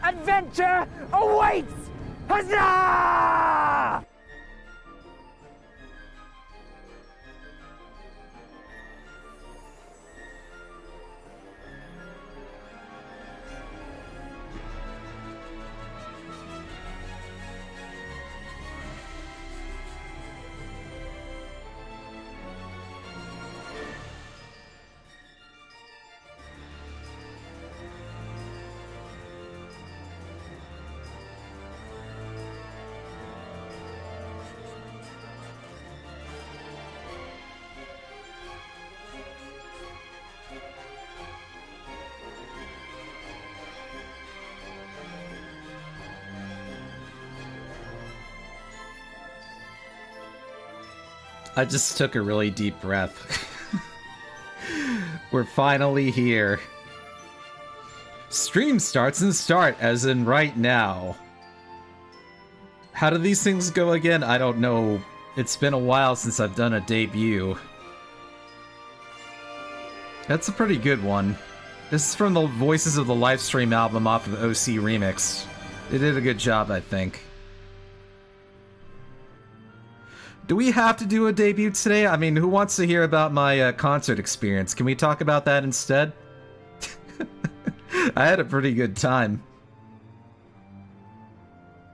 adventure awaits! Huzzah! I just took a really deep breath. We're finally here. Stream starts and start, as in right now. How do these things go again? I don't know. It's been a while since I've done a debut. That's a pretty good one. This is from the Voices of the Livestream album off of OC Remix. They did a good job, I think. Do we have to do a debut today? I mean, who wants to hear about my concert experience? Can we talk about that instead? I had a pretty good time.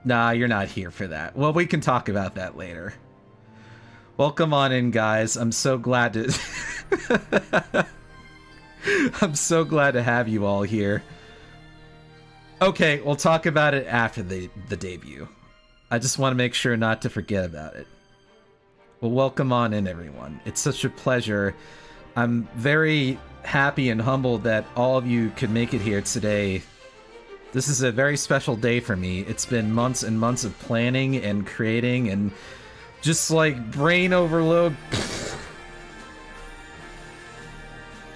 Nah, you're not here for that. Well, we can talk about that later. Welcome on in, guys. I'm so glad to... I'm so glad to have you all here. Okay, we'll talk about it after the debut. I just want to make sure not to forget about it. Well, welcome on in, everyone. It's such a pleasure. I'm very happy and humbled that all of you could make it here today. This is a very special day for me. It's been months and months of planning and creating and just like brain overload.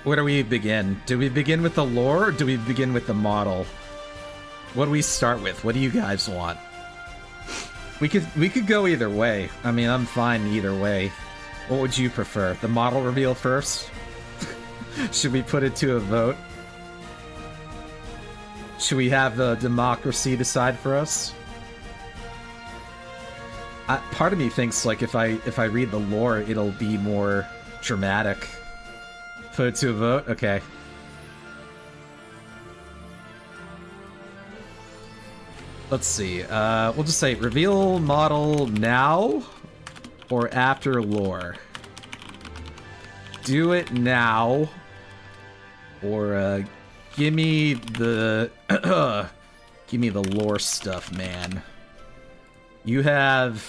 Where do we begin? Do we begin with the lore or do we begin with the model? What do we start with? What do you guys want? We could go either way. I mean, I'm fine either way. What would you prefer? The model reveal first? Should we put it to a vote? Should we have the democracy decide for us? Part of me thinks like if I read the lore, it'll be more dramatic. Put it to a vote? Okay. Let's see. We'll just say reveal model now or after lore. Do it now or give me the give me the lore stuff, man. You have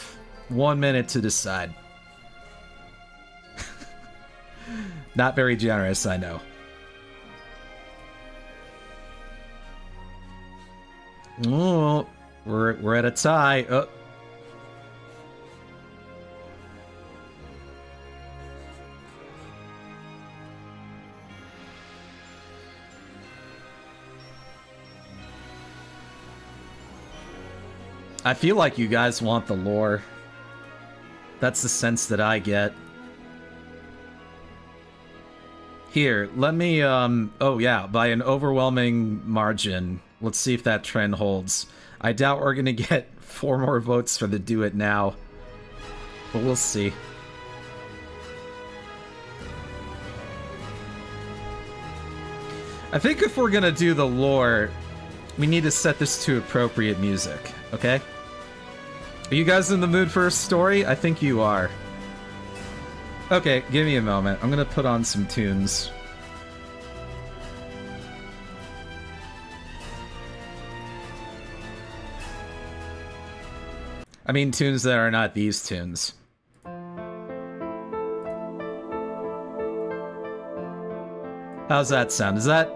1 minute to decide. Not very generous, I know. Oh, we're at a tie. Oh. I feel like you guys want the lore. That's the sense that I get. Here, let me, oh yeah, by an overwhelming margin. Let's see if that trend holds. I doubt we're gonna get 4 more votes for the do it now. But we'll see. I think if we're gonna do the lore, we need to set this to appropriate music, okay? Are you guys in the mood for a story? I think you are. Okay, give me a moment. I'm gonna put on some tunes. I mean tunes that are not these tunes. How's that sound? Is that...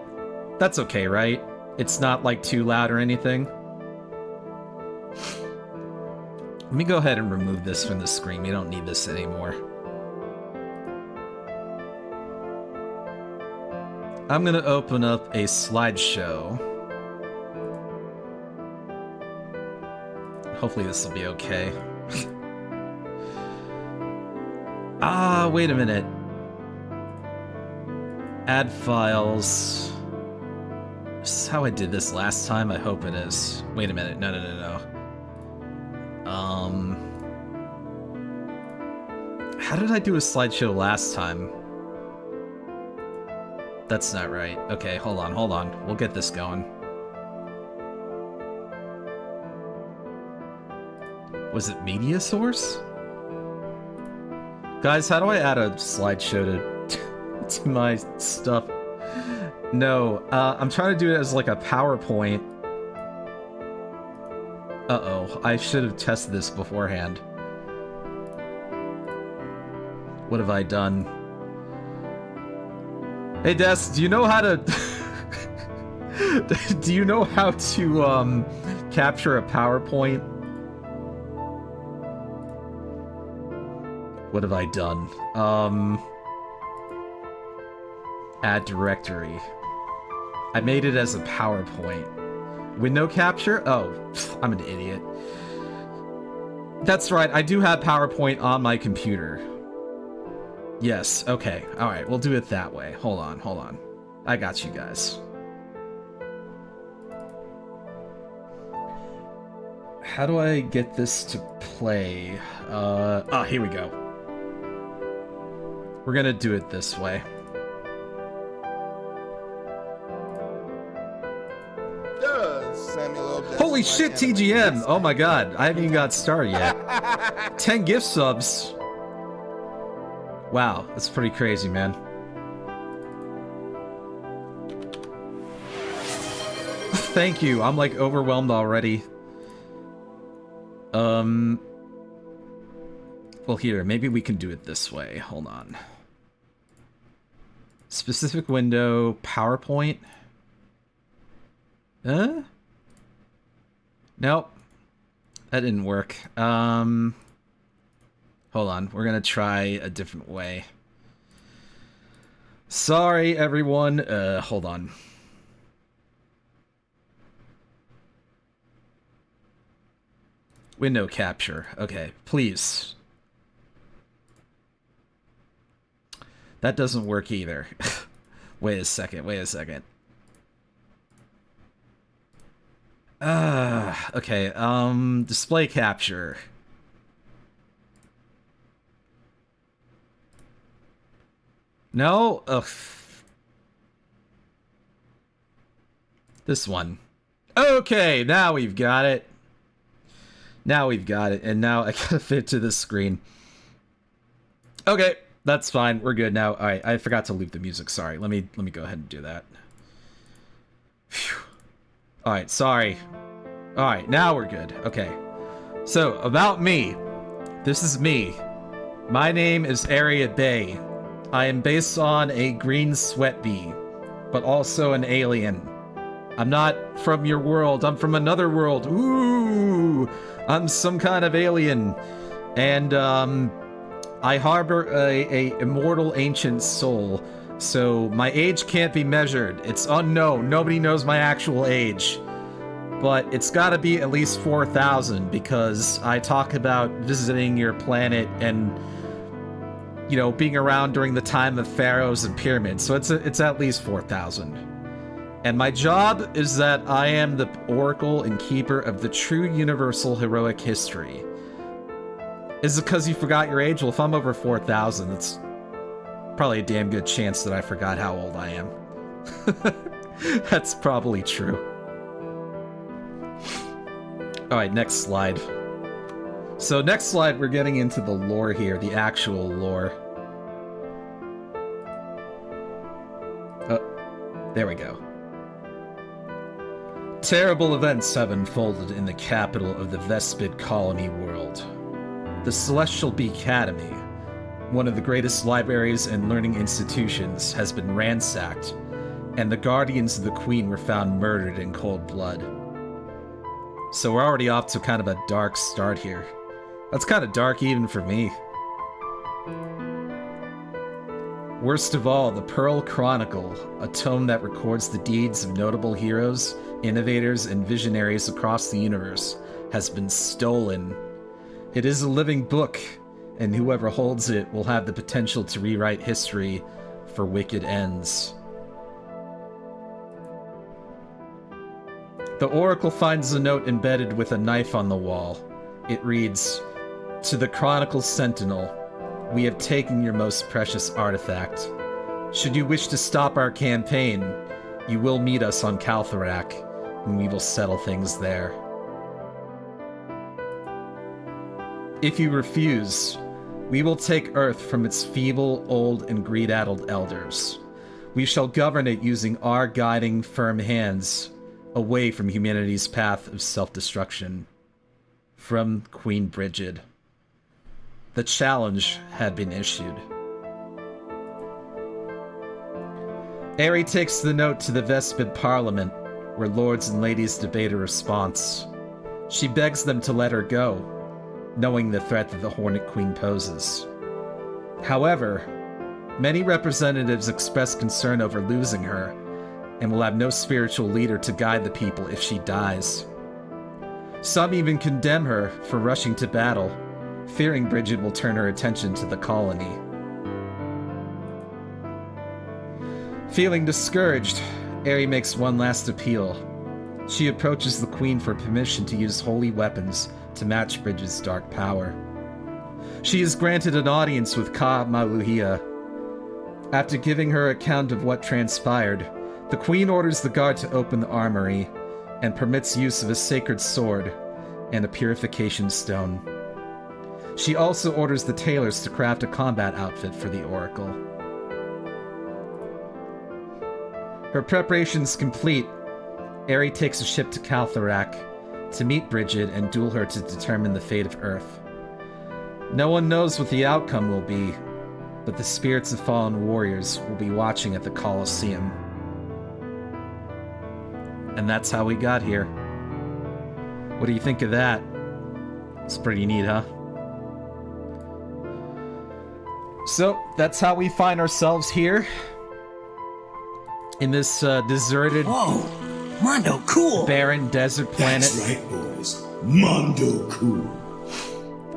That's okay, right? It's not, like, too loud or anything? Let me go ahead and remove this from the screen. We don't need this anymore. I'm gonna open up a slideshow. Hopefully this will be okay. Ah, wait a minute. Add files. This is how I did this last time. I hope it is. Wait a minute. No. How did I do a slideshow last time? That's not right. Okay, hold on. We'll get this going. Was it media source? Guys, how do I add a slideshow to my stuff? No, I'm trying to do it as like a PowerPoint. Uh-oh, I should have tested this beforehand. What have I done? Hey Des, do you know how to... do you know how to, capture a PowerPoint? What have I done? Add directory. I made it as a PowerPoint. Window capture? Oh, I'm an idiot. That's right, I do have PowerPoint on my computer. Yes, okay. Alright, we'll do it that way. Hold on. I got you guys. How do I get this to play? Here we go. We're gonna do it this way. Holy shit, TGM! Oh my god, I haven't even got started yet. 10 gift subs. Wow, that's pretty crazy, man. Thank you, I'm like overwhelmed already. Well here, maybe we can do it this way. Hold on. Specific window, PowerPoint. Nope. That didn't work. Hold on, we're gonna try a different way. Sorry, everyone. Hold on. Window capture. Okay, please. That doesn't work either. Wait a second. Okay, display capture. No? Ugh. This one. Okay, now we've got it. And now I gotta fit to this screen. Okay, that's fine. We're good now. Alright, I forgot to leave the music. Sorry. Let me go ahead and do that. Alright, sorry. Alright, now we're good. Okay. So, about me. This is me. My name is Area Bay. I am based on a green sweat bee, but also an alien. I'm not from your world, I'm from another world. Ooh! I'm some kind of alien. And, I harbor a immortal ancient soul, so my age can't be measured. It's unknown. Nobody knows my actual age. But it's gotta be at least 4,000, because I talk about visiting your planet and, you know, being around during the time of pharaohs and pyramids, so it's at least 4,000. And my job is that I am the oracle and keeper of the true universal heroic history. Is it because you forgot your age? Well, if I'm over 4,000, it's probably a damn good chance that I forgot how old I am. That's probably true. Alright, next slide. So next slide, we're getting into the lore here, the actual lore. Oh, there we go. Terrible events have unfolded in the capital of the Vespid colony world. The Celestial Bee Academy, one of the greatest libraries and learning institutions, has been ransacked, and the guardians of the Queen were found murdered in cold blood. So we're already off to kind of a dark start here. That's kind of dark even for me. Worst of all, the Pearl Chronicle, a tome that records the deeds of notable heroes, innovators, and visionaries across the universe, has been stolen. It is a living book, and whoever holds it will have the potential to rewrite history for wicked ends. The oracle finds a note embedded with a knife on the wall. It reads, "To the Chronicle Sentinel, we have taken your most precious artifact. Should you wish to stop our campaign, you will meet us on Kaltharak, and we will settle things there. If you refuse, we will take Earth from its feeble, old, and greed-addled elders. We shall govern it using our guiding, firm hands, away from humanity's path of self-destruction." From Queen Brigid. The challenge had been issued. Aerie takes the note to the Vespid Parliament, where lords and ladies debate a response. She begs them to let her go, knowing the threat that the Hornet Queen poses. However, many representatives express concern over losing her, and will have no spiritual leader to guide the people if she dies. Some even condemn her for rushing to battle, fearing Brigid will turn her attention to the colony. Feeling discouraged, Aerie makes one last appeal. She approaches the Queen for permission to use holy weapons to match Brigid's dark power. She is granted an audience with Ka Maluhia. After giving her account of what transpired, the Queen orders the guard to open the armory and permits use of a sacred sword and a purification stone. She also orders the tailors to craft a combat outfit for the Oracle. Her preparations complete, Aerie takes a ship to Kaltharak to meet Brigid and duel her to determine the fate of Earth. No one knows what the outcome will be, but the spirits of fallen warriors will be watching at the Colosseum. And that's how we got here. What do you think of that? It's pretty neat, huh? So, that's how we find ourselves here. In this deserted... Whoa! Mondo cool! Barren desert planet. That's right, boys. Mondo cool.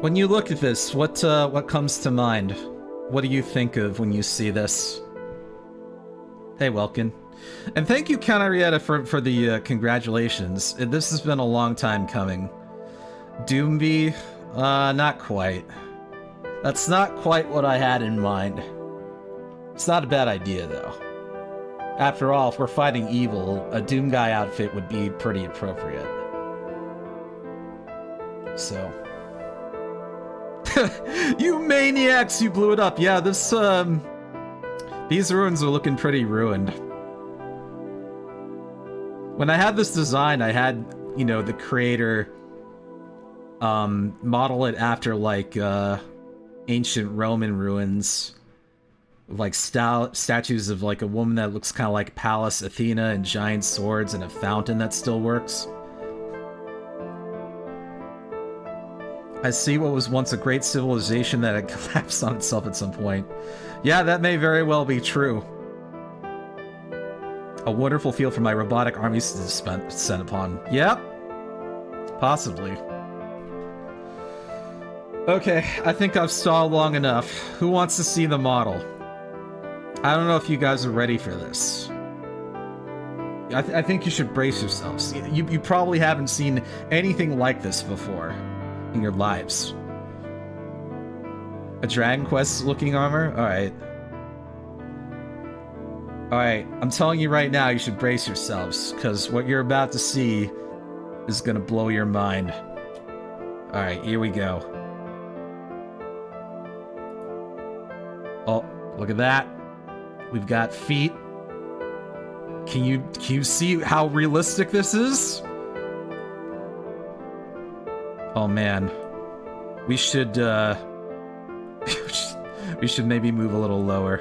When you look at this, what comes to mind? What do you think of when you see this? Hey, Welkin. And thank you, Count Arietta, for the congratulations. This has been a long time coming. Doomby? Not quite. That's not quite what I had in mind. It's not a bad idea, though. After all, if we're fighting evil, a Doom Guy outfit would be pretty appropriate. So... You maniacs, you blew it up. Yeah, this, these ruins are looking pretty ruined. When I had this design, I had, you know, the creator, model it after, like, ancient Roman ruins. Like, statues of, like, a woman that looks kind of like Pallas Athena and giant swords and a fountain that still works. I see what was once a great civilization that had collapsed on itself at some point. Yeah, that may very well be true. A wonderful field for my robotic armies to descend upon. Yep. Possibly. Okay, I think I've stalled long enough. Who wants to see the model? I don't know if you guys are ready for this. I think you should brace yourselves. You probably haven't seen anything like this before in your lives. A Dragon Quest looking armor? Alright. Alright, I'm telling you right now, you should brace yourselves, because what you're about to see is gonna blow your mind. Alright, here we go. Oh, look at that. We've got feet. Can you see how realistic this is? Oh man, we should we should maybe move a little lower.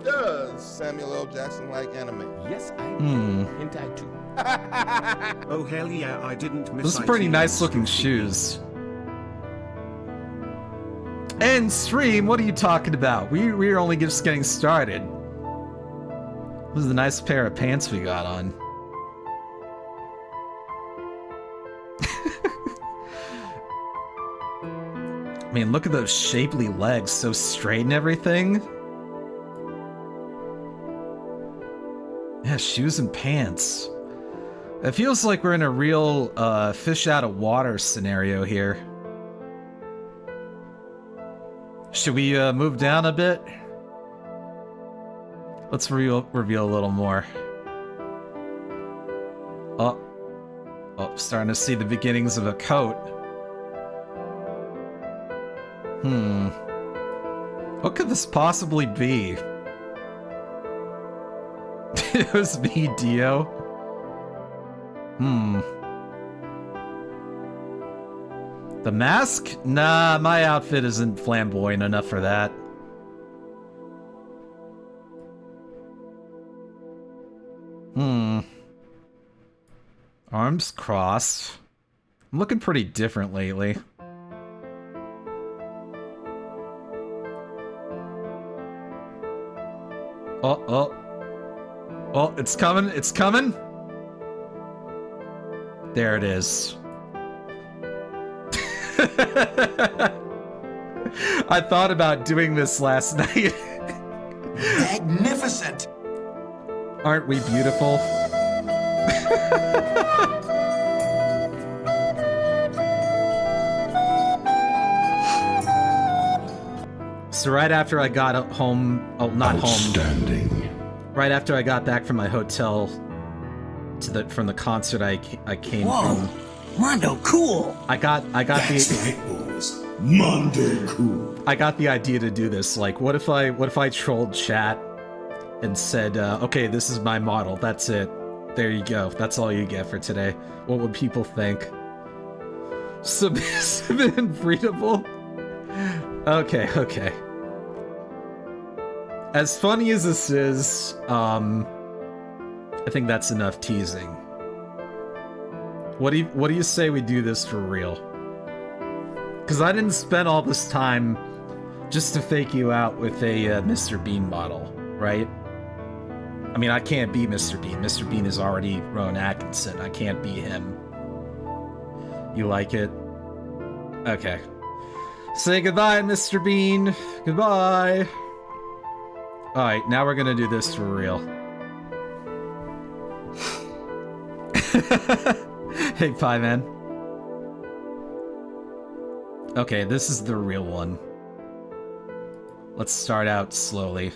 Does Samuel L. Jackson like anime? Yes, I do. Hentai too. Oh hell yeah, I didn't miss. Those are pretty nice looking shoes. And stream, what are you talking about? We're only just getting started. This is a nice pair of pants we got on. I mean, look at those shapely legs, so straight and everything. Yeah, shoes and pants. It feels like we're in a real fish out of water scenario here. Should we move down a bit? Let's reveal a little more. Oh, starting to see the beginnings of a coat. What could this possibly be? It was me, Dio. The mask? Nah, my outfit isn't flamboyant enough for that. Arms crossed. I'm looking pretty different lately. Oh, it's coming, it's coming! There it is. I thought about doing this last night. Magnificent! Aren't we beautiful? So right after I got home, not Outstanding. home. Right after I got back from my hotel from the concert I came from. Mondo, cool! That's right, boys. Mondo cool. I got the idea to do this. Like, what if I trolled chat and said, okay, this is my model. That's it. There you go. That's all you get for today. What would people think? Submissive and breedable? Okay. As funny as this is, I think that's enough teasing. What do you say we do this for real? Because I didn't spend all this time just to fake you out with a Mr. Bean model, right? I mean, I can't be Mr. Bean. Mr. Bean is already Rowan Atkinson. I can't be him. You like it? Okay. Say goodbye, Mr. Bean. Goodbye. Alright, now we're gonna do this for real. Hey, Pie Man. Okay, this is the real one. Let's start out slowly.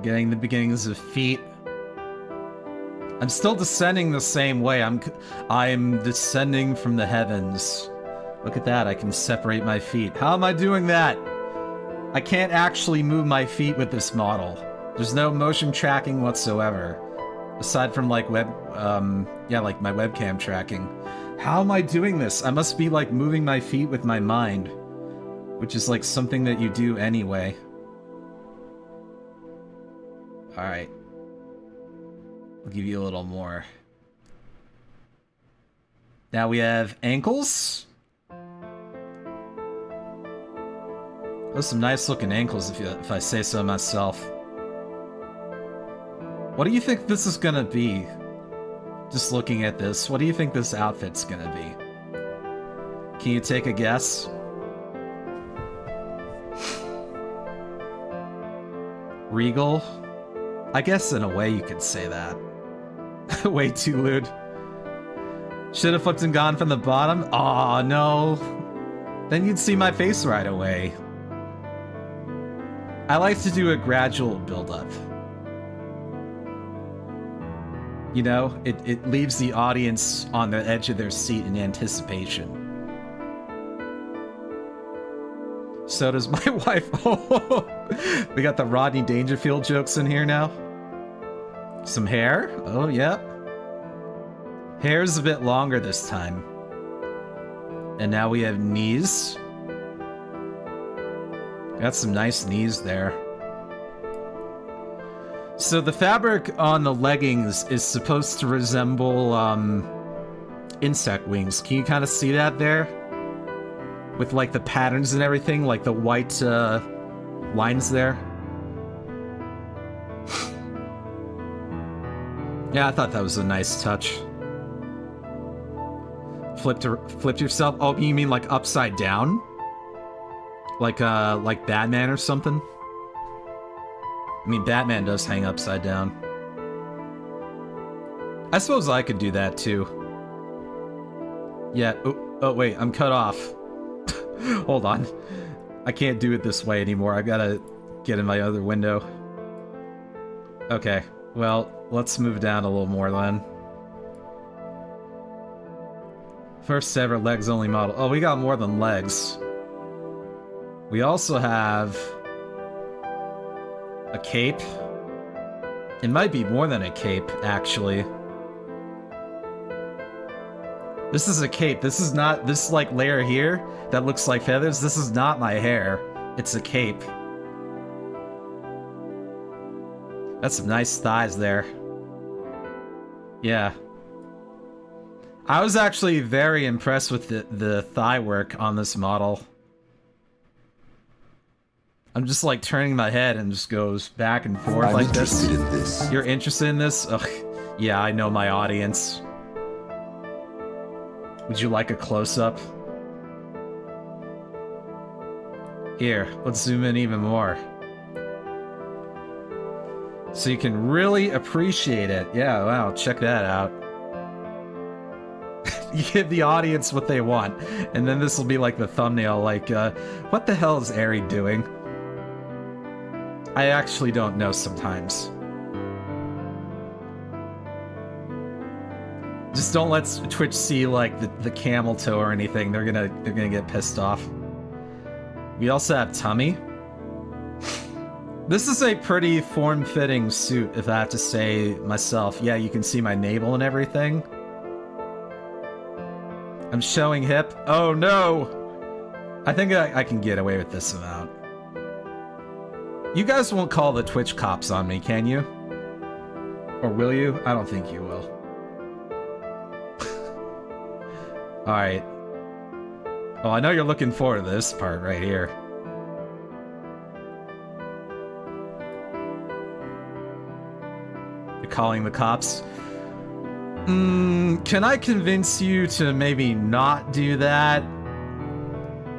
Getting the beginnings of feet. I'm still descending the same way. I'm descending from the heavens. Look at that, I can separate my feet. How am I doing that? I can't actually move my feet with this model. There's no motion tracking whatsoever. Aside from like like my webcam tracking. How am I doing this? I must be like moving my feet with my mind. Which is like something that you do anyway. Alright. I'll give you a little more. Now we have ankles. Those are some nice looking ankles if I say so myself. What do you think this is gonna be? Just looking at this, what do you think this outfit's gonna be? Can you take a guess? Regal? I guess in a way you could say that. Way too lewd. Should have flipped and gone from the bottom? Aw, no. Then you'd see my face right away. I like to do a gradual build-up. You know, it leaves the audience on the edge of their seat in anticipation. So does my wife. Oh, we got the Rodney Dangerfield jokes in here now. Some hair? Oh, yeah. Hair's a bit longer this time. And now we have knees. Got some nice knees there. So the fabric on the leggings is supposed to resemble insect wings. Can you kind of see that there? With like the patterns and everything, like the white lines there. Yeah, I thought that was a nice touch. Flipped yourself? Oh, you mean like upside down? Like Batman or something? I mean, Batman does hang upside down. I suppose I could do that too. Yeah, oh wait, I'm cut off. Hold on. I can't do it this way anymore. I gotta get in my other window. Okay, well, let's move down a little more then. First ever legs only model. Oh, we got more than legs. We also have a cape. It might be more than a cape, actually. This is a cape. This is not, this like layer here that looks like feathers. This is not my hair. It's a cape. That's some nice thighs there. Yeah. I was actually very impressed with the thigh work on this model. I'm just like turning my head and just goes back and forth like this. I'm interested in this. You're interested in this? Ugh. Yeah, I know my audience. Would you like a close-up? Here, let's zoom in even more. So you can really appreciate it. Yeah, wow, check that out. You give the audience what they want, and then this will be like the thumbnail, like, what the hell is Ari doing? I actually don't know sometimes. Just don't let Twitch see like the camel toe or anything. They're gonna get pissed off. We also have tummy. This is a pretty form-fitting suit, if I have to say myself. Yeah, you can see my navel and everything. I'm showing hip. Oh no! I think I can get away with this amount. You guys won't call the Twitch cops on me, can you? Or will you? I don't think you will. Alright. Well, I know you're looking forward to this part right here. You're calling the cops? Can I convince you to maybe not do that?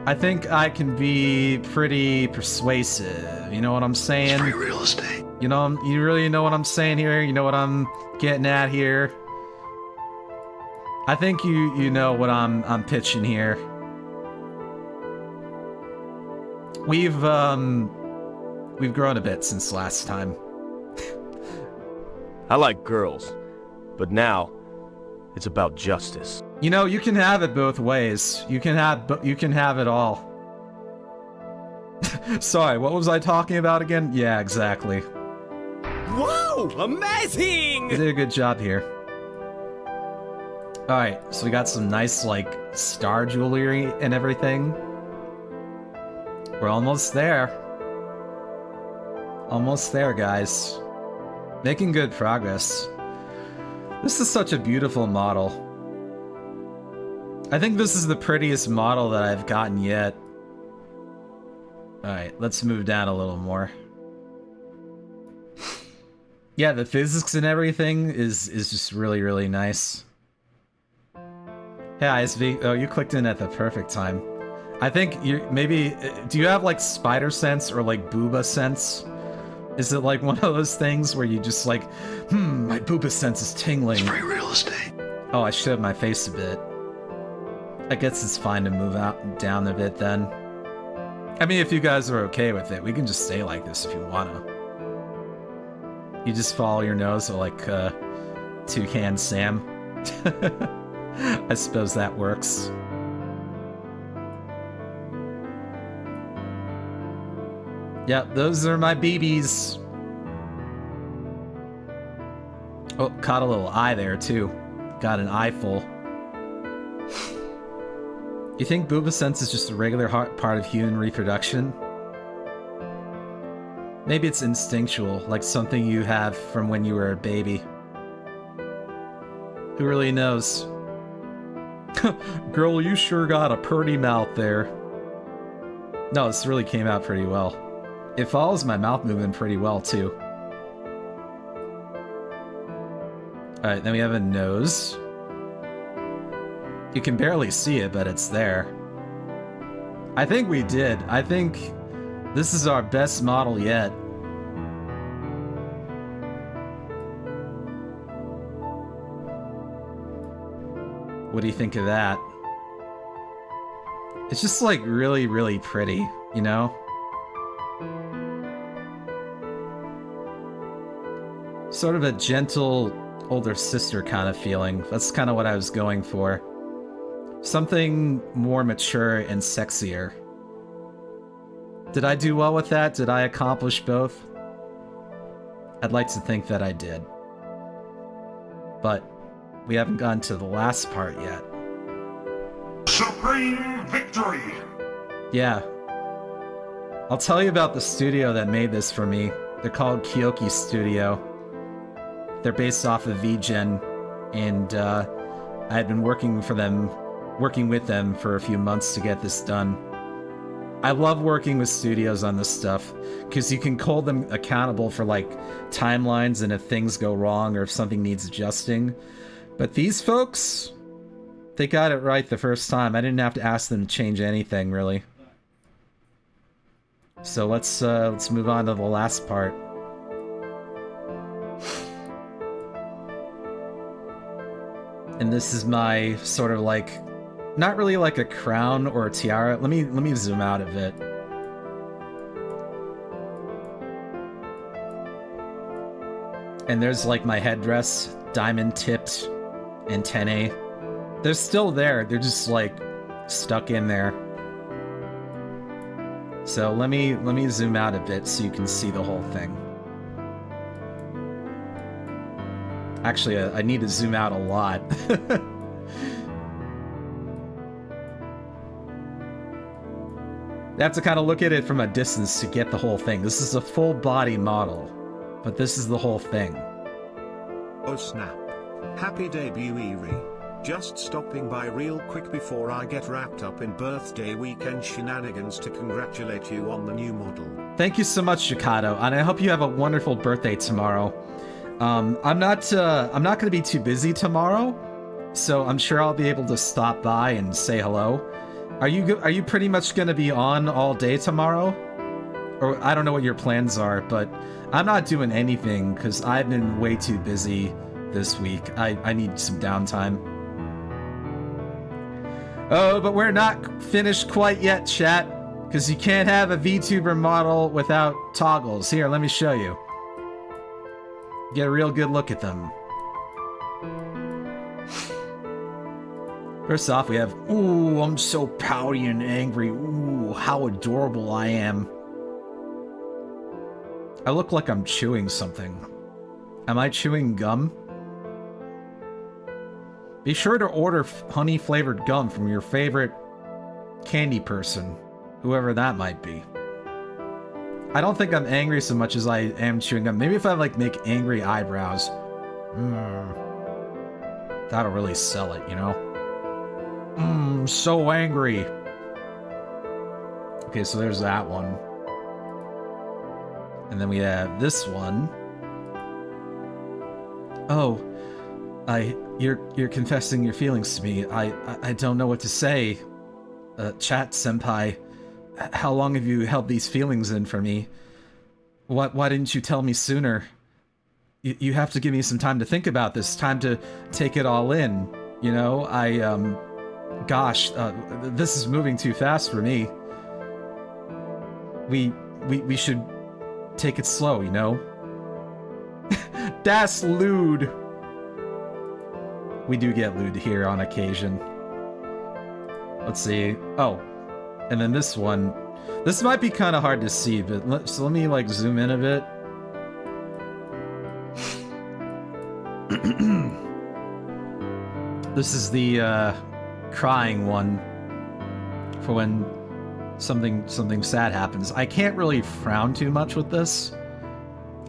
I think I can be pretty persuasive. You know what I'm saying? Free real estate. You know, you really know what I'm saying here? You know what I'm getting at here? I think you know what I'm pitching here. We've grown a bit since last time. I like girls, but now it's about justice. You know, you can have it both ways. You can have it all. Sorry, what was I talking about again? Yeah, exactly. Whoa! Amazing! You did a good job here. Alright, so we got some nice, like, star jewelry and everything. We're almost there. Almost there, guys. Making good progress. This is such a beautiful model. I think this is the prettiest model that I've gotten yet. Alright, let's move down a little more. Yeah, the physics and everything is just really, really nice. Hey, ISV. Oh, you clicked in at the perfect time. I think you maybe... Do you have, like, spider sense or, like, booba sense? Is it, like, one of those things where you just, like, my booba sense is tingling. Free real estate. Oh, I showed my face a bit. I guess it's fine to move out down a bit, then. I mean, if you guys are okay with it, we can just stay like this if you wanna. You just follow your nose like, Toucan Sam. I suppose that works. Yep, those are my BBs. Oh, caught a little eye there, too. Got an eyeful. You think booba sense is just a regular part of human reproduction? Maybe it's instinctual, like something you have from when you were a baby. Who really knows? Girl, you sure got a pretty mouth there. No, this really came out pretty well. It follows my mouth movement pretty well, too. Alright, then we have a nose. You can barely see it, but it's there. I think we did. I think this is our best model yet. What do you think of that? It's just like really, really pretty, you know? Sort of a gentle older sister kind of feeling. That's kind of what I was going for. Something more mature and sexier. Did I do well with that? Did I accomplish both? I'd like to think that I did. But we haven't gotten to the last part yet. Supreme victory! Yeah. I'll tell you about the studio that made this for me. They're called Kyoki Studio. They're based off of VGen, and I had been working with them for a few months to get this done. I love working with studios on this stuff, because you can hold them accountable for, like, timelines and if things go wrong or if something needs adjusting. But these folks, they got it right the first time. I didn't have to ask them to change anything, really. So let's move on to the last part. And this is my sort of like, not really like a crown or a tiara. Let me zoom out a bit. And there's like my headdress, diamond tipped antennae. They're still there. They're just like stuck in there. So let me zoom out a bit so you can see the whole thing. Actually, I need to zoom out a lot. You have to kind of look at it from a distance to get the whole thing. This is a full body model, but this is the whole thing. Oh snap. Happy debut, Eerie. Just stopping by real quick before I get wrapped up in birthday weekend shenanigans to congratulate you on the new model. Thank you so much, Jakato, and I hope you have a wonderful birthday tomorrow. I'm not going to be too busy tomorrow, so I'm sure I'll be able to stop by and say hello. Are you pretty much going to be on all day tomorrow? Or I don't know what your plans are, but I'm not doing anything because I've been way too busy this week. I need some downtime. Oh, but we're not finished quite yet, chat, because you can't have a VTuber model without toggles. Here, let me show you. Get a real good look at them. First off, we have, ooh, I'm so pouty and angry. Ooh, how adorable I am. I look like I'm chewing something. Am I chewing gum? Be sure to order honey-flavored gum from your favorite candy person, whoever that might be. I don't think I'm angry so much as I am chewing gum. Maybe if I, like, make angry eyebrows. That'll really sell it, you know? So angry. Okay, so there's that one. And then we have this one. Oh, you're confessing your feelings to me. I don't know what to say. Chat senpai, how long have you held these feelings in for me? Why didn't you tell me sooner? You have to give me some time to think about this, time to take it all in. You know, gosh, this is moving too fast for me. We should take it slow, you know? Das lewd. We do get lewd here on occasion. Let's see. Oh, and then this one. This might be kind of hard to see, but let me like zoom in a bit. This is the crying one for when something sad happens. I can't really frown too much with this.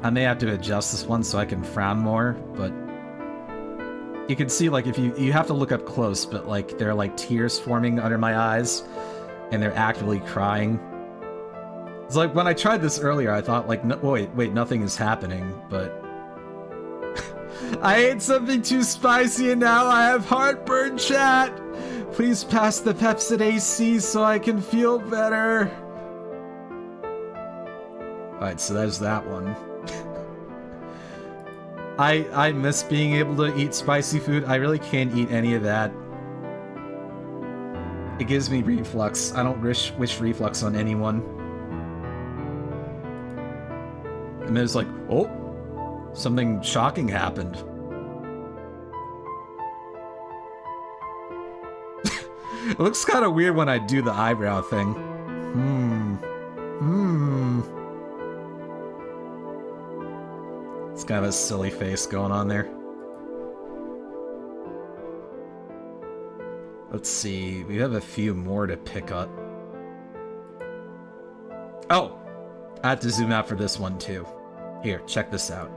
I may have to adjust this one so I can frown more, but you can see, like, if you have to look up close, but like there are like tears forming under my eyes and they're actively crying. It's like when I tried this earlier, I thought like, no, wait, nothing is happening, but I ate something too spicy and now I have heartburn, chat. Please pass the Pepsid AC so I can feel better. Alright, so there's that one. I miss being able to eat spicy food. I really can't eat any of that. It gives me reflux. I don't wish reflux on anyone. And then it's like, oh, something shocking happened. It looks kind of weird when I do the eyebrow thing. It's kind of a silly face going on there. Let's see, we have a few more to pick up. Oh! I have to zoom out for this one too. Here, check this out.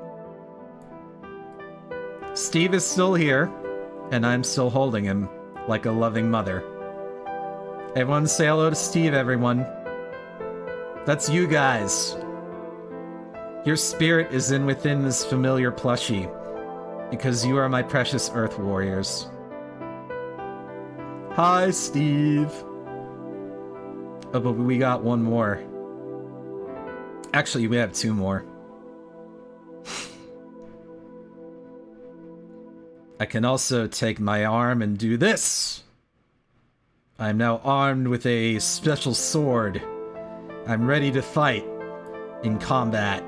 Steve is still here, and I'm still holding him like a loving mother. Everyone say hello to Steve, everyone. That's you guys. Your spirit is within this familiar plushie, because you are my precious Earth warriors. Hi, Steve. Oh, but we got one more. Actually, we have two more. I can also take my arm and do this. I'm now armed with a special sword. I'm ready to fight in combat.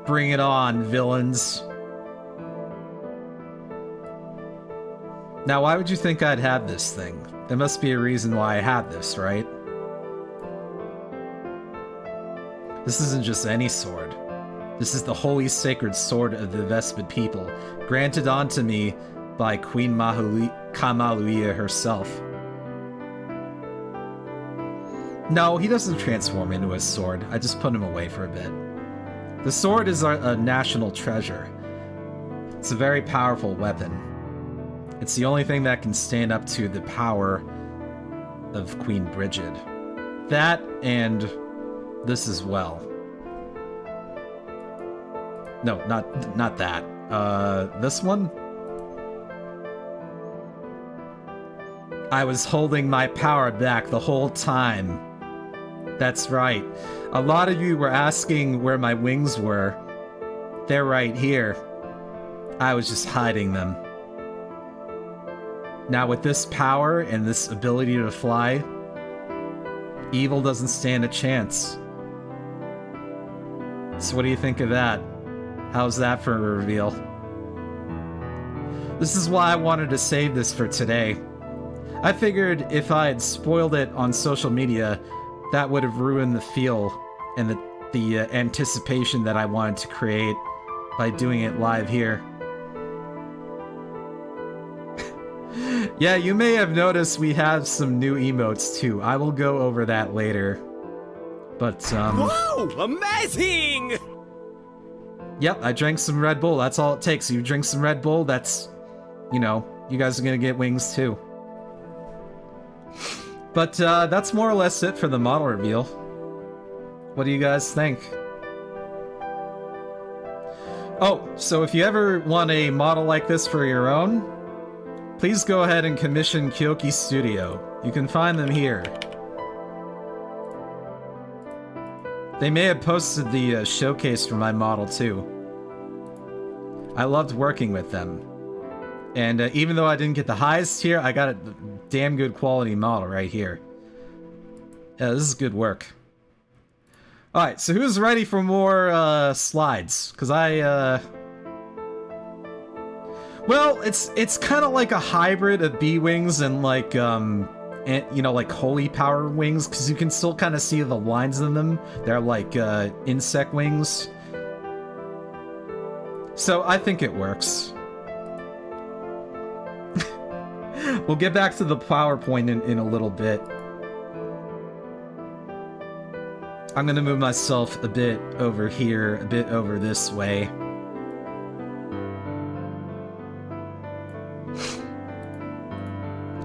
Bring it on, villains. Now, why would you think I'd have this thing? There must be a reason why I have this, right? This isn't just any sword. This is the holy sacred sword of the Vespid people, granted onto me by Queen Kamaluia herself. No, he doesn't transform into a sword. I just put him away for a bit. The sword is a national treasure. It's a very powerful weapon. It's the only thing that can stand up to the power of Queen Brigid. That and this as well. No, not that. This one? I was holding my power back the whole time. That's right. A lot of you were asking where my wings were. They're right here. I was just hiding them. Now with this power and this ability to fly, evil doesn't stand a chance. So what do you think of that? How's that for a reveal? This is why I wanted to save this for today. I figured if I had spoiled it on social media, that would have ruined the feel and the anticipation that I wanted to create by doing it live here. Yeah, you may have noticed we have some new emotes too. I will go over that later. But, Whoa! Amazing! Yep, I drank some Red Bull. That's all it takes. You drink some Red Bull, that's, you know, you guys are gonna get wings too. But, that's more or less it for the model reveal. What do you guys think? Oh, so if you ever want a model like this for your own, please go ahead and commission Kyoki Studio. You can find them here. They may have posted the showcase for my model too. I loved working with them. And even though I didn't get the highest tier, I got a damn good quality model right here. Yeah, this is good work. Alright, so who's ready for more slides? Because well, it's kind of like a hybrid of B-Wings and like, you know, like Holy Power wings, because you can still kind of see the lines in them. They're like insect wings. So I think it works. We'll get back to the PowerPoint in a little bit. I'm gonna move myself a bit over here, a bit over this way.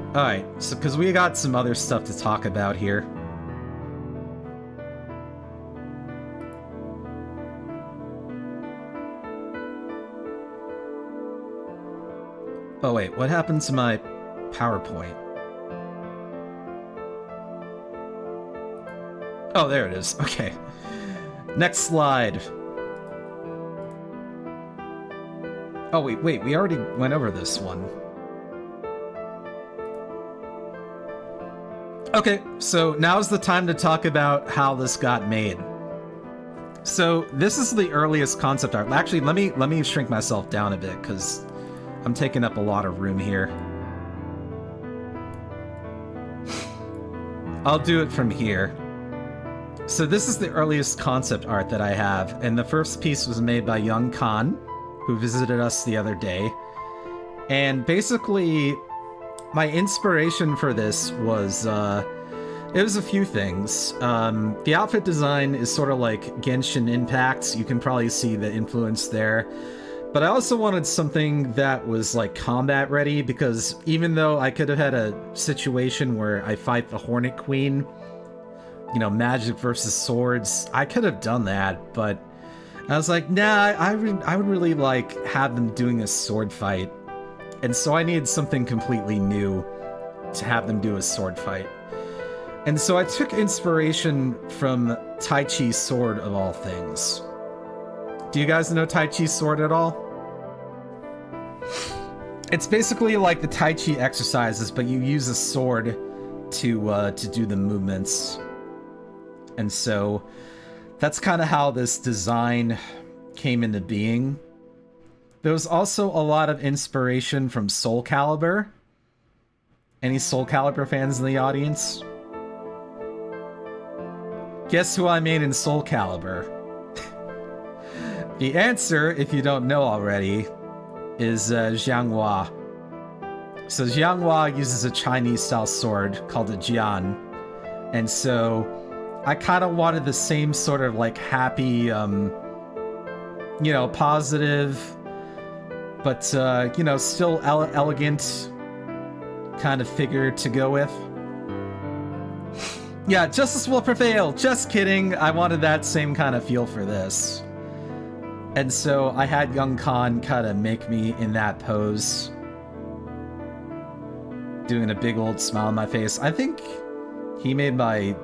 Alright, so because we got some other stuff to talk about here. Oh wait, what happened to my PowerPoint? Oh, there it is. Okay. Next slide. Oh wait, we already went over this one. Okay, so now's the time to talk about how this got made. So this is the earliest concept art. Actually, let me shrink myself down a bit because I'm taking up a lot of room here. I'll do it from here. So this is the earliest concept art that I have, and the first piece was made by Young Khan, who visited us the other day. And basically, my inspiration for this was, it was a few things. The outfit design is sort of like Genshin Impact. You can probably see the influence there. But I also wanted something that was like combat ready, because even though I could have had a situation where I fight the Hornet Queen, you know, magic versus swords, I could have done that, but I was like, nah, I would really like have them doing a sword fight. And so I needed something completely new to have them do a sword fight. And so I took inspiration from Tai Chi Sword of all things. Do you guys know Tai Chi Sword at all? It's basically like the Tai Chi exercises, but you use a sword to do the movements. And so that's kind of how this design came into being. There was also a lot of inspiration from Soul Calibur. Any Soul Calibur fans in the audience? Guess who I made in Soul Calibur? The answer, if you don't know already, is Xianghua. So Xianghua uses a Chinese-style sword called a Jian. And so I kind of wanted the same sort of like happy, you know, positive, but, you know, still elegant kind of figure to go with. Yeah, justice will prevail. Just kidding. I wanted that same kind of feel for this. And so I had Young Khan kind of make me in that pose. Doing a big old smile on my face. I think he made my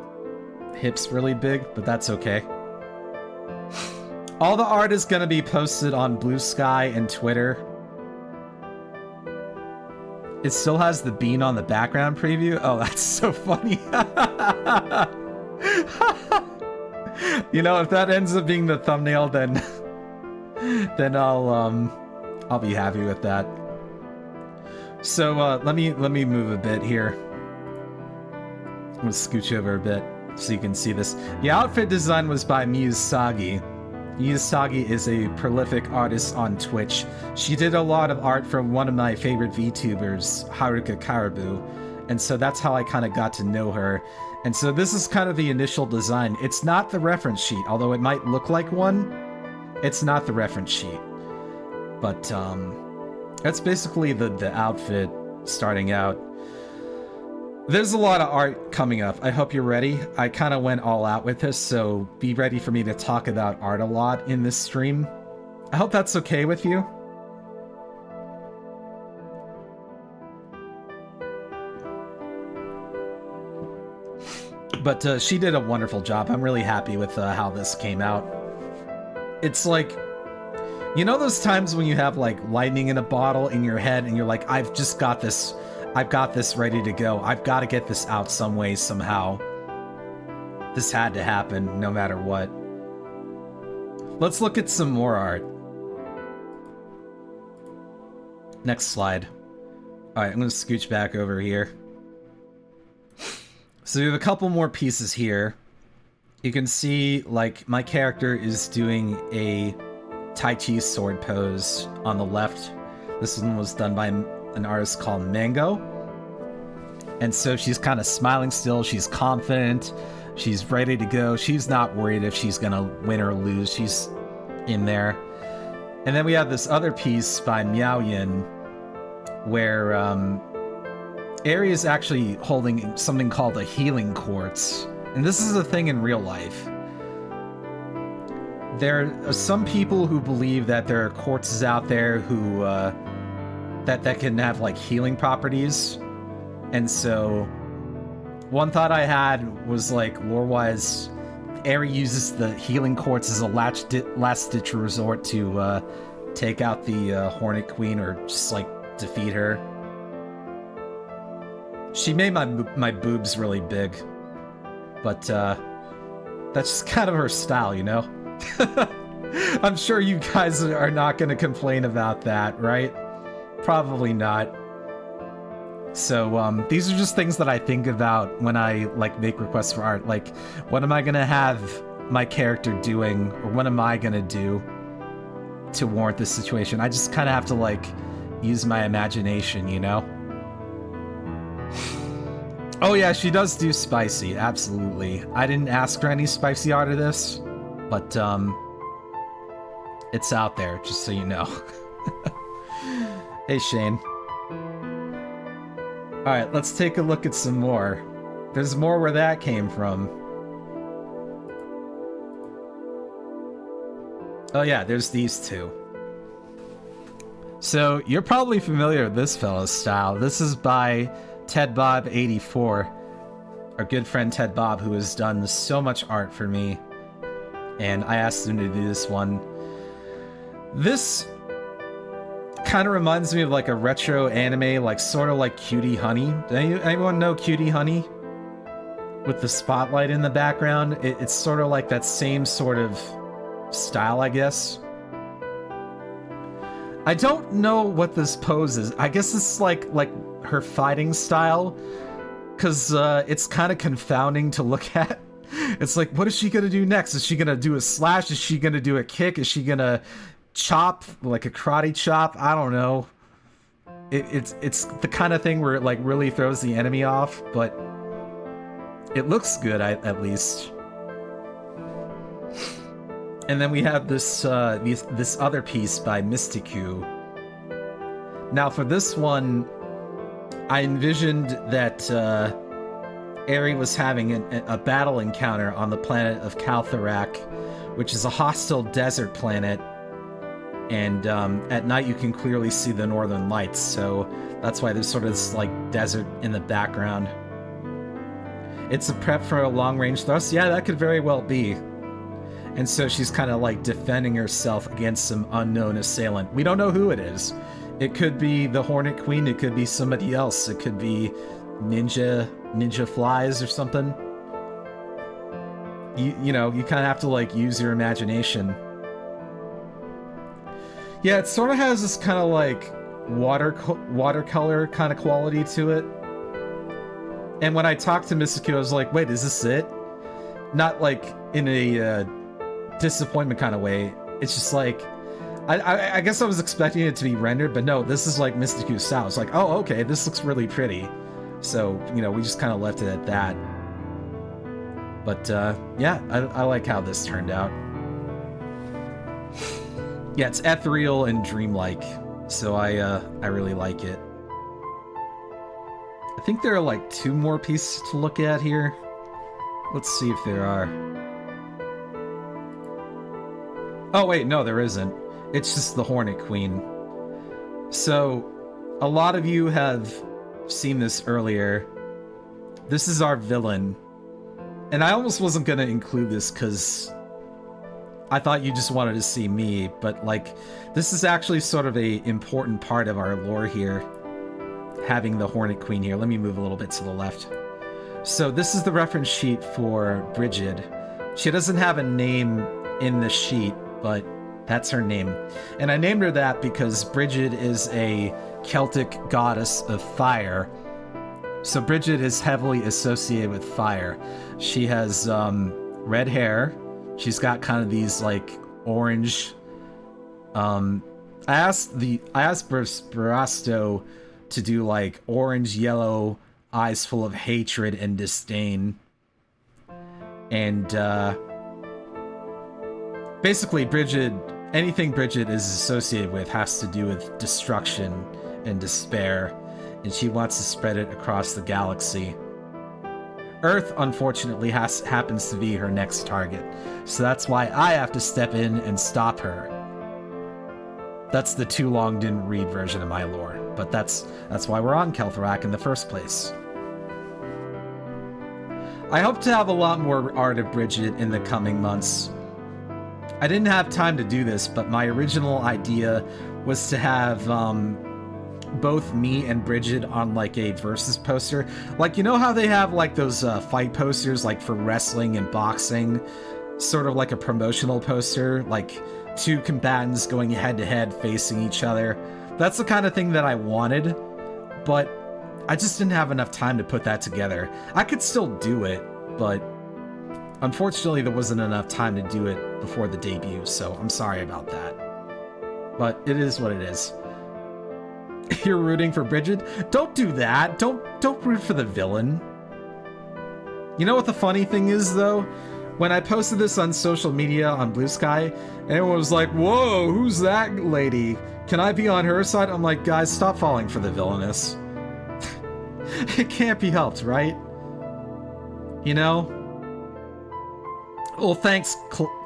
hips really big, but that's okay. All the art is going to be posted on Blue Sky and Twitter. It still has the bean on the background preview? Oh, that's so funny. You know, if that ends up being the thumbnail, then I'll be happy with that. So let me move a bit here. I'm gonna scooch over a bit so you can see this. The outfit design was by Miyazaki. Miyazaki is a prolific artist on Twitch. She did a lot of art for one of my favorite VTubers, Haruka Karabu, and so that's how I kind of got to know her. And so this is kind of the initial design. It's not the reference sheet, although it might look like one. It's not the reference sheet. But that's basically the outfit starting out. There's a lot of art coming up. I hope you're ready. I kind of went all out with this, so be ready for me to talk about art a lot in this stream. I hope that's okay with you. But she did a wonderful job. I'm really happy with how this came out. It's like, you know those times when you have like lightning in a bottle in your head and you're like, I've just got this. I've got this ready to go. I've got to get this out some way, somehow. This had to happen, no matter what. Let's look at some more art. Next slide. Alright, I'm going to scooch back over here. So we have a couple more pieces here. You can see, like, my character is doing a Tai Chi sword pose on the left. This one was done by an artist called Mango. And so she's kind of smiling still. She's confident. She's ready to go. She's not worried if she's going to win or lose. She's in there. And then we have this other piece by Miao Yin where Eri is actually holding something called a healing quartz. And this is a thing in real life. There are some people who believe that there are quartzes out there who that can have like healing properties. And so one thought I had was like, lore-wise, Eri uses the healing quartz as a last-ditch resort to take out the Hornet Queen or just like defeat her. She made my boobs really big, but that's just kind of her style, you know? I'm sure you guys are not going to complain about that, right? Probably not. So these are just things that I think about when I like make requests for art. Like, what am I going to have my character doing, or what am I going to do to warrant this situation? I just kind of have to like use my imagination, you know? Oh yeah, she does do spicy, absolutely. I didn't ask for any spicy art of this, but it's out there, just so you know. Hey Shane. Alright, let's take a look at some more. There's more where that came from. Oh yeah, there's these two. So, you're probably familiar with this fellow's style. This is by TedBob84, our good friend Ted Bob, who has done so much art for me, and I asked him to do this one. This kind of reminds me of like a retro anime, like sort of like Cutie Honey. Anyone know Cutie Honey? With the spotlight in the background, it's sort of like that same sort of style, I guess. I don't know what this pose is. I guess it's like her fighting style, because it's kind of confounding to look at. It's like, what is she gonna do next? Is she gonna do a slash? Is she gonna do a kick? Is she gonna chop, like a karate chop? I don't know. It's the kind of thing where it like really throws the enemy off, but it looks good at least. And then we have this this other piece by Mystiku. Now for this one, I envisioned that Eri was having a battle encounter on the planet of Kaltharak, which is a hostile desert planet, and at night you can clearly see the northern lights, so that's why there's sort of this like desert in the background. It's a prep for a long-range thrust? Yeah, that could very well be. And so she's kind of like defending herself against some unknown assailant. We don't know who it is. It could be the Hornet Queen, it could be somebody else, it could be ninja flies or something. You know, you kind of have to like use your imagination. Yeah, it sort of has this kind of like watercolor kind of quality to it. And when I talked to Mystiku, I was like, wait, is this it? Not like in a disappointment kind of way. It's just like, I guess I was expecting it to be rendered, but no, this is like Mystiku's style. It's like, oh, okay, this looks really pretty. So, you know, we just kind of left it at that. But, yeah, I like how this turned out. Yeah, it's ethereal and dreamlike, so I really like it. I think there are like 2 more pieces to look at here. Let's see if there are. Oh wait, no, there isn't. It's just the Hornet Queen. So, a lot of you have seen this earlier. This is our villain. And I almost wasn't going to include this because I thought you just wanted to see me, but like, this is actually sort of a important part of our lore here, having the Hornet Queen here. Let me move a little bit to the left. So this is the reference sheet for Brigid. She doesn't have a name in the sheet, but that's her name. And I named her that because Brigid is a Celtic goddess of fire. So Brigid is heavily associated with fire. She has red hair. She's got kind of these like orange. I asked Barasto to do like orange, yellow eyes full of hatred and disdain. And basically Brigid, anything Brigid is associated with has to do with destruction and despair, and she wants to spread it across the galaxy. Earth, unfortunately, happens to be her next target, so that's why I have to step in and stop her. That's the too long didn't read version of my lore, but that's why we're on Kaltharak in the first place. I hope to have a lot more art of Brigid in the coming months. I didn't have time to do this, but my original idea was to have both me and Bridget on like a versus poster. Like, you know how they have like those fight posters like for wrestling and boxing, sort of like a promotional poster, like two combatants going head to head facing each other. That's the kind of thing that I wanted, but I just didn't have enough time to put that together. I could still do it, but unfortunately there wasn't enough time to do it before the debut, so I'm sorry about that. But it is what it is. You're rooting for Bridget? Don't do that. Don't root for the villain. You know what the funny thing is, though? When I posted this on social media on Blue Sky, everyone was like, whoa, who's that lady? Can I be on her side? I'm like, guys, stop falling for the villainess. It can't be helped, right? You know? Well, thanks,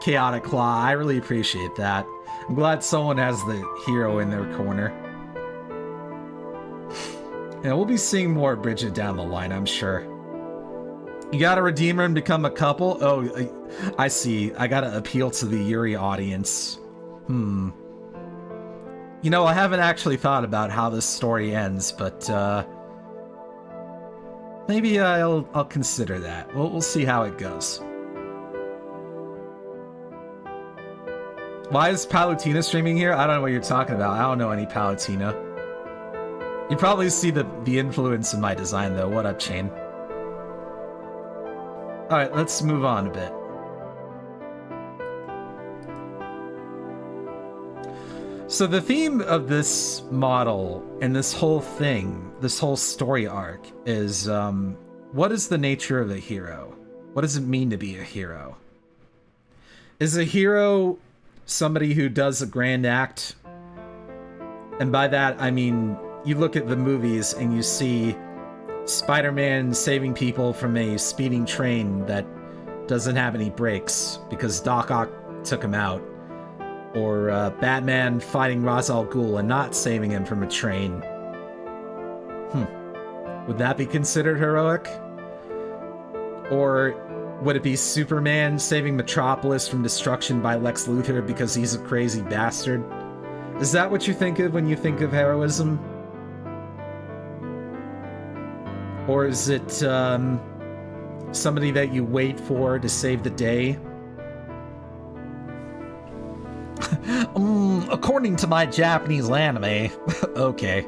Chaotic Claw. I really appreciate that. I'm glad someone has the hero in their corner. And we'll be seeing more of Bridget down the line, I'm sure. You gotta redeem her and become a couple? Oh, I see. I gotta appeal to the Yuri audience. You know, I haven't actually thought about how this story ends, but maybe I'll consider that. We'll see how it goes. Why is Palutena streaming here? I don't know what you're talking about. I don't know any Palutena. You probably see the influence in my design, though. What up, Chain? Alright, let's move on a bit. So the theme of this model and this whole thing, this whole story arc, is what is the nature of a hero? What does it mean to be a hero? Is a hero somebody who does a grand act? And by that, I mean, you look at the movies and you see Spider-Man saving people from a speeding train that doesn't have any brakes because Doc Ock took him out. Or Batman fighting Ra's al Ghul and not saving him from a train. Would that be considered heroic? Or would it be Superman saving Metropolis from destruction by Lex Luthor because he's a crazy bastard? Is that what you think of when you think of heroism? Or is it somebody that you wait for to save the day? According to my Japanese anime. Okay.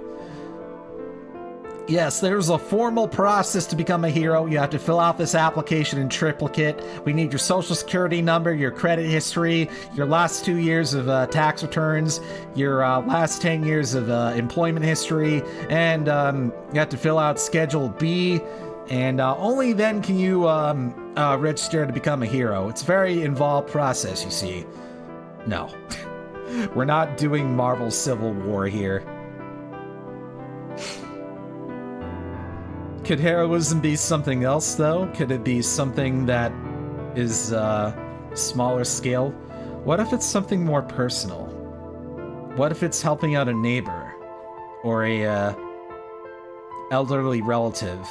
Yes, there's a formal process to become a hero. You have to fill out this application in triplicate. We need your social security number, your credit history, your last 2 years of tax returns, your last 10 years of employment history, and you have to fill out Schedule B, and only then can you register to become a hero. It's a very involved process, you see. No. We're not doing Marvel Civil War here. Could heroism be something else, though? Could it be something that is smaller scale? What if it's something more personal? What if it's helping out a neighbor or a elderly relative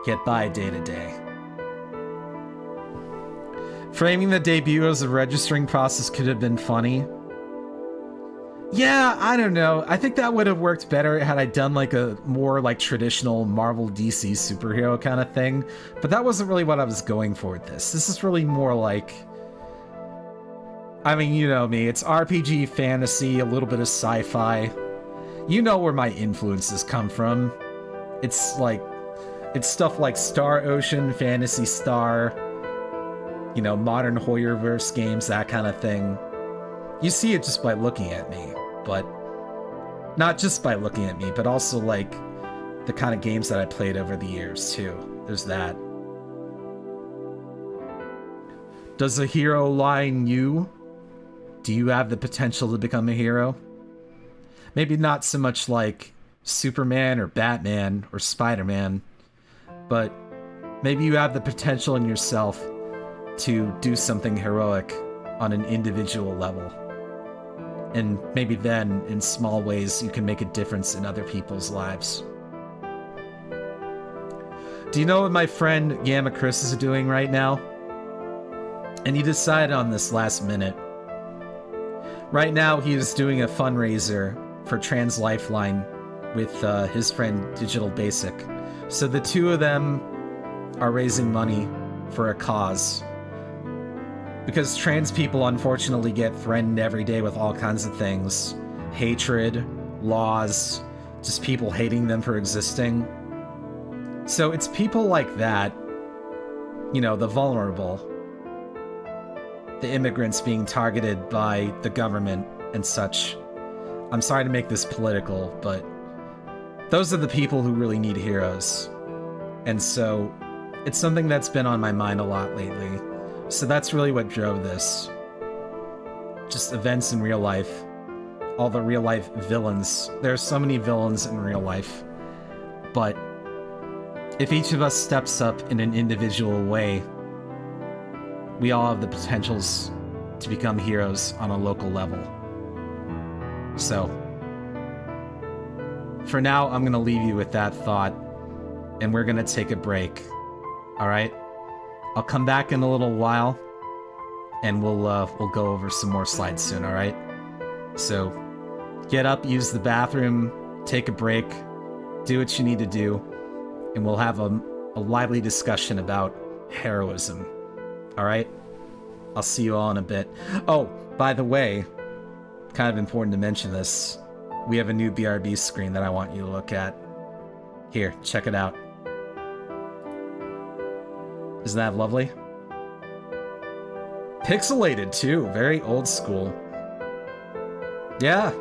get by day to day? Framing the debut as a registering process could have been funny. Yeah, I don't know. I think that would have worked better had I done like a more like traditional Marvel DC superhero kind of thing. But that wasn't really what I was going for with this. This is really more like... I mean, you know me. It's RPG, fantasy, a little bit of sci-fi. You know where my influences come from. It's like... It's stuff like Star Ocean, Phantasy Star... You know, modern Hoyerverse games, that kind of thing. You see it just by looking at me, but not just by looking at me, but also like the kind of games that I played over the years too. There's that. Does a hero lie in you? Do you have the potential to become a hero? Maybe not so much like Superman or Batman or Spider-Man, but maybe you have the potential in yourself to do something heroic on an individual level. And maybe then, in small ways, you can make a difference in other people's lives. Do you know what my friend Gamma Chris is doing right now? And he decided on this last minute. Right now, he is doing a fundraiser for Trans Lifeline with his friend Digital Basic. So the two of them are raising money for a cause. Because trans people unfortunately get threatened every day with all kinds of things. Hatred, laws, just people hating them for existing. So it's people like that, you know, the vulnerable, the immigrants being targeted by the government and such. I'm sorry to make this political, but those are the people who really need heroes. And so it's something that's been on my mind a lot lately. So that's really what drove this. Just events in real life. All the real life villains. There are so many villains in real life. But if each of us steps up in an individual way, we all have the potentials to become heroes on a local level. So, for now, I'm gonna leave you with that thought, and we're gonna take a break. Alright? I'll come back in a little while, and we'll go over some more slides soon, alright? So, get up, use the bathroom, take a break, do what you need to do, and we'll have a lively discussion about heroism. Alright? I'll see you all in a bit. Oh, by the way, kind of important to mention this. We have a new BRB screen that I want you to look at. Here, check it out. Isn't that lovely? Pixelated too, very old school. Yeah.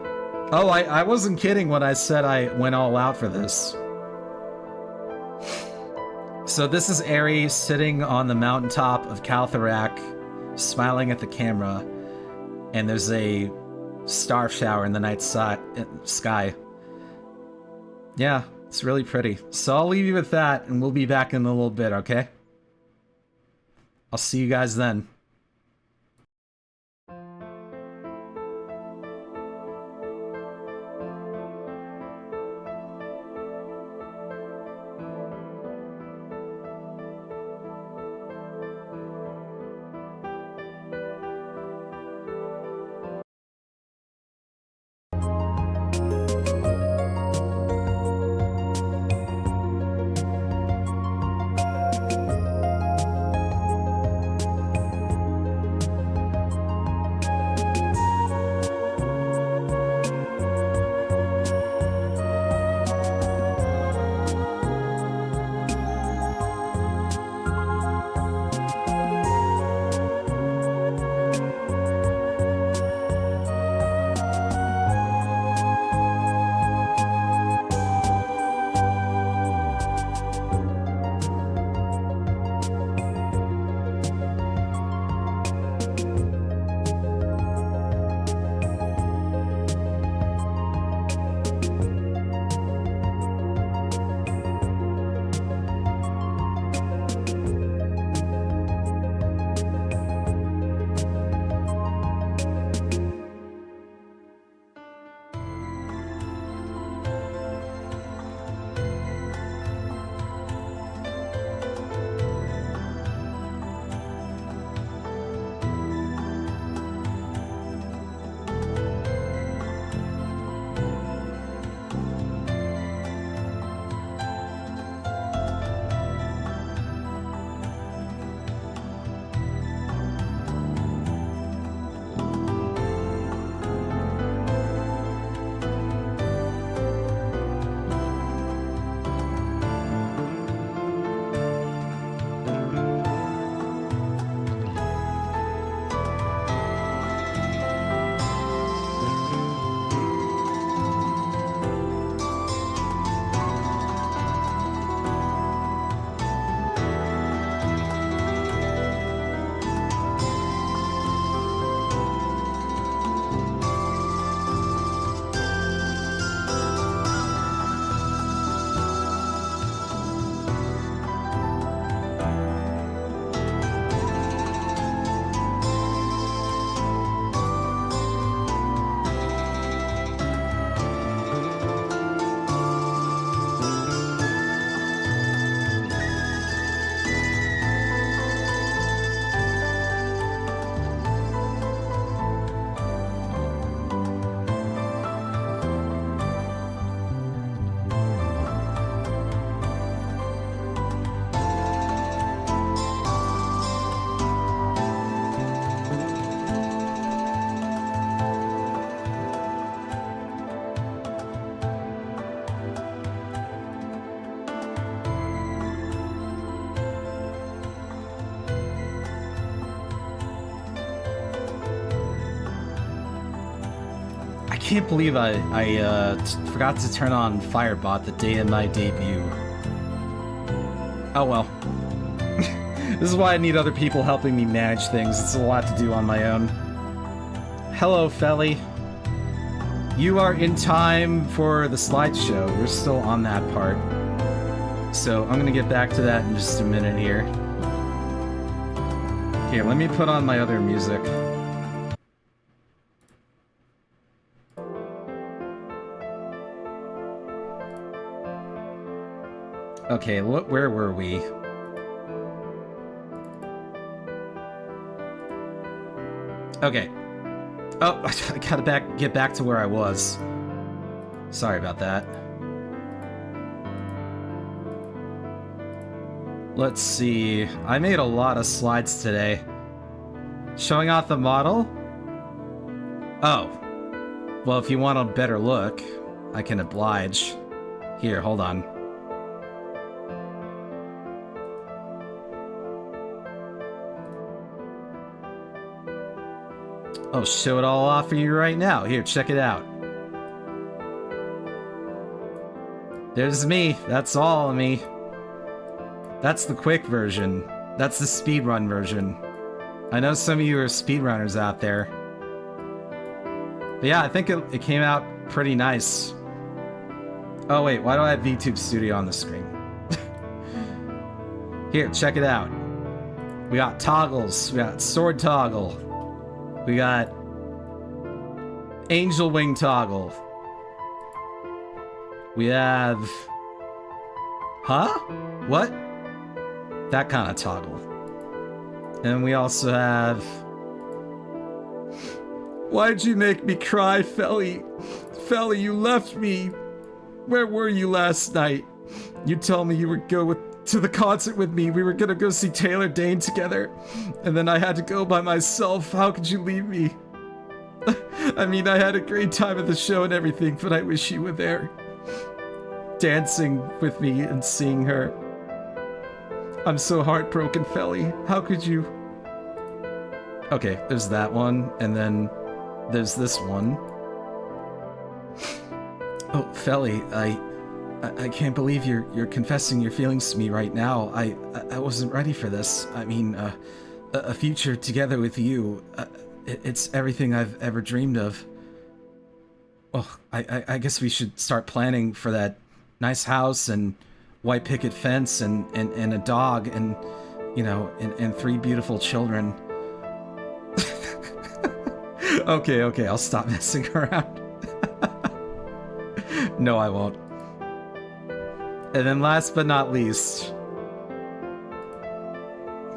Oh, I wasn't kidding when I said I went all out for this. So this is Aerie sitting on the mountaintop of Kaltharak, smiling at the camera, and there's a star shower in the night sky. Yeah, it's really pretty. So I'll leave you with that, and we'll be back in a little bit, okay? I'll see you guys then. can't believe I forgot to turn on Firebot the day of my debut. Oh well. This is why I need other people helping me manage things. It's a lot to do on my own. Hello, Felly. You are in time for the slideshow. We're still on that part. So I'm gonna get back to that in just a minute here. Here, let me put on my other music. Okay, where were we? Okay. Oh, I gotta get back to where I was. Sorry about that. Let's see. I made a lot of slides today. Showing off the model? Oh. Well, if you want a better look, I can oblige. Here, hold on. I'll show it all off for you right now. Here, check it out. There's me. That's all of me. That's the quick version. That's the speedrun version. I know some of you are speedrunners out there. But yeah, I think it came out pretty nice. Oh wait, why do I have VTube Studio on the screen? Here, check it out. We got toggles. We got sword toggle. We got angel wing toggle. We have... Huh? What? That kind of toggle. And we also have... Why'd you make me cry, Felly? Felly, you left me. Where were you last night? You told me you would go to the concert with me. We were gonna go see Taylor Dane together. And then I had to go by myself. How could you leave me? I mean, I had a great time at the show and everything, but I wish you were there. Dancing with me and seeing her. I'm so heartbroken, Felly. How could you? Okay, there's that one, and then there's this one. Oh, Felly, I can't believe you're confessing your feelings to me right now. I wasn't ready for this. I mean, a future together with you, it's everything I've ever dreamed of. Oh, I guess we should start planning for that nice house and white picket fence and a dog and, you know, and 3 beautiful children. Okay, I'll stop messing around. No, I won't. And then last but not least...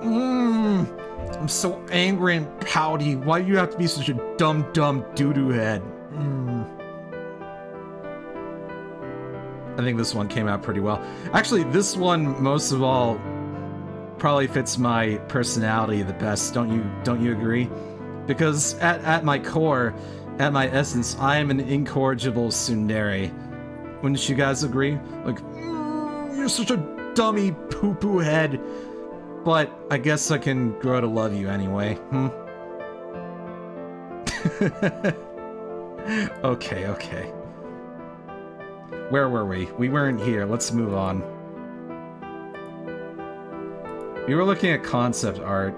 I'm so angry and pouty. Why do you have to be such a dumb doo-doo head? I think this one came out pretty well. Actually, this one, most of all, probably fits my personality the best. Don't you agree? Because at my core, at my essence, I am an incorrigible tsundere. Wouldn't you guys agree? Like, you're such a dummy poo-poo head. But I guess I can grow to love you anyway, Okay. Where were we? We weren't here. Let's move on. We were looking at concept art.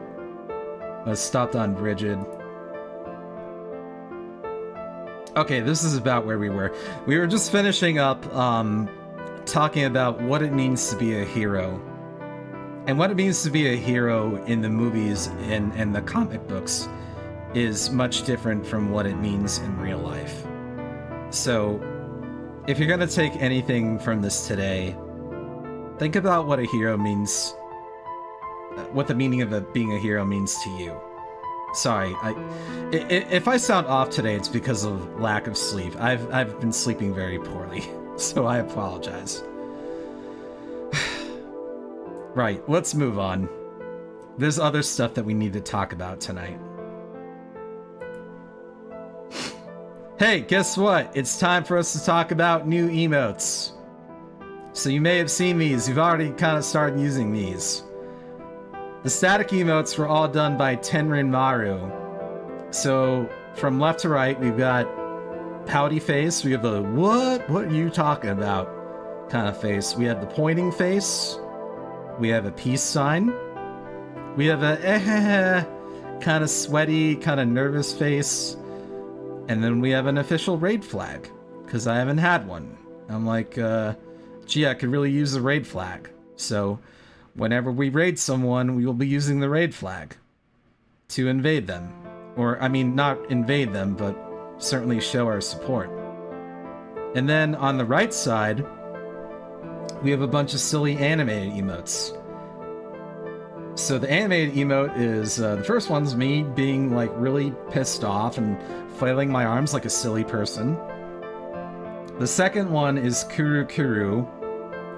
Let's stop on Rigid. Okay, this is about where we were. We were just finishing up talking about what it means to be a hero. And what it means to be a hero in the movies and the comic books is much different from what it means in real life. So, if you're gonna take anything from this today, think about what a hero means, what the meaning of being a hero means to you. Sorry, if I sound off today, it's because of lack of sleep. I've been sleeping very poorly, so I apologize. Right, let's move on. There's other stuff that we need to talk about tonight. Hey, guess what? It's time for us to talk about new emotes. So you may have seen these. You've already kind of started using these. The static emotes were all done by Tenrin Maru. So from left to right, we've got pouty face. We have the what are you talking about kind of face. We have the pointing face. We have a peace sign. We have a kind of sweaty, kind of nervous face. And then we have an official raid flag, because I haven't had one. I'm like, gee, I could really use a raid flag. So whenever we raid someone, we will be using the raid flag to invade them. Or, I mean, not invade them, but certainly show our support. And then on the right side, we have a bunch of silly animated emotes. So the animated emote is, the first one's me being like really pissed off and flailing my arms like a silly person. The second one is Kuru Kuru,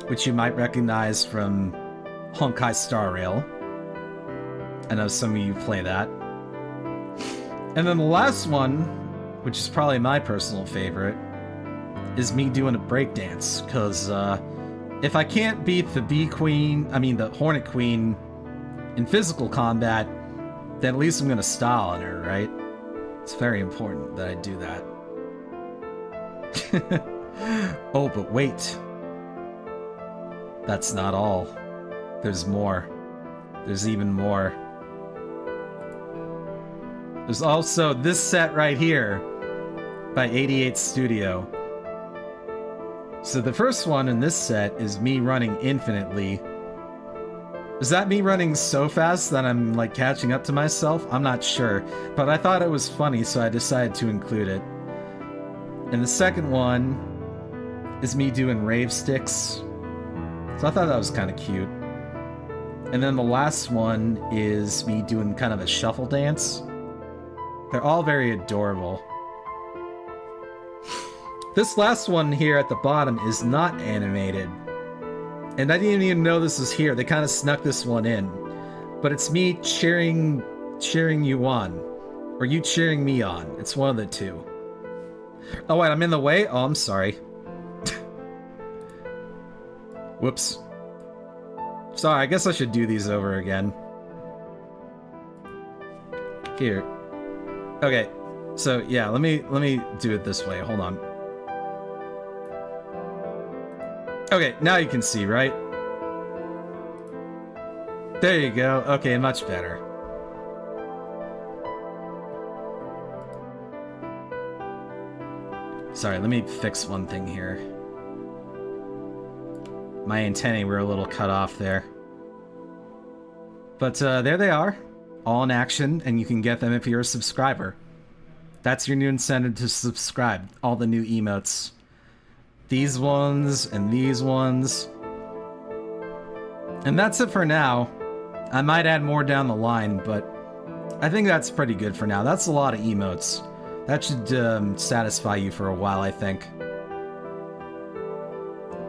which you might recognize from Honkai Star Rail. I know some of you play that. And then the last one, which is probably my personal favorite, is me doing a breakdance, because if I can't beat the the Hornet Queen in physical combat, then at least I'm gonna style on her, right? It's very important that I do that. Oh, but wait. That's not all. There's more. There's even more. There's also this set right here by 88 Studio. So the first one in this set is me running infinitely. Is that me running so fast that I'm like catching up to myself? I'm not sure, but I thought it was funny, so I decided to include it. And the second one is me doing rave sticks. So I thought that was kind of cute. And then the last one is me doing kind of a shuffle dance. They're all very adorable. This last one here at the bottom is not animated. And I didn't even know this was here. They kind of snuck this one in. But it's me cheering you on. Or you cheering me on. It's one of the two. Oh wait, I'm in the way? Oh, I'm sorry. Whoops. Sorry, I guess I should do these over again. Here. Okay. So yeah, let me do it this way. Hold on. Okay, now you can see, right? There you go. Okay, much better. Sorry, let me fix one thing here. My antennae were a little cut off there. But there they are, all in action, and you can get them if you're a subscriber. That's your new incentive to subscribe, all the new emotes. These ones, and these ones. And that's it for now. I might add more down the line, but I think that's pretty good for now. That's a lot of emotes. That should satisfy you for a while, I think.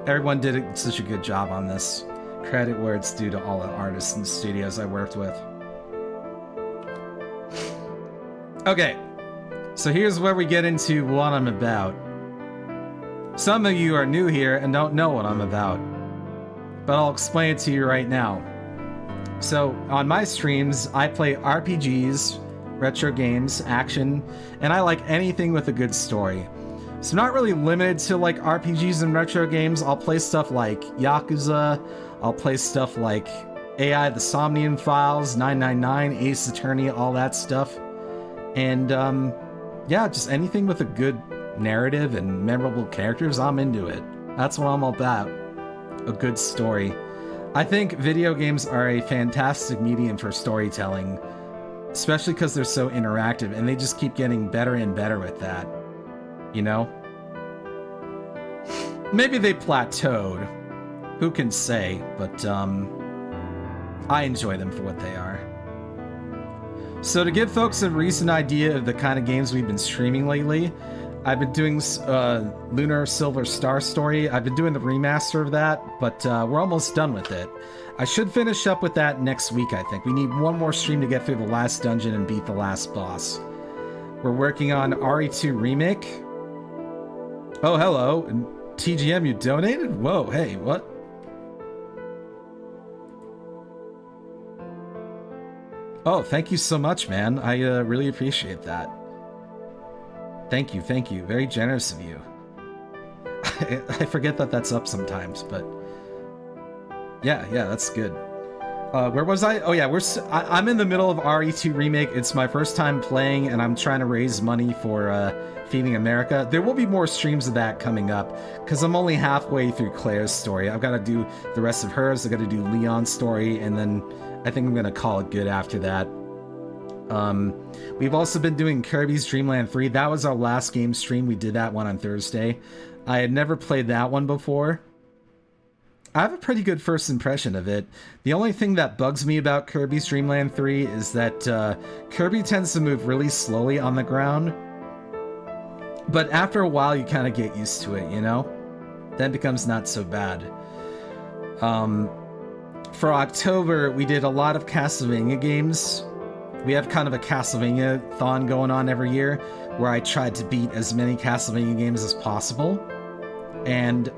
Everyone did such a good job on this. Credit where it's due to all the artists and studios I worked with. Okay, so here's where we get into what I'm about. Some of you are new here and don't know what I'm about, but I'll explain it to you right now. So, on my streams, I play RPGs, retro games, action, and I like anything with a good story. So not really limited to like RPGs and retro games. I'll play stuff like Yakuza, I'll play stuff like AI the Somnium Files, 999, Ace Attorney, all that stuff. And yeah, just anything with a good narrative and memorable characters, I'm into it. That's what I'm all about. A good story. I think video games are a fantastic medium for storytelling, especially because they're so interactive, and they just keep getting better and better with that. You know? Maybe they plateaued. Who can say? But, I enjoy them for what they are. So to give folks a recent idea of the kind of games we've been streaming lately, I've been doing Lunar Silver Star Story. I've been doing the remaster of that, but we're almost done with it. I should finish up with that next week, I think. We need one more stream to get through the last dungeon and beat the last boss. We're working on RE2 Remake. Oh, hello. TGM, you donated? Whoa, hey, what? Oh, thank you so much, man. I really appreciate that. Thank you, thank you. Very generous of you. I forget that that's up sometimes, but yeah, that's good. Where was I? Oh yeah, I'm in the middle of RE2 Remake. It's my first time playing, and I'm trying to raise money for Feeding America. There will be more streams of that coming up, because I'm only halfway through Claire's story. I've got to do the rest of hers. I've got to do Leon's story, and then I think I'm going to call it good after that. We've also been doing Kirby's Dream Land 3. That was our last game stream. We did that one on Thursday. I had never played that one before. I have a pretty good first impression of it. The only thing that bugs me about Kirby's Dream Land 3 is that Kirby tends to move really slowly on the ground. But after a while, you kind of get used to it, you know? Then it becomes not so bad. For October, we did a lot of Castlevania games. We have kind of a Castlevania-thon going on every year, where I tried to beat as many Castlevania games as possible. And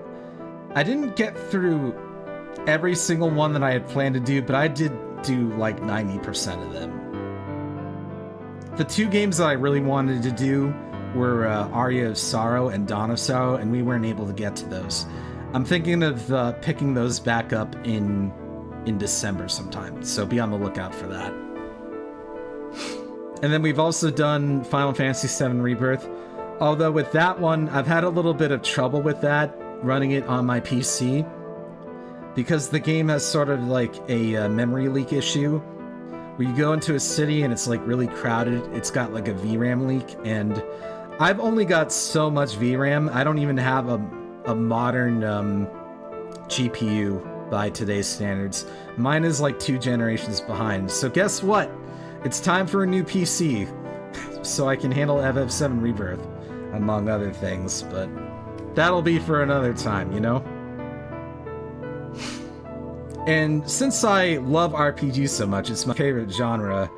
I didn't get through every single one that I had planned to do, but I did do like 90% of them. The two games that I really wanted to do were Aria of Sorrow and Dawn of Sorrow, and we weren't able to get to those. I'm thinking of picking those back up in December sometime, so be on the lookout for that. And then we've also done Final Fantasy VII Rebirth, although with that one, I've had a little bit of trouble with that, running it on my PC, because the game has sort of like a memory leak issue, where you go into a city and it's like really crowded. It's got like a VRAM leak, and I've only got so much VRAM. I don't even have a modern GPU by today's standards. Mine is like 2 generations behind. So guess what? It's time for a new PC, so I can handle FF7 Rebirth, among other things, but that'll be for another time, you know? And since I love RPGs so much, it's my favorite genre,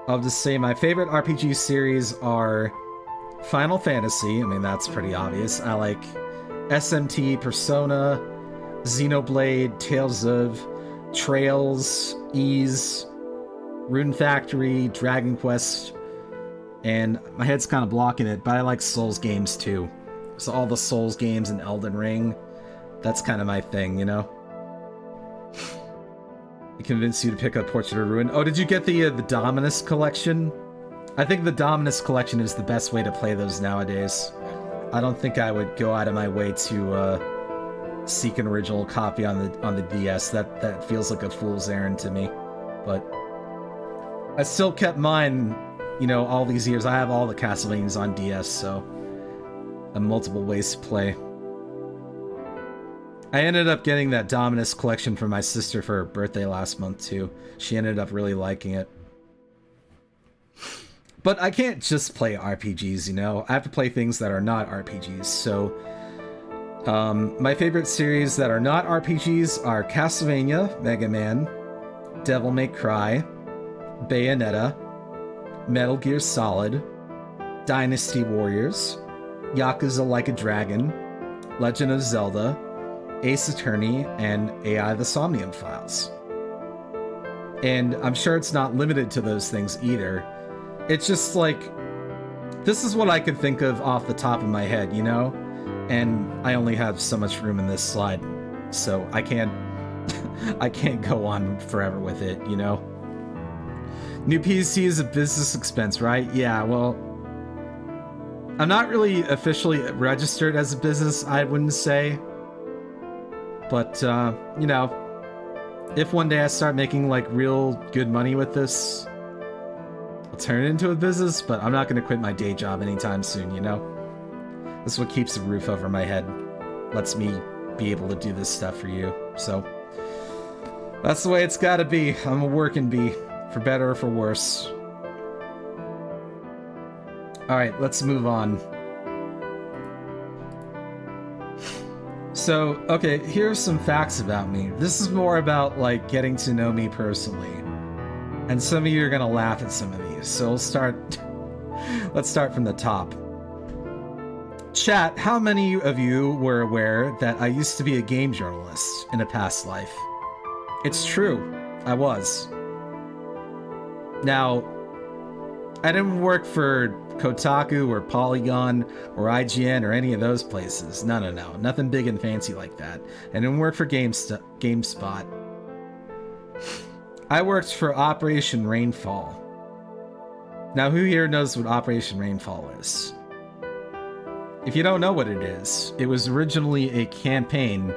I'll just say my favorite RPG series are Final Fantasy. I mean, that's pretty obvious. I like SMT, Persona, Xenoblade, Tales of, Trails, Ys, Rune Factory, Dragon Quest, and my head's kind of blocking it, but I like Souls games too. So all the Souls games and Elden Ring, that's kind of my thing, you know? I convinced you to pick up Portrait of Ruin. Oh, did you get the Dominus collection? I think the Dominus collection is the best way to play those nowadays. I don't think I would go out of my way to seek an original copy on the DS. That feels like a fool's errand to me. But I still kept mine, you know, all these years. I have all the Castlevanias on DS, so multiple ways to play. I ended up getting that Dominus collection for my sister for her birthday last month too. She ended up really liking it. But I can't just play RPGs, you know? I have to play things that are not RPGs, so my favorite series that are not RPGs are Castlevania, Mega Man, Devil May Cry, Bayonetta, Metal Gear Solid, Dynasty Warriors, Yakuza Like a Dragon, Legend of Zelda, Ace Attorney, and AI the Somnium Files. And I'm sure it's not limited to those things either. It's just like, this is what I could think of off the top of my head, you know? And I only have so much room in this slide, so I can't go on forever with it, you know? New PC is a business expense, right? Yeah, well, I'm not really officially registered as a business, I wouldn't say. But, you know, if one day I start making, like, real good money with this, I'll turn it into a business, but I'm not going to quit my day job anytime soon, you know? This is what keeps a roof over my head, lets me be able to do this stuff for you, so that's the way it's gotta be. I'm a working bee, for better or for worse. Alright, let's move on. So, okay, here's some facts about me. This is more about, like, getting to know me personally. And some of you are gonna laugh at some of these, so let's start from the top. Chat, how many of you were aware that I used to be a game journalist in a past life? It's true, I was. Now, I didn't work for Kotaku or Polygon or IGN or any of those places. No. Nothing big and fancy like that. I didn't work for GameSpot. I worked for Operation Rainfall. Now, who here knows what Operation Rainfall is? If you don't know what it is, it was originally a campaign.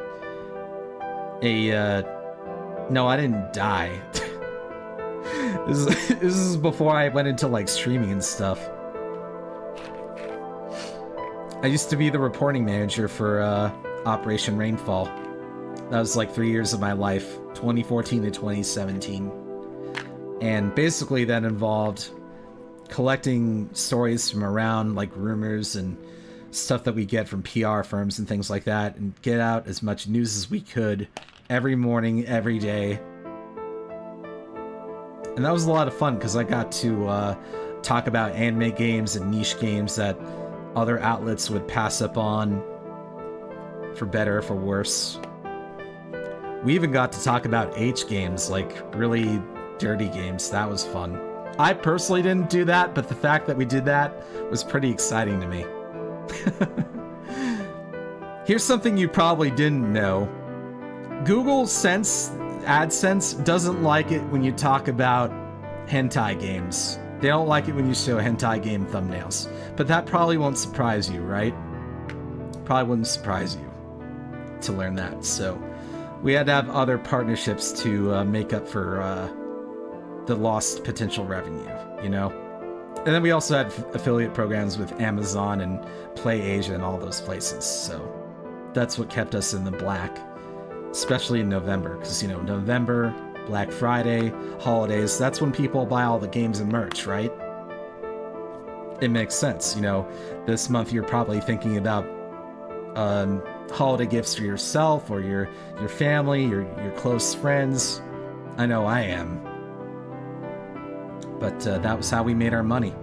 No, I didn't die. This is before I went into like streaming and stuff. I used to be the reporting manager for Operation Rainfall. That was like 3 years of my life, 2014 to 2017. And basically that involved collecting stories from around, like rumors and stuff that we get from PR firms and things like that, and get out as much news as we could every morning, every day. And that was a lot of fun because I got to talk about anime games and niche games that other outlets would pass up on, for better or for worse. We even got to talk about H games, like really dirty games. That was fun. I personally didn't do that, but the fact that we did that was pretty exciting to me. Here's something you probably didn't know. Google AdSense doesn't like it when you talk about hentai games. They don't like it when you show hentai game thumbnails. But that probably won't surprise you, right? Probably wouldn't surprise you to learn that. So we had to have other partnerships to make up for the lost potential revenue, you know? And then we also had affiliate programs with Amazon and PlayAsia and all those places. So that's what kept us in the black, especially in November. Because, you know, November, Black Friday, holidays, that's when people buy all the games and merch, right? It makes sense. You know, this month you're probably thinking about holiday gifts for yourself or your family, your close friends. I know I am. But that was how we made our money.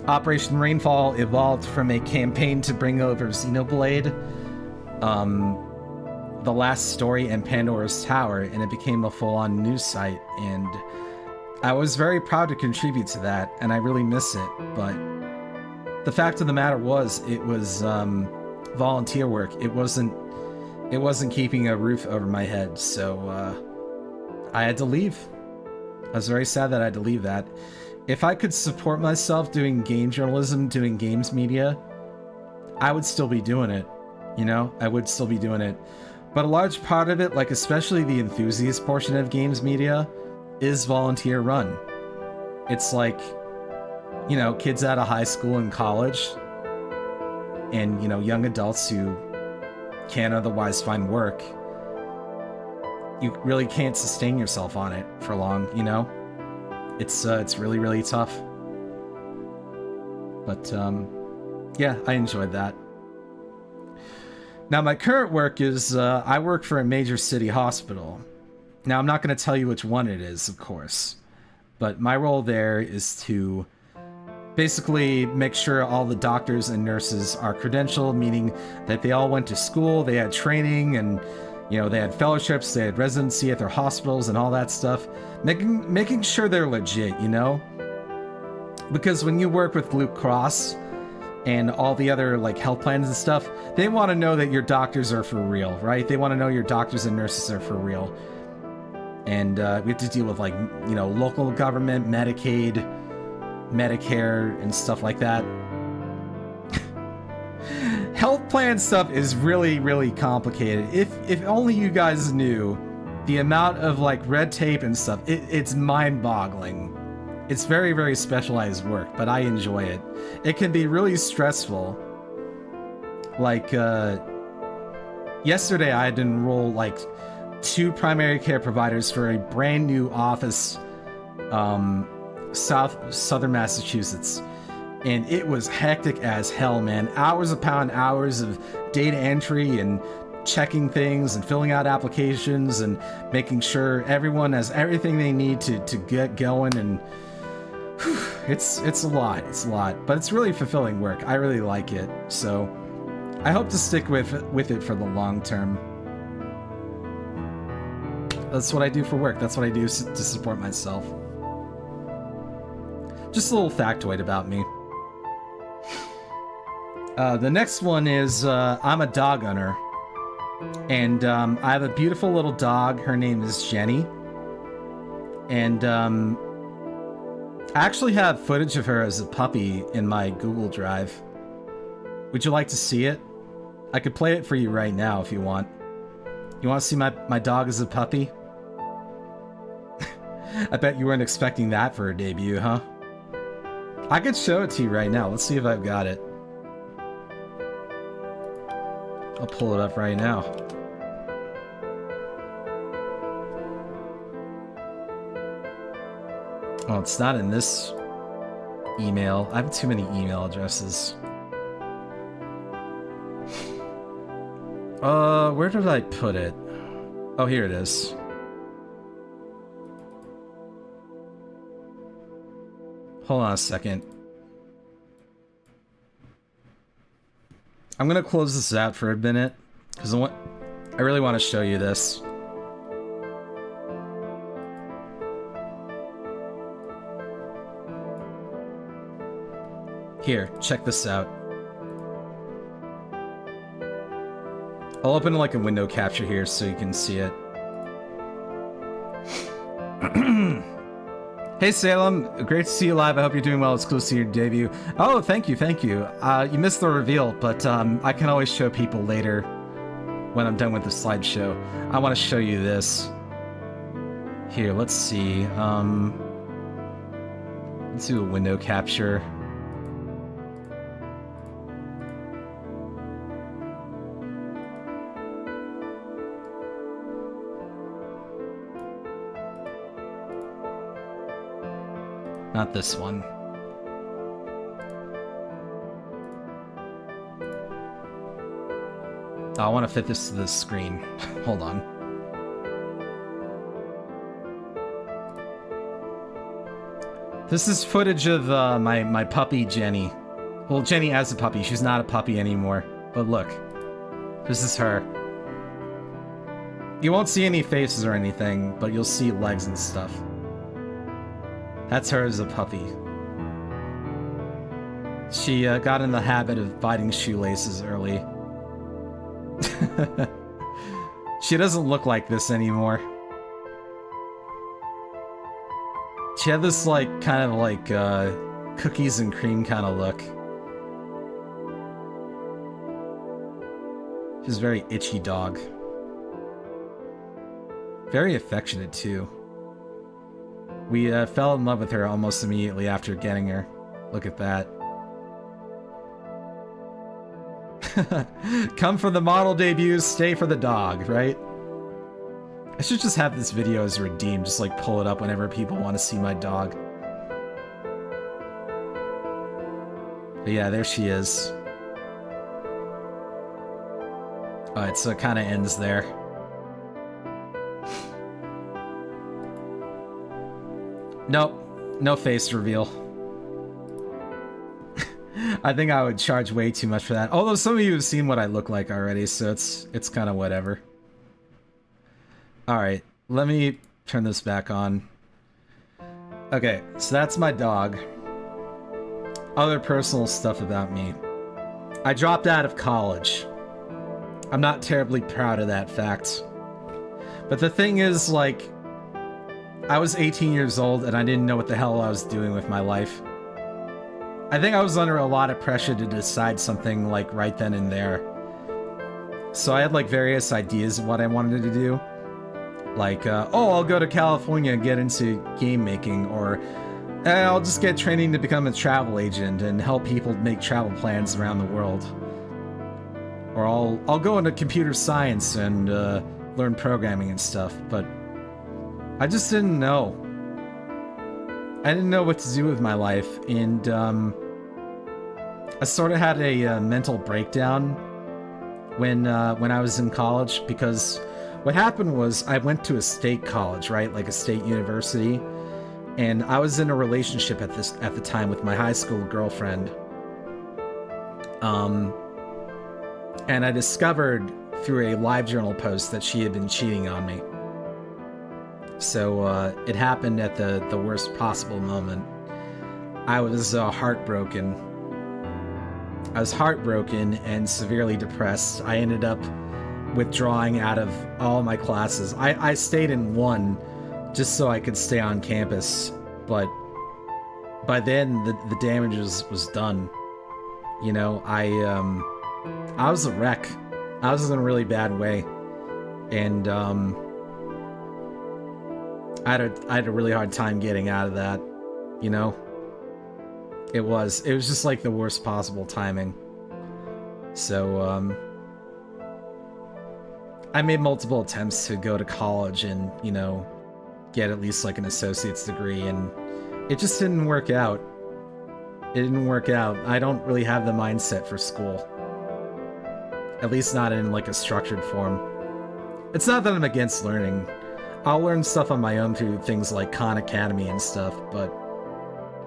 Operation Rainfall evolved from a campaign to bring over Xenoblade, The Last Story, and Pandora's Tower, and it became a full-on news site, and I was very proud to contribute to that, and I really miss it, but the fact of the matter was, it was volunteer work. It wasn't keeping a roof over my head, so I had to leave. I was very sad that I had to leave that. If I could support myself doing game journalism, doing games media, I would still be doing it. You know, I would still be doing it. But a large part of it, like especially the enthusiast portion of games media, is volunteer run. It's like, you know, kids out of high school and college, and, you know, young adults who can't otherwise find work. You really can't sustain yourself on it for long, you know? It's really, really tough. But, yeah, I enjoyed that. Now, my current work is, I work for a major city hospital. Now, I'm not going to tell you which one it is, of course. But my role there is to basically make sure all the doctors and nurses are credentialed, meaning that they all went to school, they had training, and you know, they had fellowships, they had residency at their hospitals and all that stuff. Making sure they're legit, you know? Because when you work with Blue Cross and all the other, like, health plans and stuff, they want to know that your doctors are for real, right? They want to know your doctors and nurses are for real. And we have to deal with, like, you know, local government, Medicaid, Medicare, and stuff like that. Health plan stuff is really, really complicated. If only you guys knew the amount of like red tape and stuff. It's mind-boggling. It's very, very specialized work, but I enjoy it. It can be really stressful. Like yesterday, I had to enroll like 2 primary care providers for a brand new office, southern Massachusetts. And it was hectic as hell, man. Hours upon hours of data entry and checking things and filling out applications and making sure everyone has everything they need to get going. And whew, it's a lot. It's a lot. But it's really fulfilling work. I really like it. So I hope to stick with it for the long term. That's what I do for work. That's what I do to support myself. Just a little factoid about me. The next one is I'm a dog owner. And I have a beautiful little dog. Her name is Jenny. And I actually have footage of her as a puppy in my Google Drive. Would you like to see it? I could play it for you right now if you want. You want to see my dog as a puppy? I bet you weren't expecting that for a debut, huh? I could show it to you right now. Let's see if I've got it. I'll pull it up right now. Oh, it's not in this email. I have too many email addresses. Where did I put it? Oh, here it is. Hold on a second. I'm gonna close this out for a minute because I really want to show you this. Here, check this out. I'll open like a window capture here so you can see it. Hey Salem, great to see you live. I hope you're doing well. It's cool to see your debut. Oh, thank you, thank you. You missed the reveal, but I can always show people later when I'm done with the slideshow. I want to show you this. Here, let's see. Let's do a window capture. Not this one. Oh, I want to fit this to the screen. Hold on. This is footage of my puppy, Jenny. Well, Jenny as a puppy. She's not a puppy anymore. But look. This is her. You won't see any faces or anything, but you'll see legs and stuff. That's her as a puppy. She got in the habit of biting shoelaces early. She doesn't look like this anymore. She had this like kind of like cookies and cream kind of look. She's a very itchy dog. Very affectionate too. We fell in love with her almost immediately after getting her. Look at that. Come for the model debuts, stay for the dog, right? I should just have this video as redeemed, just like pull it up whenever people want to see my dog. But yeah, there she is. Alright, so it kind of ends there. Nope, no face reveal. I think I would charge way too much for that. Although some of you have seen what I look like already, so it's kind of whatever. Alright, let me turn this back on. Okay, so that's my dog. Other personal stuff about me. I dropped out of college. I'm not terribly proud of that fact. But the thing is, like, I was 18 years old and I didn't know what the hell I was doing with my life. I think I was under a lot of pressure to decide something like right then and there. So I had like various ideas of what I wanted to do. Like, oh, I'll go to California and get into game making, or I'll just get training to become a travel agent and help people make travel plans around the world. Or I'll go into computer science and learn programming and stuff, but I just didn't know. I didn't know what to do with my life, and I sort of had a mental breakdown when I was in college, because what happened was I went to a state college, right, like a state university, and I was in a relationship at the time with my high school girlfriend. And I discovered through a LiveJournal post that she had been cheating on me. So it happened at the worst possible moment. I was heartbroken. I was heartbroken and severely depressed. I ended up withdrawing out of all my classes. I stayed in one just so I could stay on campus, but by then the damage was done. You know, I was a wreck. I was in a really bad way, and I had a really hard time getting out of that. You know, it was just like the worst possible timing. So I made multiple attempts to go to college and, you know, get at least like an associate's degree, and it just didn't work out. It didn't work out. I don't really have the mindset for school. At least not in like a structured form. It's not that I'm against learning. I'll learn stuff on my own through things like Khan Academy and stuff, but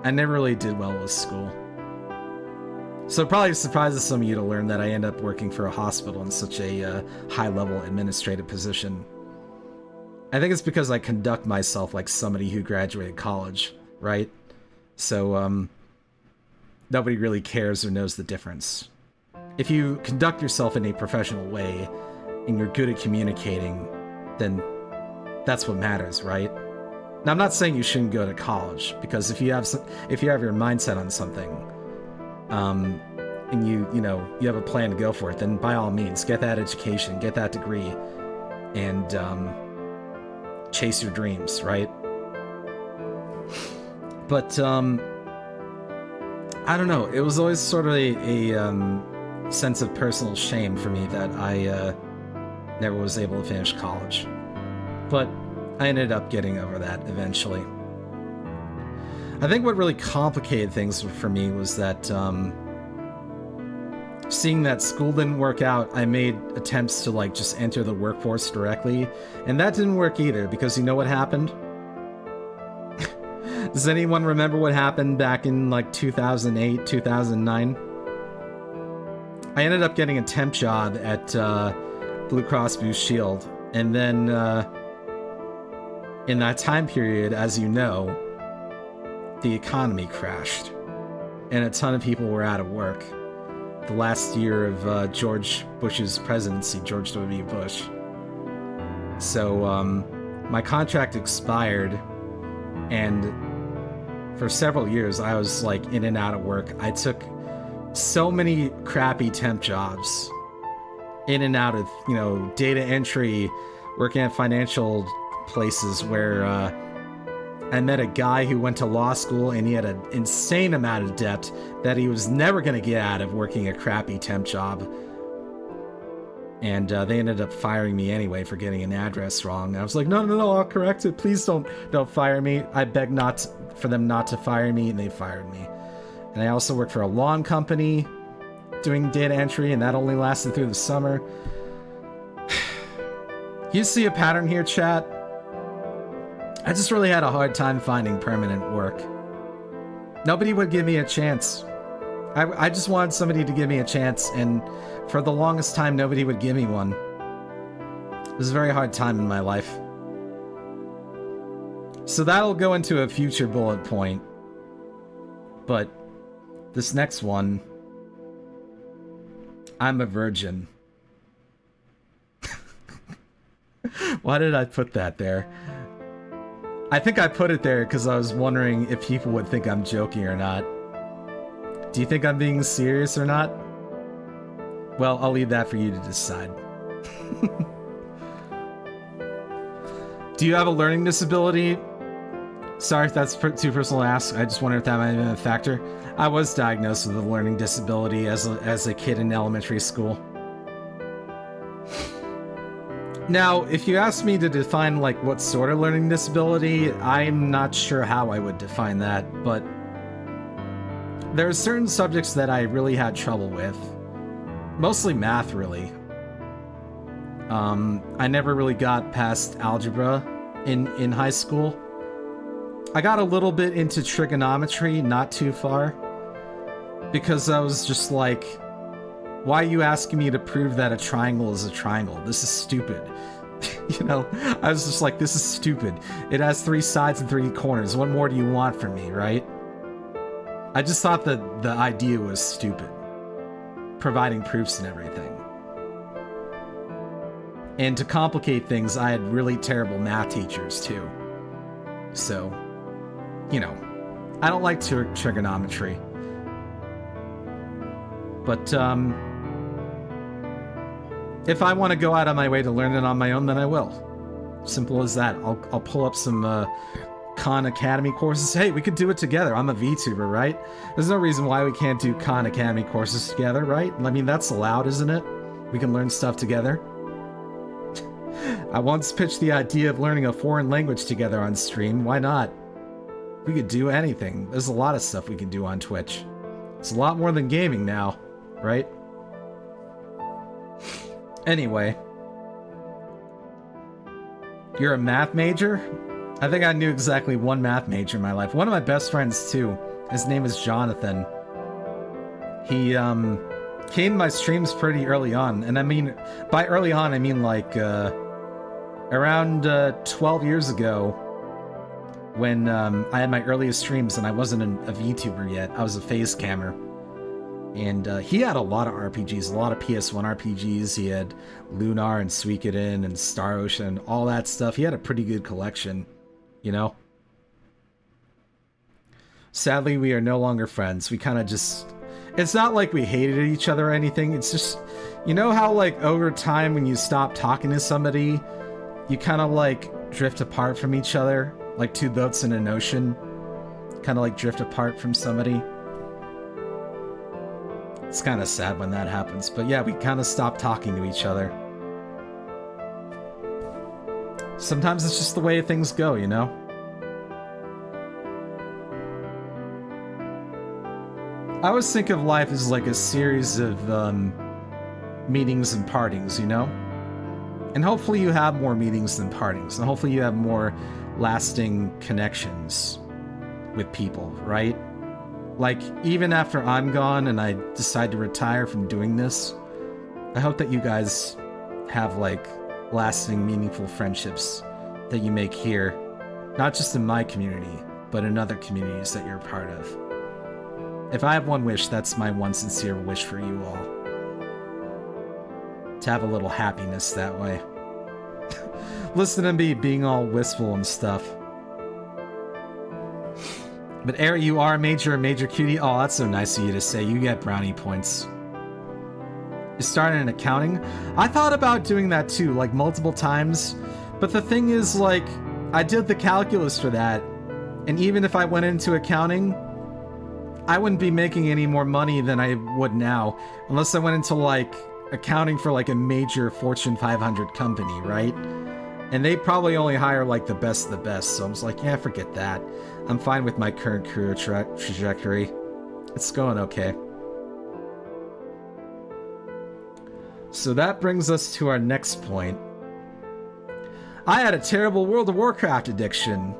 I never really did well with school. So it probably surprises some of you to learn that I end up working for a hospital in such a high-level administrative position. I think it's because I conduct myself like somebody who graduated college, right? So, nobody really cares or knows the difference. If you conduct yourself in a professional way, and you're good at communicating, then that's what matters, right? Now, I'm not saying you shouldn't go to college, because if you have your mindset on something, and you have a plan to go for it, then by all means, get that education, get that degree, and chase your dreams, right? But I don't know. It was always sort of a sense of personal shame for me that I never was able to finish college. But I ended up getting over that eventually. I think what really complicated things for me was that seeing that school didn't work out, I made attempts to like just enter the workforce directly, and that didn't work either, because you know what happened? Does anyone remember what happened back in like 2008, 2009? I ended up getting a temp job at Blue Cross Blue Shield, and then in that time period, as you know, the economy crashed, and a ton of people were out of work. The last year of George Bush's presidency, George W. Bush. So my contract expired, and for several years I was like in and out of work. I took so many crappy temp jobs, in and out of, you know, data entry, working at financial places where I met a guy who went to law school and he had an insane amount of debt that he was never going to get out of working a crappy temp job. And they ended up firing me anyway for getting an address wrong. I was like, no, I'll correct it. Please don't fire me. I begged for them not to fire me, and they fired me. And I also worked for a lawn company doing data entry, and that only lasted through the summer. You see a pattern here, chat? I just really had a hard time finding permanent work. Nobody would give me a chance. I just wanted somebody to give me a chance, and for the longest time, nobody would give me one. It was a very hard time in my life. So that'll go into a future bullet point. But this next one, I'm a virgin. Why did I put that there? I think I put it there because I was wondering if people would think I'm joking or not. Do you think I'm being serious or not? Well, I'll leave that for you to decide. Do you have a learning disability? Sorry if that's too personal to ask. I just wonder if that might have been a factor. I was diagnosed with a learning disability as a kid in elementary school. Now, if you ask me to define like what sort of learning disability, I'm not sure how I would define that, but there are certain subjects that I really had trouble with. Mostly math, really. I never really got past algebra in high school. I got a little bit into trigonometry, not too far, because I was just like, why are you asking me to prove that a triangle is a triangle? This is stupid. You know, I was just like, this is stupid. It has 3 sides and 3 corners. What more do you want from me, right? I just thought that the idea was stupid. Providing proofs and everything. And to complicate things, I had really terrible math teachers too. So, you know, I don't like trigonometry. But, if I want to go out of my way to learn it on my own, then I will. Simple as that. I'll pull up some Khan Academy courses. Hey, we could do it together. I'm a VTuber, right? There's no reason why we can't do Khan Academy courses together, right? I mean, that's allowed, isn't it? We can learn stuff together. I once pitched the idea of learning a foreign language together on stream. Why not? We could do anything. There's a lot of stuff we can do on Twitch. It's a lot more than gaming now, right? Anyway. You're a math major? I think I knew exactly one math major in my life. One of my best friends, too. His name is Jonathan. He, came to my streams pretty early on. And I mean, by early on, I mean like, around 12 years ago, when I had my earliest streams and I wasn't a VTuber yet. I was a face cammer. And he had a lot of RPGs, a lot of PS1 RPGs. He had Lunar and Suikoden and Star Ocean, all that stuff. He had a pretty good collection, you know? Sadly, we are no longer friends. We kind of just... It's not like we hated each other or anything. It's just... You know how, like, over time when you stop talking to somebody, you kind of, like, drift apart from each other? Like two boats in an ocean? Kind of, like, drift apart from somebody? It's kind of sad when that happens, but yeah, we kind of stop talking to each other. Sometimes it's just the way things go, you know? I always think of life as like a series of meetings and partings, you know? And hopefully you have more meetings than partings, and hopefully you have more lasting connections with people, right? Like, even after I'm gone and I decide to retire from doing this, I hope that you guys have, like, lasting, meaningful friendships that you make here. Not just in my community, but in other communities that you're a part of. If I have one wish, that's my one sincere wish for you all. To have a little happiness that way. Listen to me being all wistful and stuff. But Ari, you are a major cutie? Oh, that's so nice of you to say. You get brownie points. You started in accounting? I thought about doing that too, like multiple times. But the thing is, like, I did the calculus for that. And even if I went into accounting, I wouldn't be making any more money than I would now. Unless I went into, like, accounting for, like, a major Fortune 500 company, right? And they probably only hire, like, the best of the best. So I was like, yeah, forget that. I'm fine with my current career trajectory. It's going okay. So that brings us to our next point. I had a terrible World of Warcraft addiction.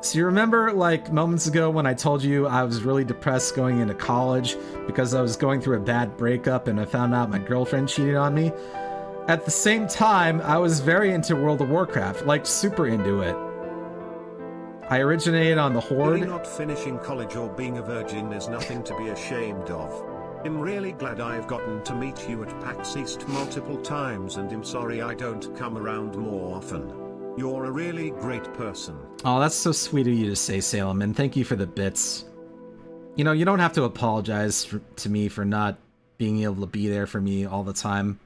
So you remember, like, moments ago when I told you I was really depressed going into college because I was going through a bad breakup and I found out my girlfriend cheated on me? At the same time, I was very into World of Warcraft, like super into it. I originated on the Horde. Really not finishing college or being a virgin is nothing to be ashamed of. I'm really glad I've gotten to meet you at PAX East multiple times, and I'm sorry I don't come around more often. You're a really great person. Oh, that's so sweet of you to say, Salem, and thank you for the bits. You know, you don't have to apologize to me for not being able to be there for me all the time.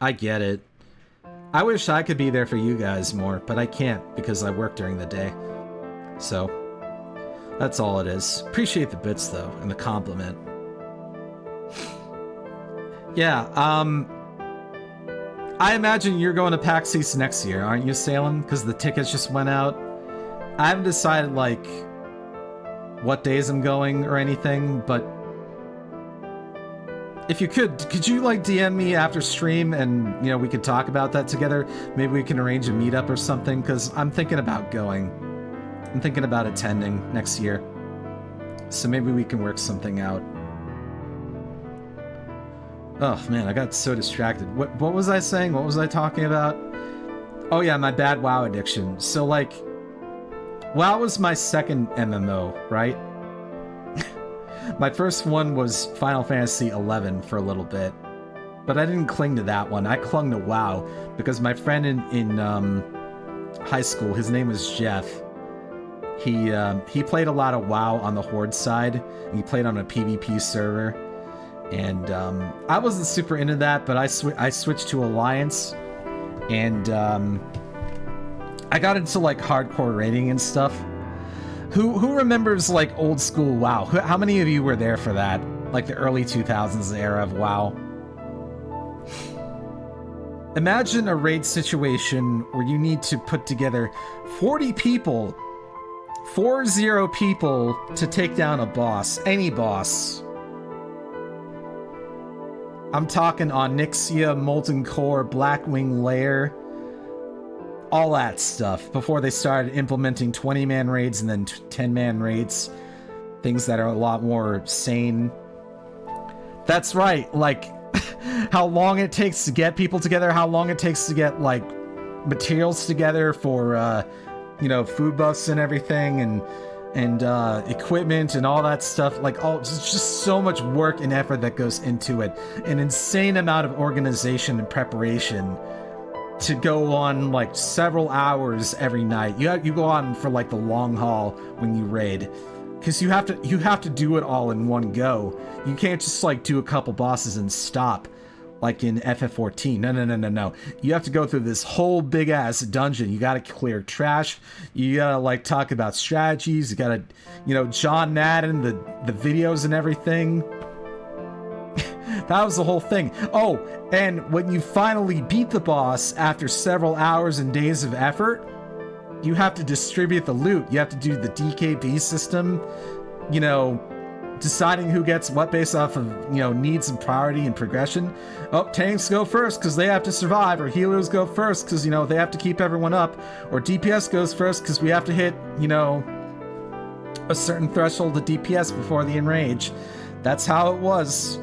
I get it. I wish I could be there for you guys more, but I can't because I work during the day. So, that's all it is. Appreciate the bits, though, and the compliment. Yeah, I imagine you're going to PAX East next year, aren't you, Salem? Because the tickets just went out. I haven't decided, like, what days I'm going or anything, but if you could you, like, DM me after stream and, you know, we could talk about that together? Maybe we can arrange a meetup or something, because I'm thinking about going. I'm thinking about attending next year. So maybe we can work something out. Oh, man, I got so distracted. What was I saying? What was I talking about? Oh, yeah, my bad WoW addiction. So, like, WoW was my second MMO, right? My first one was Final Fantasy 11 for a little bit, but I didn't cling to that one. I clung to WoW because my friend in high school, his name was Jeff. He played a lot of WoW on the Horde side. And he played on a PvP server, and I wasn't super into that, but I switched to Alliance, and I got into like hardcore raiding and stuff. Who remembers like old school WoW? How many of you were there for that? Like the early 2000s era of WoW? Imagine a raid situation where you need to put together 40 people, 40 people to take down a boss, any boss. I'm talking Onyxia, Molten Core, Blackwing Lair, all that stuff before they started implementing 20-man raids and then 10-man raids. Things that are a lot more sane. That's right, like how long it takes to get people together, how long it takes to get like materials together for you know, food buffs and everything, and equipment and all that stuff. Like, it's just so much work and effort that goes into it. An insane amount of organization and preparation to go on like several hours every night. You go on for like the long haul when you raid, because you have to do it all in one go. You can't just like do a couple bosses and stop like in FF14. No. You have to go through this whole big ass dungeon. You gotta clear trash. You gotta like talk about strategies. You gotta, you know, John Madden, the videos and everything. That was the whole thing. Oh, and when you finally beat the boss after several hours and days of effort, you have to distribute the loot. You have to do the DKB system, you know, deciding who gets what based off of, you know, needs and priority and progression. Oh, tanks go first because they have to survive, or healers go first because, you know, they have to keep everyone up, or DPS goes first because we have to hit, you know, a certain threshold of DPS before the enrage. That's how it was.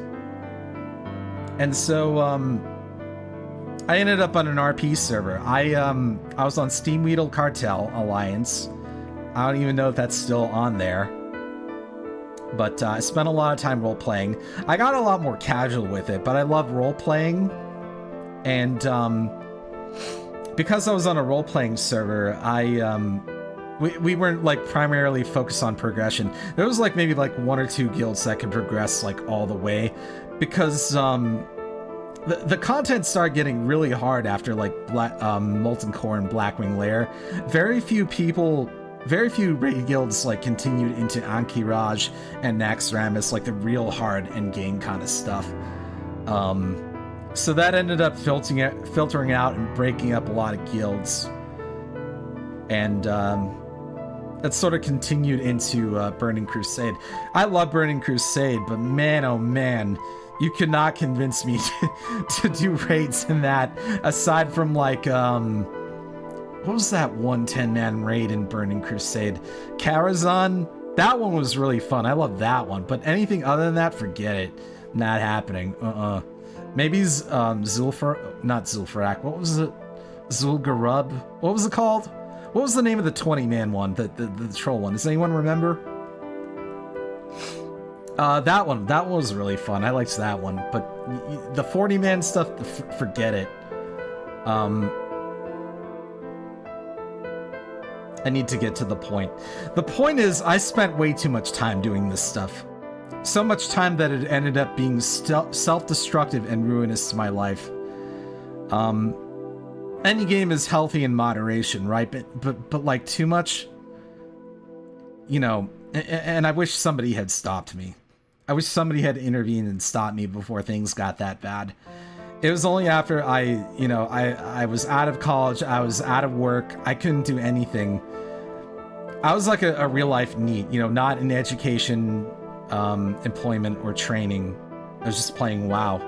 And so, I ended up on an RP server. I was on Steamweedle Cartel Alliance. I don't even know if that's still on there. But I spent a lot of time role-playing. I got a lot more casual with it, but I love role-playing. And because I was on a role-playing server, we weren't like primarily focused on progression. There was like maybe like 1 or 2 guilds that could progress like all the way, because the content started getting really hard after like Molten Core and Blackwing Lair. Very few raid guilds like continued into Ankh-Raj and Naxxramas, like the real hard end game kind of stuff. So that ended up filtering out and breaking up a lot of guilds. And that sort of continued into Burning Crusade. I love Burning Crusade, but man, oh man, you could not convince me to do raids in that, aside from like, what was that one 10-man raid in Burning Crusade? Karazhan? That one was really fun. I love that one. But anything other than that, forget it. Not happening. Maybe not Zul'Farrak. What was it? Zul'Gurub? What was it called? What was the name of the 20-man one? The troll one. Does anyone remember? That one was really fun. I liked that one. But the 40-man stuff, forget it. I need to get to the point. The point is, I spent way too much time doing this stuff. So much time that it ended up being self-destructive and ruinous to my life. Any game is healthy in moderation, right? But like too much, you know. And I wish somebody had stopped me. I wish somebody had intervened and stopped me before things got that bad. It was only after I was out of college, I was out of work, I couldn't do anything. I was like a real life NEET, you know, not in education, employment, or training. I was just playing WoW.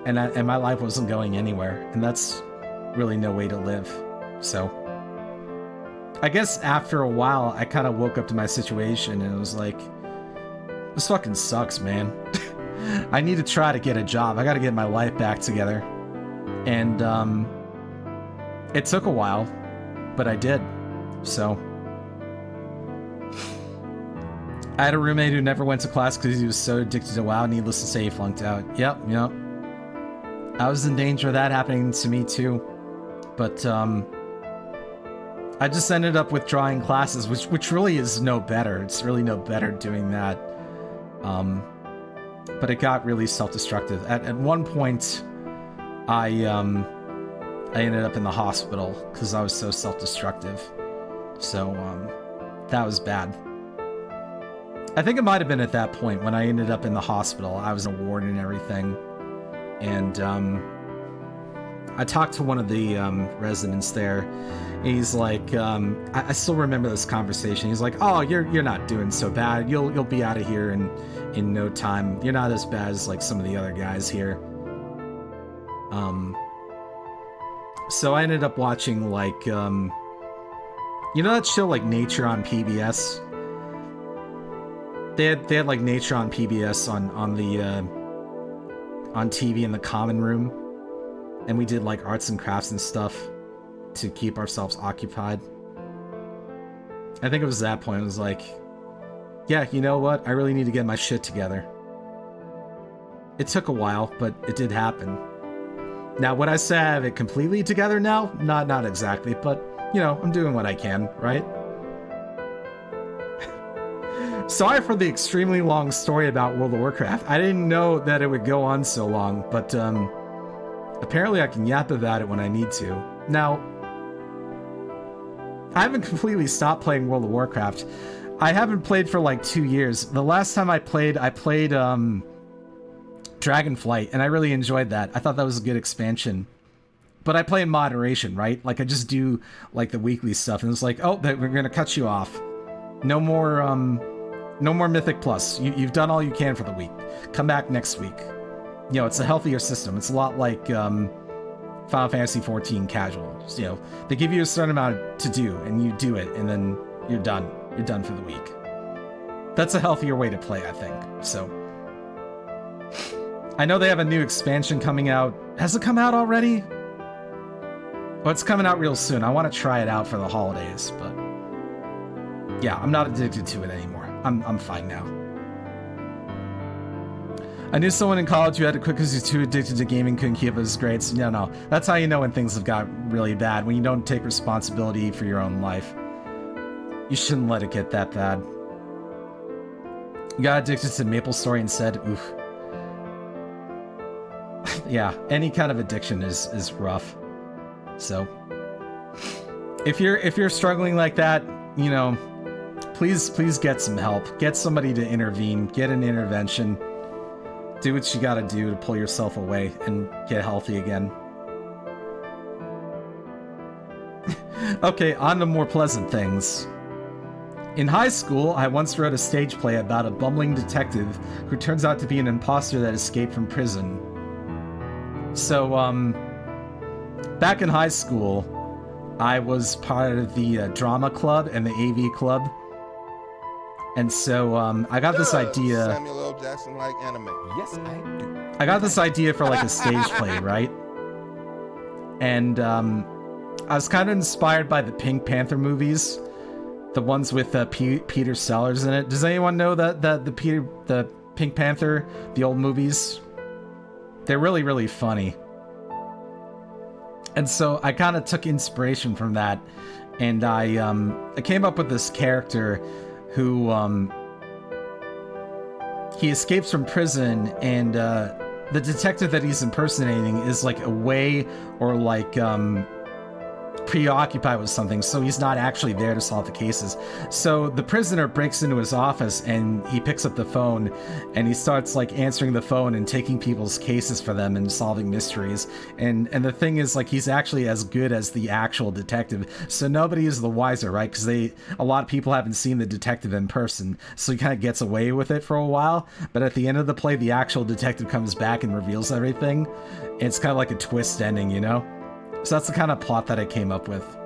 And my life wasn't going anywhere. And that's really no way to live. So I guess after a while, I kind of woke up to my situation and it was like, this fucking sucks, man. I need to try to get a job. I got to get my life back together. And it took a while, but I did. So I had a roommate who never went to class because he was so addicted to WoW, needless to say, he flunked out. Yep. I was in danger of that happening to me too. But, I just ended up withdrawing classes, which really is no better. It's really no better doing that. But it got really self-destructive. At one point, I ended up in the hospital because I was so self-destructive. So, that was bad. I think it might have been at that point when I ended up in the hospital. I was in a ward and everything. And, I talked to one of the residents there. He's like, I still remember this conversation. He's like, "Oh, you're not doing so bad. You'll be out of here in no time. You're not as bad as like some of the other guys here." So I ended up watching like, you know that show like Nature on PBS. They had like Nature on PBS on TV in the common room. And we did like arts and crafts and stuff to keep ourselves occupied. I think it was that point. It was like, yeah, you know what? I really need to get my shit together. It took a while, but it did happen. Now, would I say I have it completely together now? Not exactly, but, you know, I'm doing what I can, right? Sorry for the extremely long story about World of Warcraft. I didn't know that it would go on so long, but, apparently I can yap about it when I need to. Now, I haven't completely stopped playing World of Warcraft. I haven't played for like 2 years. The last time I played Dragonflight, and I really enjoyed that. I thought that was a good expansion. But I play in moderation, right? Like, I just do, like, the weekly stuff, and it's like, oh, we're gonna cut you off. No more Mythic Plus. You've done all you can for the week. Come back next week. You know, it's a healthier system. It's a lot like Final Fantasy XIV casual. You know, they give you a certain amount to do, and you do it, and then you're done. You're done for the week. That's a healthier way to play, I think. So, I know they have a new expansion coming out. Has it come out already? Well, it's coming out real soon. I want to try it out for the holidays, but yeah, I'm not addicted to it anymore. I'm fine now. I knew someone in college who had to quit because he's too addicted to gaming, couldn't keep up his grades. No. That's how you know when things have got really bad, when you don't take responsibility for your own life. You shouldn't let it get that bad. You got addicted to MapleStory instead? Oof. Yeah, any kind of addiction is rough. So, if you're struggling like that, you know, please get some help. Get somebody to intervene. Get an intervention. Do what you gotta do to pull yourself away and get healthy again. Okay, on to more pleasant things. In high school, I once wrote a stage play about a bumbling detective who turns out to be an imposter that escaped from prison. So, back in high school, I was part of the drama club and the AV club. And so, I got this idea. Samuel L. Jackson like anime. Yes, I do. I got this idea for like a stage play, right? And I was kind of inspired by the Pink Panther movies, the ones with Peter Sellers in it. Does anyone know that the Pink Panther, the old movies? They're really, really funny. And so I kind of took inspiration from that, and I came up with this character who he escapes from prison, and the detective that he's impersonating is like away or like preoccupied with something, so he's not actually there to solve the cases. So the prisoner breaks into his office and he picks up the phone and he starts like answering the phone and taking people's cases for them and solving mysteries. And the thing is, like, he's actually as good as the actual detective, so nobody is the wiser, right? Because a lot of people haven't seen the detective in person, so he kind of gets away with it for a while. But at the end of the play, the actual detective comes back and reveals everything. It's kind of like a twist ending, you know? So that's the kind of plot that I came up with.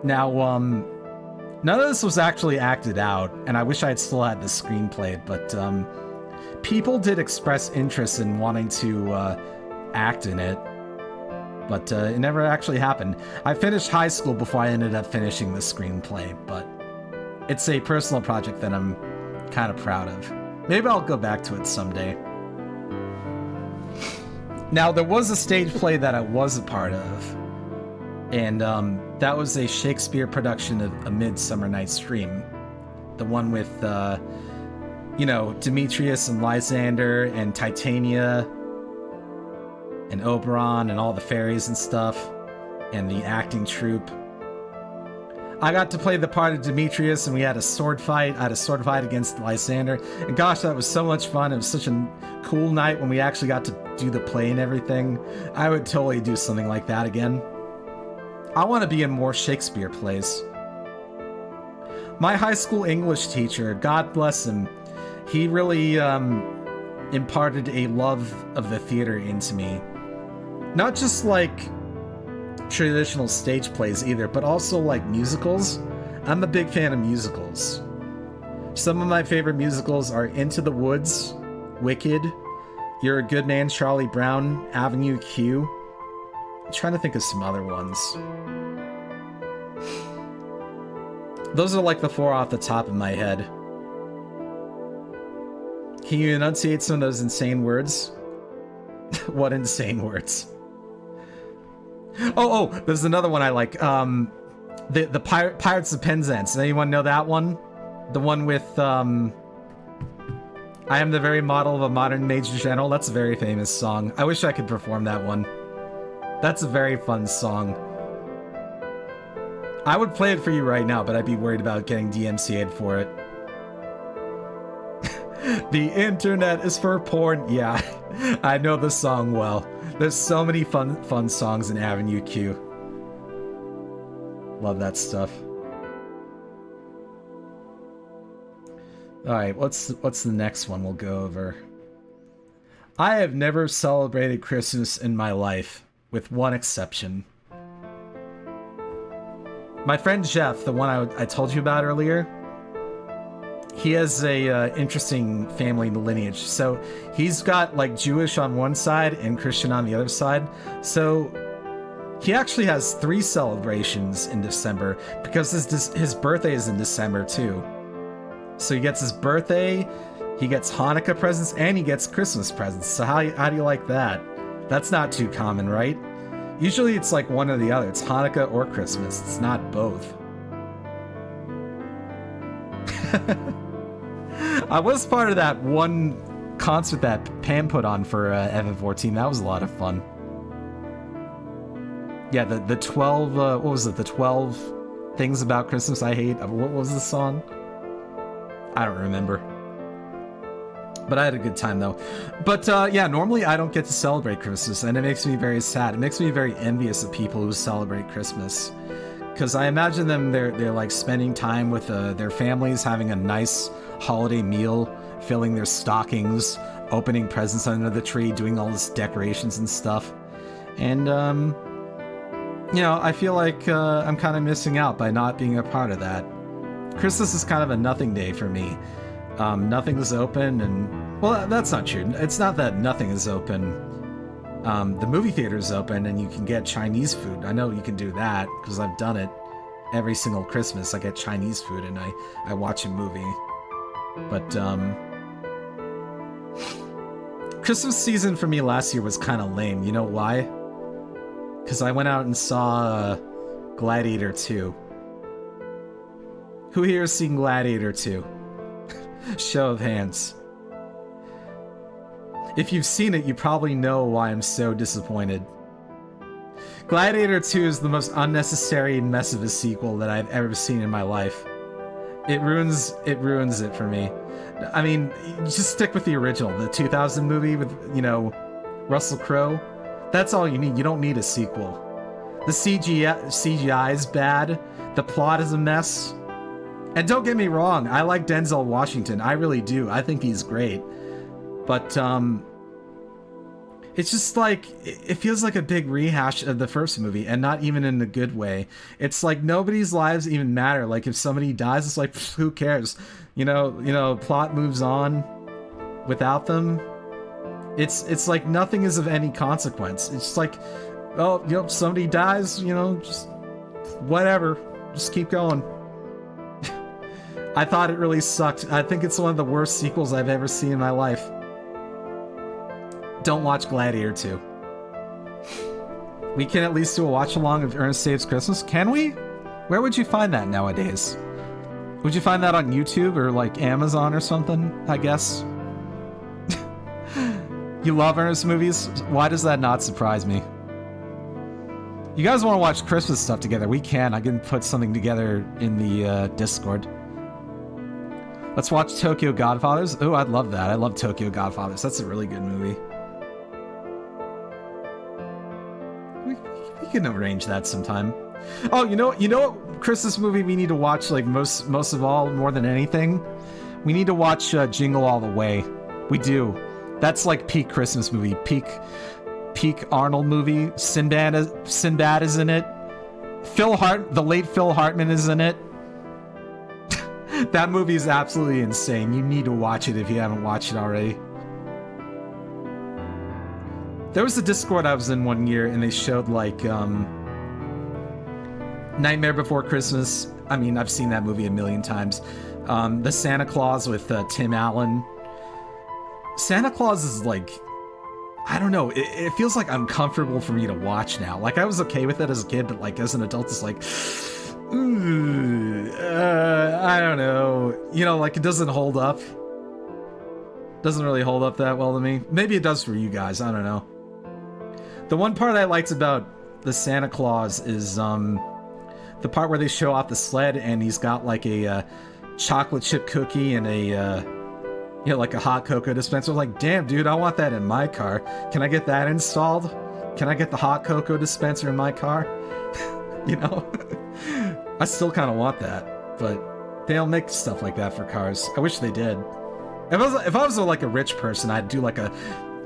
Now, none of this was actually acted out, and I wish I had still had the screenplay, but people did express interest in wanting to act in it, but it never actually happened. I finished high school before I ended up finishing the screenplay, but it's a personal project that I'm kind of proud of. Maybe I'll go back to it someday. Now, there was a stage play that I was a part of, and that was a Shakespeare production of A Midsummer Night's Dream. The one with, you know, Demetrius and Lysander and Titania and Oberon and all the fairies and stuff, and the acting troupe. I got to play the part of Demetrius, and we had a sword fight. I had a sword fight against Lysander, and gosh, that was so much fun. It was such a cool night when we actually got to do the play and everything. I would totally do something like that again. I want to be in more Shakespeare plays. My high school English teacher, God bless him, he really imparted a love of the theater into me. Not just like traditional stage plays either, but also like musicals. I'm a big fan of musicals. Some of my favorite musicals are Into the Woods, Wicked, You're a Good Man, Charlie Brown, Avenue Q. I'm trying to think of some other ones. Those are like the 4 off the top of my head. Can you enunciate some of those insane words? What insane words? Oh, there's another one I like. The Pirates of Penzance. Does anyone know that one? The one with, I am the very model of a modern Major General. That's a very famous song. I wish I could perform that one. That's a very fun song. I would play it for you right now, but I'd be worried about getting DMCA'd for it. The internet is for porn. Yeah, I know the song well. There's so many fun songs in Avenue Q. Love that stuff. Alright, what's the next one we'll go over? I have never celebrated Christmas in my life, with one exception. My friend Jeff, the one I told you about earlier, he has a interesting family lineage. So he's got like Jewish on one side and Christian on the other side. So he actually has 3 celebrations in December because his birthday is in December too. So he gets his birthday, he gets Hanukkah presents, and he gets Christmas presents. So how do you like that? That's not too common, right? Usually it's like one or the other. It's Hanukkah or Christmas. It's not both. I was part of that one concert that Pam put on for FF14. That was a lot of fun. Yeah, the 12, what was it? The 12 things about Christmas I hate. What was the song? I don't remember. But I had a good time though. But yeah, normally I don't get to celebrate Christmas, and it makes me very sad. It makes me very envious of people who celebrate Christmas. Because I imagine them, they're like spending time with their families, having a nice holiday meal, filling their stockings, opening presents under the tree, doing all this decorations and stuff. And, you know, I feel like I'm kind of missing out by not being a part of that. Christmas is kind of a nothing day for me. Nothing is open, and, well, that's not true. It's not that nothing is open. The movie theater is open, and you can get Chinese food. I know you can do that, because I've done it every single Christmas. I get Chinese food, and I watch a movie. But, Christmas season for me last year was kind of lame. You know why? Because I went out and saw Gladiator 2. Who here has seen Gladiator 2? Show of hands. If you've seen it, you probably know why I'm so disappointed. Gladiator 2 is the most unnecessary mess of a sequel that I've ever seen in my life. It ruins it for me. I mean, just stick with the original, the 2000 movie with, you know, Russell Crowe. That's all you need. You don't need a sequel. The CGI is bad. The plot is a mess. And don't get me wrong, I like Denzel Washington. I really do. I think he's great. But, it's just like, it feels like a big rehash of the first movie, and not even in a good way. It's like nobody's lives even matter. Like, if somebody dies, it's like, who cares? You know, plot moves on without them. It's like nothing is of any consequence. It's just like, oh, you know, somebody dies, you know, just whatever. Just keep going. I thought it really sucked. I think it's one of the worst sequels I've ever seen in my life. Don't watch Gladiator 2. We can at least do a watch-along of Ernest Saves Christmas. Can we? Where would you find that nowadays? Would you find that on YouTube or like Amazon or something, I guess? You love Ernest movies? Why does that not surprise me? You guys want to watch Christmas stuff together? We can. I can put something together in the Discord. Let's watch Tokyo Godfathers. Oh, I'd love that. I love Tokyo Godfathers. That's a really good movie. We can arrange that sometime. Oh, you know what Christmas movie we need to watch like most of all, more than anything? We need to watch Jingle All the Way. We do. That's like peak Christmas movie. Peak Arnold movie. Sinbad is in it. The late Phil Hartman is in it. That movie is absolutely insane. You need to watch it if you haven't watched it already. There was a Discord I was in one year, and they showed like Nightmare Before Christmas. I mean, I've seen that movie a million times. The Santa Claus with Tim Allen. Santa Claus is like, I don't know, it feels like uncomfortable for me to watch now. Like, I was okay with it as a kid, but like as an adult, it's like, I don't know. You know, like it doesn't hold up. Doesn't really hold up that well to me. Maybe it does for you guys, I don't know. The one part I liked about the Santa Claus is the part where they show off the sled and he's got like a chocolate chip cookie and a like a hot cocoa dispenser. Like, damn, dude, I want that in my car. Can I get that installed? Can I get the hot cocoa dispenser in my car? You know? I still kind of want that, but they don't make stuff like that for cars. I wish they did. If I was like a rich person, I'd do like a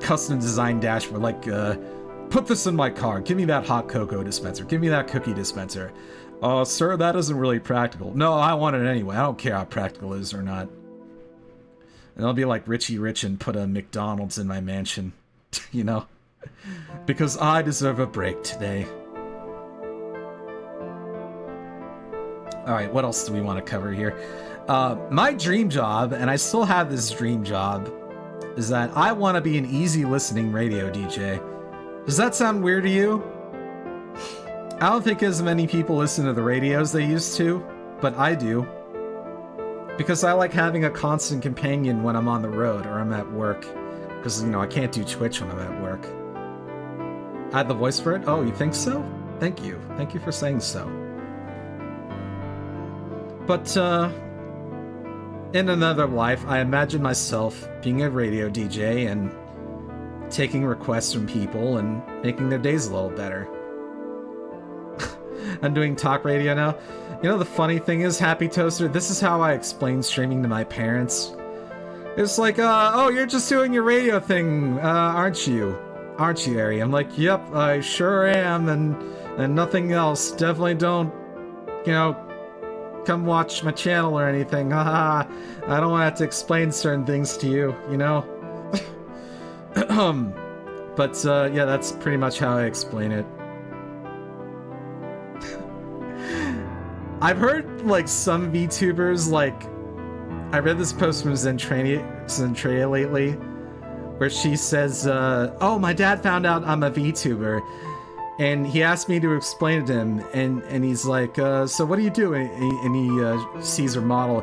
custom design dashboard, like, put this in my car. Give me that hot cocoa dispenser. Give me that cookie dispenser. Oh, sir, that isn't really practical. No, I want it anyway. I don't care how practical it is or not. And I'll be like Richie Rich and put a McDonald's in my mansion, you know? Because I deserve a break today. Alright, what else do we want to cover here? My dream job, and I still have this dream job, is that I want to be an easy listening radio DJ. Does that sound weird to you? I don't think as many people listen to the radio as they used to, but I do. Because I like having a constant companion when I'm on the road or I'm at work. Because, you know, I can't do Twitch when I'm at work. I had the voice for it? Oh, you think so? Thank you. Thank you for saying so. But, in another life, I imagine myself being a radio DJ and taking requests from people and making their days a little better. I'm doing talk radio now. You know, the funny thing is, Happy Toaster, this is how I explain streaming to my parents. It's like, oh, you're just doing your radio thing, aren't you? Aren't you, Ari? I'm like, yep, I sure am, and nothing else. Definitely don't, you know, come watch my channel or anything. Haha. I don't want to have to explain certain things to you, you know? But, yeah, that's pretty much how I explain it. I've heard, like, some VTubers, like... I read this post from Zentrea lately, where she says, oh, my dad found out I'm a VTuber, and he asked me to explain it to him, and he's like, so what do you do? And he sees her model,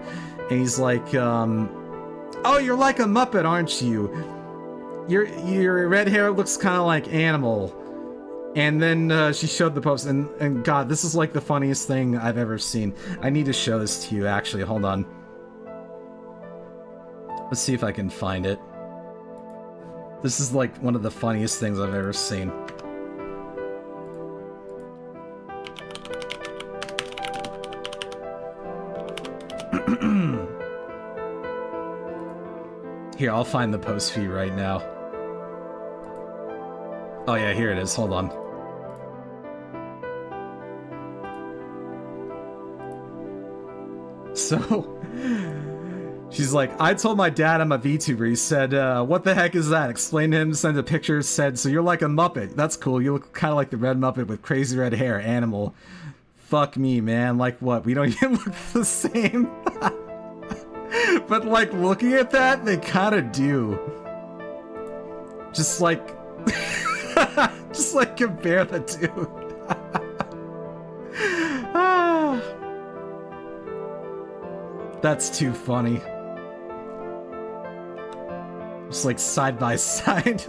and he's like, oh, you're like a Muppet, aren't you? Your red hair looks kind of like Animal. And then she showed the post, and God, this is like the funniest thing I've ever seen. I need to show this to you, actually. Hold on. Let's see if I can find it. This is like one of the funniest things I've ever seen. Here, I'll find the post for you right now. Oh yeah, here it is. Hold on. So, she's like, I told my dad I'm a VTuber. He said, what the heck is that? Explained to him, sent a picture, said, so you're like a Muppet. That's cool. You look kind of like the red Muppet with crazy red hair. Animal. Fuck me, man. Like what? We don't even look the same? But like looking at that, they kind of do. Just like, just like compare the two. Ah. That's too funny. Just like side by side.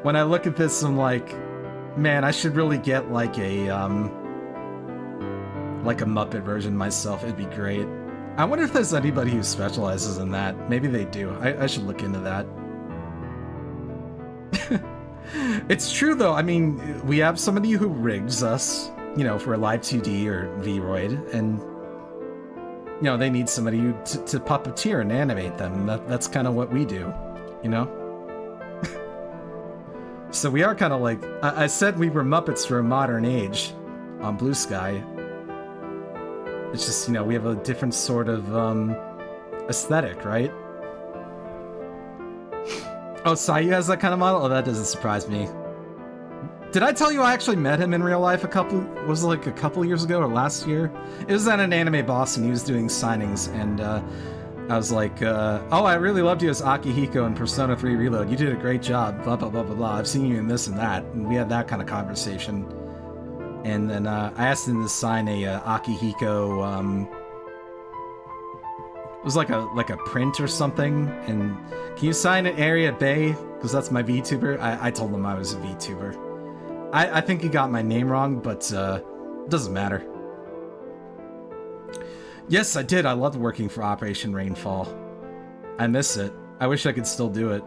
When I look at this, I'm like, man, I should really get like a Muppet version myself. It'd be great. I wonder if there's anybody who specializes in that. Maybe they do. I should look into that. It's true though. I mean, we have somebody who rigs us, you know, for a live 2D or Vroid, and you know, they need somebody to puppeteer and animate them. That's kind of what we do, you know? So we are kind of like... I said we were Muppets for a modern age on Blue Sky. It's just, you know, we have a different sort of aesthetic, right? Oh, Sayu has that kind of model? Oh, that doesn't surprise me. Did I tell you I actually met him in real life a couple years ago or last year? It was at an Anime Boston. He was doing signings, and I was like, oh, I really loved you as Akihiko in Persona 3 Reload. You did a great job, blah, blah, blah, blah, blah. I've seen you in this and that. And we had that kind of conversation. And then I asked him to sign a Akihiko, it was like a print or something. And can you sign it Area Bay? Because that's my VTuber. I told him I was a VTuber. I think he got my name wrong, but it doesn't matter. Yes, I did. I loved working for Operation Rainfall. I miss it. I wish I could still do it.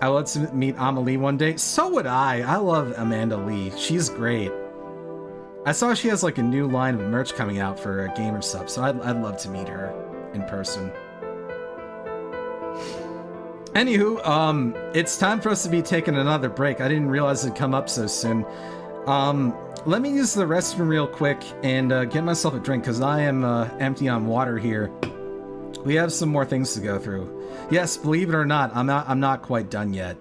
I would love to meet Amelie one day. So would I. I love Amanda Lee. She's great. I saw she has like a new line of merch coming out for Gamer Sub, so I'd love to meet her in person. Anywho, it's time for us to be taking another break. I didn't realize it'd come up so soon. Let me use the restroom real quick and get myself a drink, because I am empty on water here. We have some more things to go through. Yes, believe it or not, I'm not quite done yet.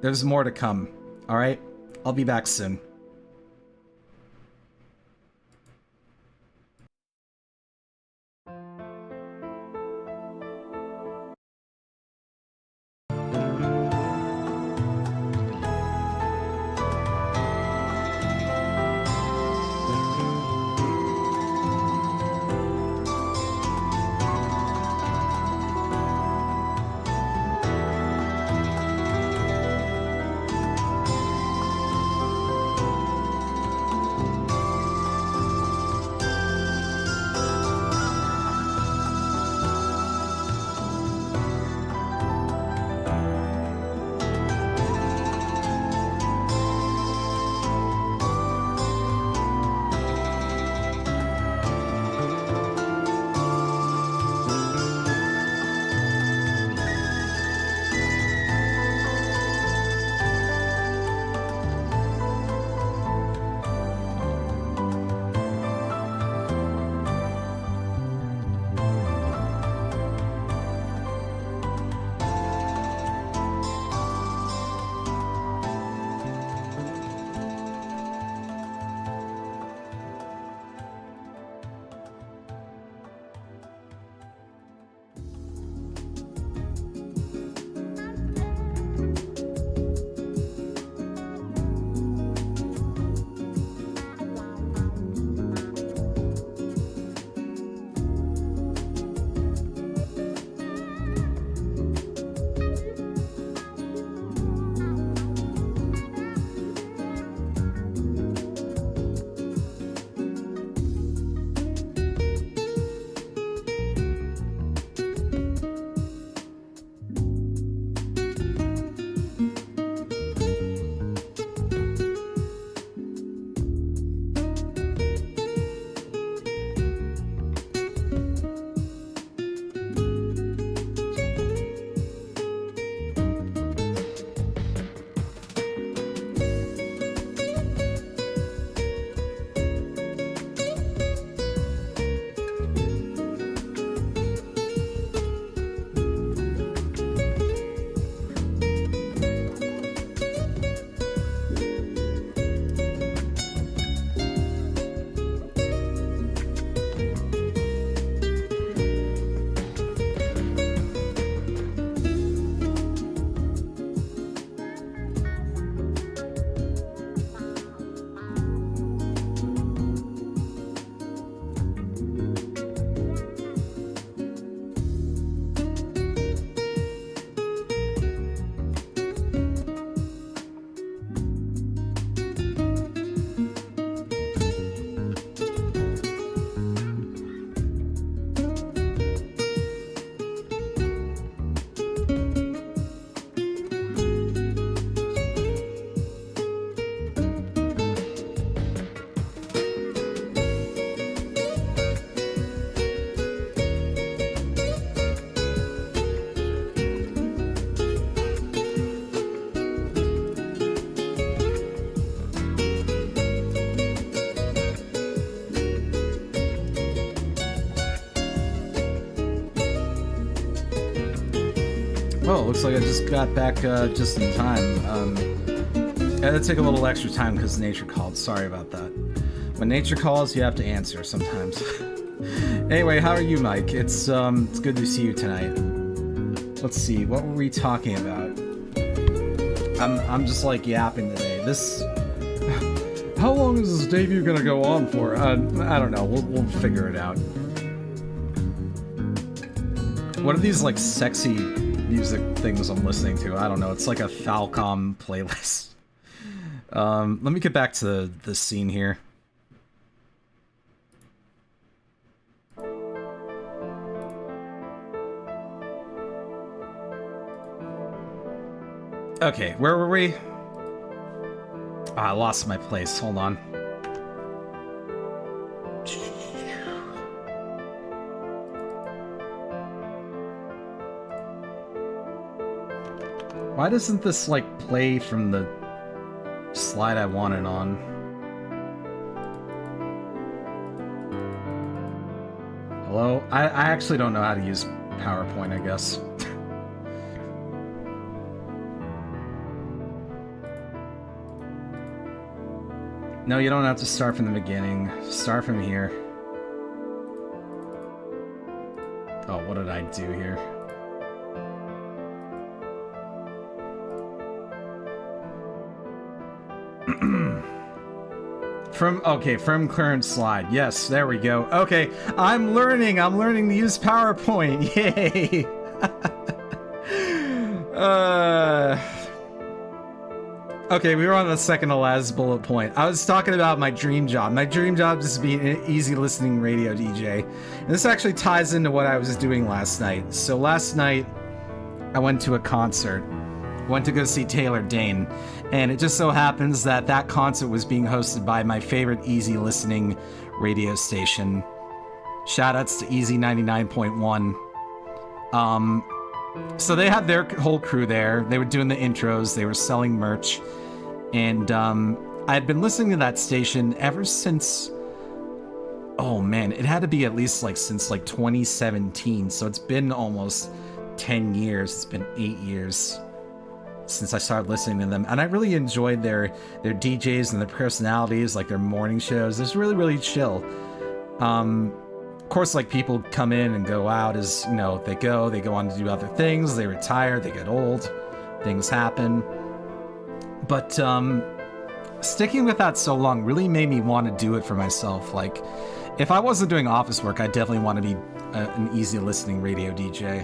There's more to come. All right, I'll be back soon. Oh, looks like I just got back just in time. I had to take a little extra time because nature called. Sorry about that. When nature calls, you have to answer sometimes. Anyway, how are you, Mike? It's good to see you tonight. Let's see, what were we talking about? I'm just like yapping today. This. How long is this debut gonna go on for? I don't know. We'll figure it out. What are these like sexy music things I'm listening to? I don't know. It's like a Falcom playlist. Let me get back to the scene here. Okay, where were we? I lost my place. Hold on. Why doesn't this, like, play from the slide I want it on? Hello? I actually don't know how to use PowerPoint, I guess. No, you don't have to start from the beginning. Start from here. Oh, what did I do here? From current slide. Yes, there we go. Okay, I'm learning to use PowerPoint. Yay! Okay, we were on the second to last bullet point. I was talking about my dream job. My dream job is to be an easy listening radio DJ. And this actually ties into what I was doing last night. So last night, I went to a concert. Went to go see Taylor Dane. And it just so happens that that concert was being hosted by my favorite easy listening radio station. Shoutouts to Easy 99.1. So they had their whole crew there. They were doing the intros. They were selling merch. And I had been listening to that station ever since... Oh man, it had to be at least like since like 2017. So it's been almost 10 years. It's been 8 years since I started listening to them. And I really enjoyed their DJs and their personalities, like their morning shows. It's really, really chill. Of course, like, people come in and go out as, you know, they go on to do other things, they retire, they get old, things happen. But, sticking with that so long really made me want to do it for myself. Like, if I wasn't doing office work, I definitely want to be an easy listening radio DJ.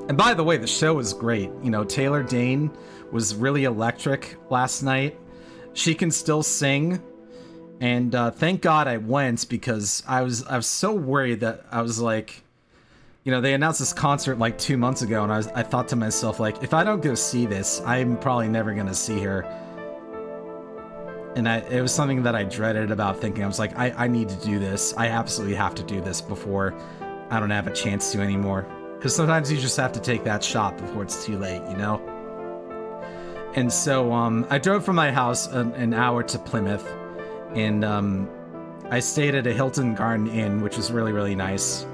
And by the way, the show was great. You know, Taylor Dane was really electric last night. She can still sing. And thank God I went, because I was so worried that I was like, you know, they announced this concert like 2 months ago, and I thought to myself, like, if I don't go see this, I'm probably never gonna see her. And it was something that I dreaded about thinking. I was like, I need to do this. I absolutely have to do this before I don't have a chance to anymore. Because sometimes you just have to take that shot before it's too late, you know? And so I drove from my house an hour to Plymouth. And I stayed at a Hilton Garden Inn, which was really, really nice.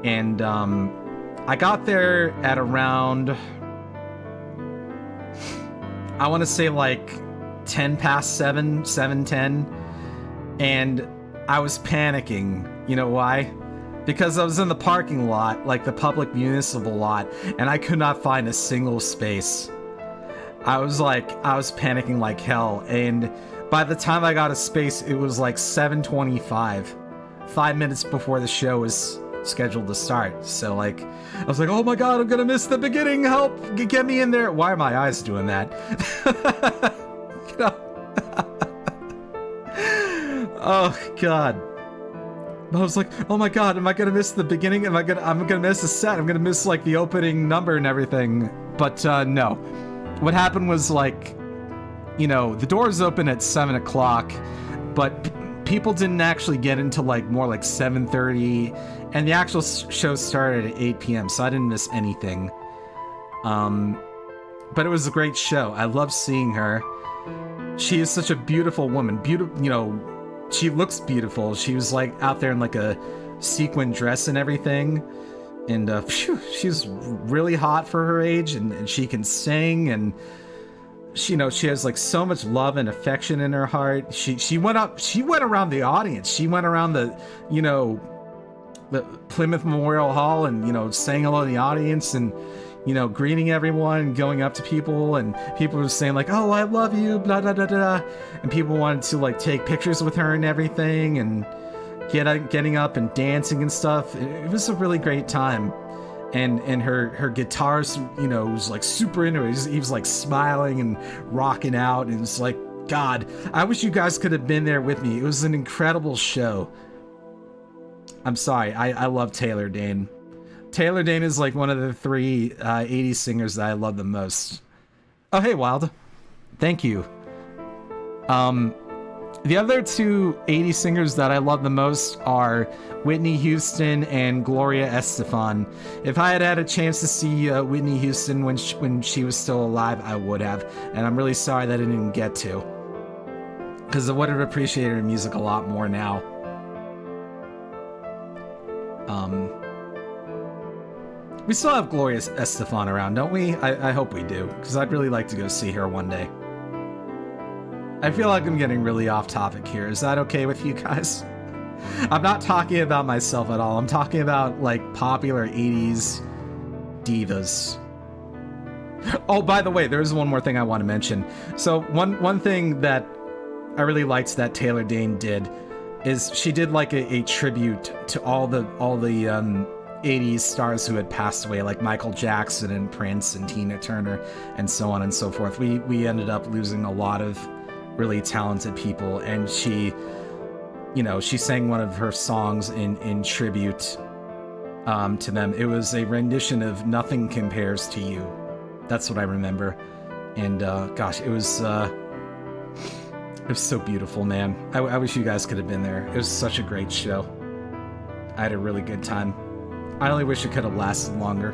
And I got there at around, I want to say like 10 past 7, 7:10. And I was panicking. You know why? Because I was in the parking lot, like the public municipal lot, and I could not find a single space. I was panicking like hell. And by the time I got a space, it was like 7:25, 5 minutes before the show was scheduled to start. So like, I was like, oh my God, I'm gonna miss the beginning. Help, get me in there. Why are my eyes doing that? You know? Oh God. I was like, oh my God, am I gonna miss the beginning? I'm gonna miss the set. I'm gonna miss like the opening number and everything. But no, what happened was, like, you know, the doors open at 7 o'clock, but people didn't actually get into like more like 7:30, and the actual show started at 8 p.m. So I didn't miss anything. But it was a great show. I love seeing her. She is such a beautiful woman. Beautiful, you know. She looks beautiful. She was like out there in like a sequin dress and everything. And phew, she's really hot for her age, and she can sing, and she, she has like so much love and affection in her heart. She went around the audience. She went around the Plymouth Memorial Hall and saying hello to the audience and greeting everyone and going up to people, and people were saying like, "Oh, I love you," blah blah blah blah, and people wanted to like take pictures with her and everything, and getting up and dancing and stuff. It was a really great time. And her guitarist, was like super into it. He was like smiling and rocking out, and it's like, God, I wish you guys could have been there with me. It was an incredible show. I'm sorry, I love Taylor Dayne. Taylor Dayne is like one of the 3 80s singers that I love the most. Oh, hey, Wild. Thank you. The other 2 80s singers that I love the most are Whitney Houston and Gloria Estefan. If I had had a chance to see Whitney Houston when she was still alive, I would have. And I'm really sorry that I didn't get to, because I would have appreciated her music a lot more now. We still have Gloria Estefan around, don't we? I hope we do, because I'd really like to go see her one day. I feel like I'm getting really off topic here. Is that okay with you guys? I'm not talking about myself at all. I'm talking about like popular 80s divas. Oh, by the way, there's one more thing I want to mention. So one thing that I really liked that Taylor Dayne did is she did like a tribute to all the 80s stars who had passed away, like Michael Jackson and Prince and Tina Turner and so on and so forth. We ended up losing a lot of really talented people, and she sang one of her songs in tribute to them. It was a rendition of Nothing Compares to You. That's what I remember. And gosh, it was so beautiful, man. I wish you guys could have been there. It was such a great show. I had a really good time. I only wish it could have lasted longer.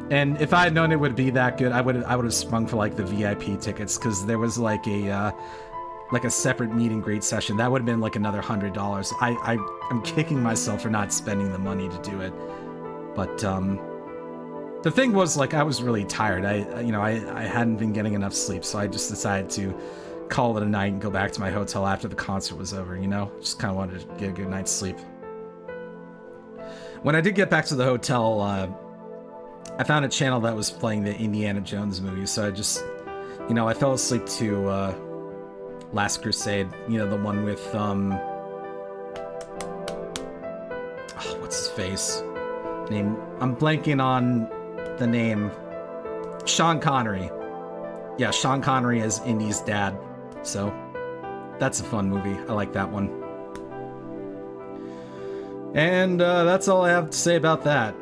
And if I had known it would be that good, I would have sprung for like the VIP tickets, because there was like a separate meet and greet session. That would have been like another $100. I'm kicking myself for not spending the money to do it. But the thing was, like, I was really tired. I hadn't been getting enough sleep, so I just decided to call it a night and go back to my hotel after the concert was over. Just kind of wanted to get a good night's sleep. When I did get back to the hotel, I found a channel that was playing the Indiana Jones movie, so I just, I fell asleep to Last Crusade, the one with, what's his face? I'm blanking on the name. Sean Connery. Yeah, Sean Connery as Indy's dad, so that's a fun movie. I like that one. And that's all I have to say about that.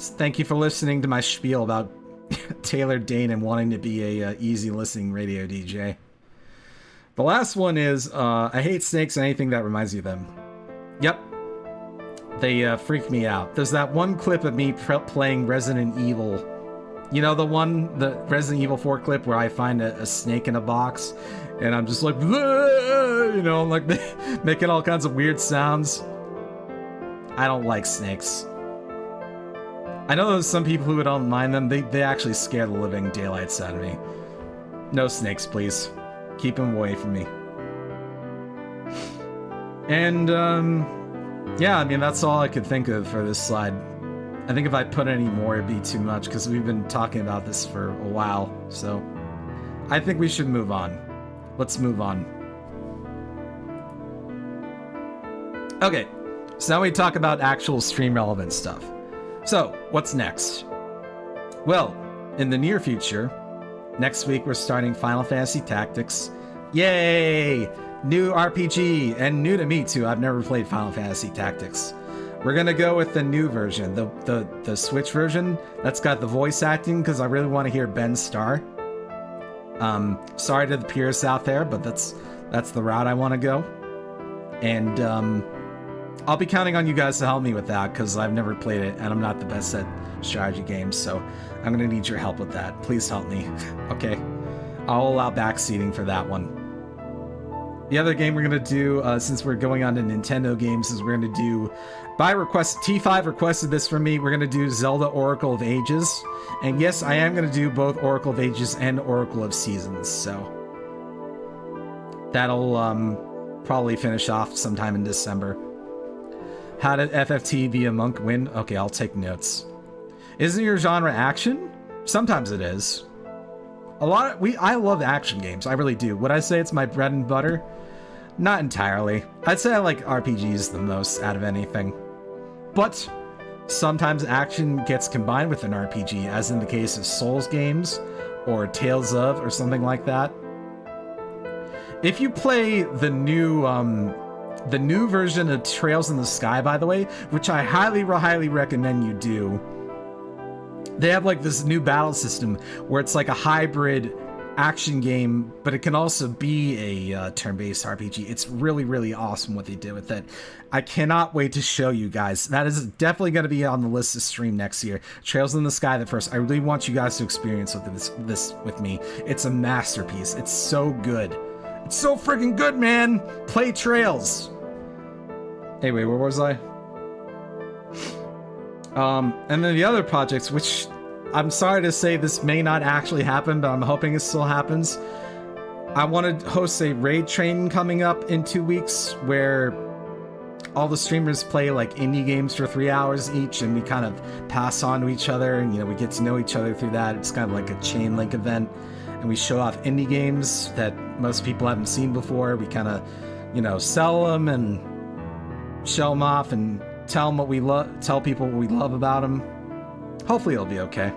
Thank you for listening to my spiel about Taylor Dayne and wanting to be a easy listening radio DJ. The last one is, I hate snakes and anything that reminds me of them. Yep. They freak me out. There's that one clip of me playing Resident Evil. The Resident Evil 4 clip where I find a snake in a box, and I'm just like, like making all kinds of weird sounds. I don't like snakes. I know there's some people who don't mind them. They actually scare the living daylights out of me. No snakes, please. Keep them away from me. And, yeah, that's all I could think of for this slide. I think if I put any more, it'd be too much, because we've been talking about this for a while, so I think we should move on. Let's move on. Okay, so now we talk about actual stream relevant stuff. So, what's next? Well, in the near future, next week we're starting Final Fantasy Tactics. Yay! New RPG, and new to me too. I've never played Final Fantasy Tactics. We're gonna go with the new version, the Switch version that's got the voice acting, because I really want to hear Ben Starr. Sorry to the purists out there, but that's the route I want to go. And I'll be counting on you guys to help me with that, because I've never played it and I'm not the best at strategy games, so I'm gonna need your help with that. Please help me. Okay? I'll allow backseating for that one. The other game we're gonna do, since we're going on to Nintendo games, is we're gonna do, by request, T5 requested this from me, we're gonna do Zelda Oracle of Ages. And yes, I am gonna do both Oracle of Ages and Oracle of Seasons, so that'll probably finish off sometime in December. How did FFT via Monk win? Okay, I'll take notes. Isn't your genre action? Sometimes it is. I love action games, I really do. Would I say it's my bread and butter? Not entirely. I'd say I like RPGs the most out of anything. But sometimes action gets combined with an RPG, as in the case of Souls games, or Tales of, or something like that. If you play the new version of Trails in the Sky, by the way, which I highly recommend you do, they have like this new battle system where it's like a hybrid action game, but it can also be a turn-based RPG. It's really awesome what they did with it. I cannot wait to show you guys. That is definitely going to be on the list to stream next year. Trails in the Sky the first. I really want you guys to experience this with me. It's a masterpiece. It's so good. It's so freaking good, man. Play Trails. Anyway, where was I? And then the other projects, which I'm sorry to say this may not actually happen, but I'm hoping it still happens. I want to host a raid training coming up in 2 weeks where all the streamers play like indie games for 3 hours each, and we kind of pass on to each other, and we get to know each other through that. It's kind of like a chain link event, and we show off indie games that most people haven't seen before. We kind of, sell them and show them off and tell them what we love, tell people what we love about them. Hopefully it'll be okay.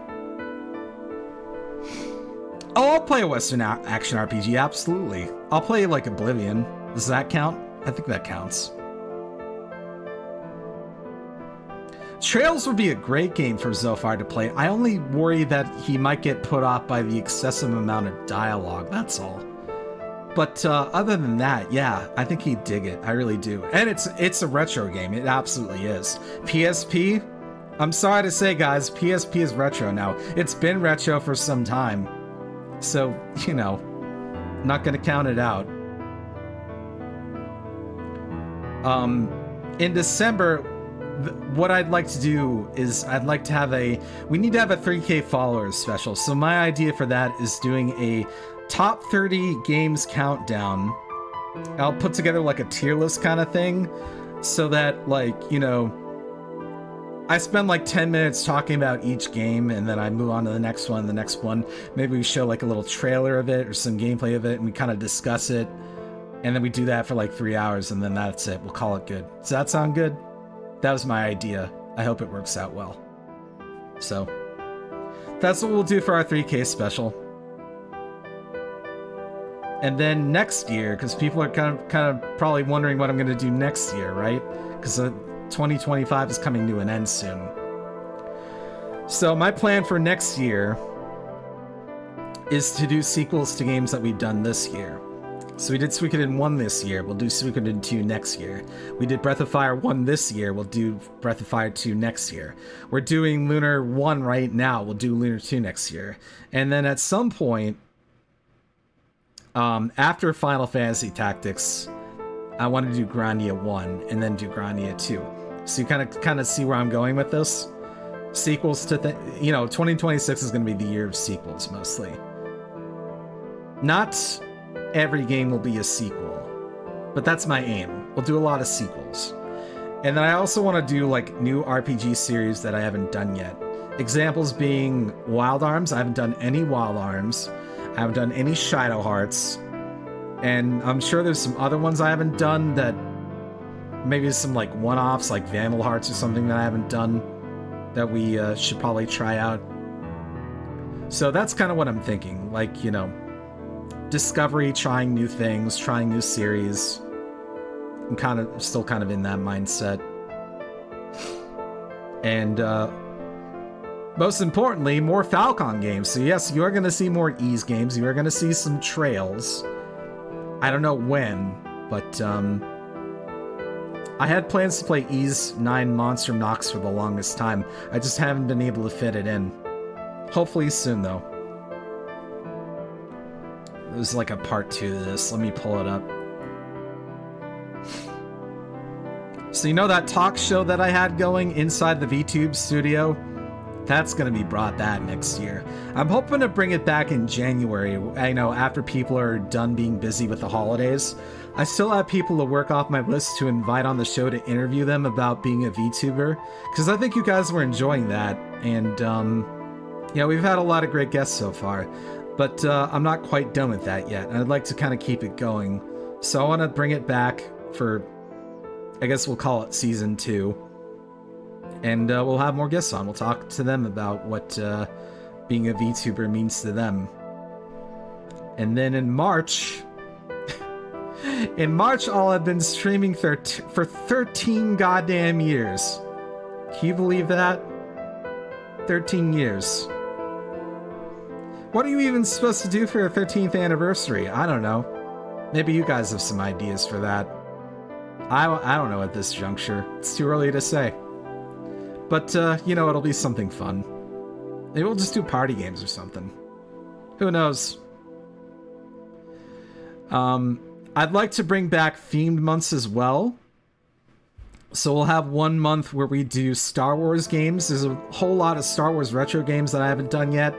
Oh, I'll play a Western action RPG, absolutely. I'll play like Oblivion. Does that count? I think that counts. Trails would be a great game for Zophar to play. I only worry that he might get put off by the excessive amount of dialogue, that's all. But other than that, yeah, I think he'd dig it. I really do. And it's a retro game. It absolutely is. PSP, I'm sorry to say, guys, PSP is retro now. It's been retro for some time. So, not going to count it out. In December, what I'd like to do is I'd like to have we need to have a 3K followers special. So my idea for that is doing a top 30 games countdown. I'll put together like a tier list kind of thing so that I spend like 10 minutes talking about each game and then I move on to the next one. Maybe we show like a little trailer of it or some gameplay of it and we kind of discuss it. And then we do that for like 3 hours and then that's it. We'll call it good. Does that sound good? That was my idea. I hope it works out well. So that's what we'll do for our 3K special. And then next year, because people are kind of probably wondering what I'm going to do next year, right? Because 2025 is coming to an end soon. So my plan for next year is to do sequels to games that we've done this year. So we did Suikoden 1 this year, we'll do Suikoden 2 next year. We did Breath of Fire 1 this year, we'll do Breath of Fire 2 next year. We're doing Lunar 1 right now, we'll do Lunar 2 next year. And then at some point, after Final Fantasy Tactics, I want to do Grandia 1 and then do Grandia 2. So you kind of see where I'm going with this. Sequels to 2026 is going to be the year of sequels mostly. Not every game will be a sequel, but that's my aim. We'll do a lot of sequels. And then I also want to do like new RPG series that I haven't done yet. Examples being Wild Arms. I haven't done any Wild Arms. I haven't done any Shadow Hearts. And I'm sure there's some other ones I haven't done that maybe some like one-offs like Vandal Hearts or something that I haven't done that we should probably try out. So that's kind of what I'm thinking. Like, discovery, trying new things, trying new series. I'm still kind of in that mindset. And most importantly, more Falcon games. So yes, you are going to see more Ys games. You are going to see some Trails. I don't know when, but I had plans to play Ys 9 Monster Nox for the longest time. I just haven't been able to fit it in. Hopefully soon, though. There's like a part 2 to this. Let me pull it up. So you know that talk show that I had going inside the VTube studio? That's going to be brought back next year. I'm hoping to bring it back in January. I know after people are done being busy with the holidays. I still have people to work off my list to invite on the show to interview them about being a VTuber, because I think you guys were enjoying that. And, yeah, we've had a lot of great guests so far. But I'm not quite done with that yet, and I'd like to kind of keep it going. So I want to bring it back for, I guess we'll call it Season 2. And we'll have more guests on. We'll talk to them about what being a VTuber means to them. And then in March... in March, I'll have been streaming for 13 goddamn years. Can you believe that? 13 years. What are you even supposed to do for your 13th anniversary? I don't know. Maybe you guys have some ideas for that. I don't know at this juncture. It's too early to say. But, you know, it'll be something fun. Maybe we'll just do party games or something. Who knows? I'd like to bring back themed months as well. So we'll have 1 month where we do Star Wars games. There's a whole lot of Star Wars retro games that I haven't done yet.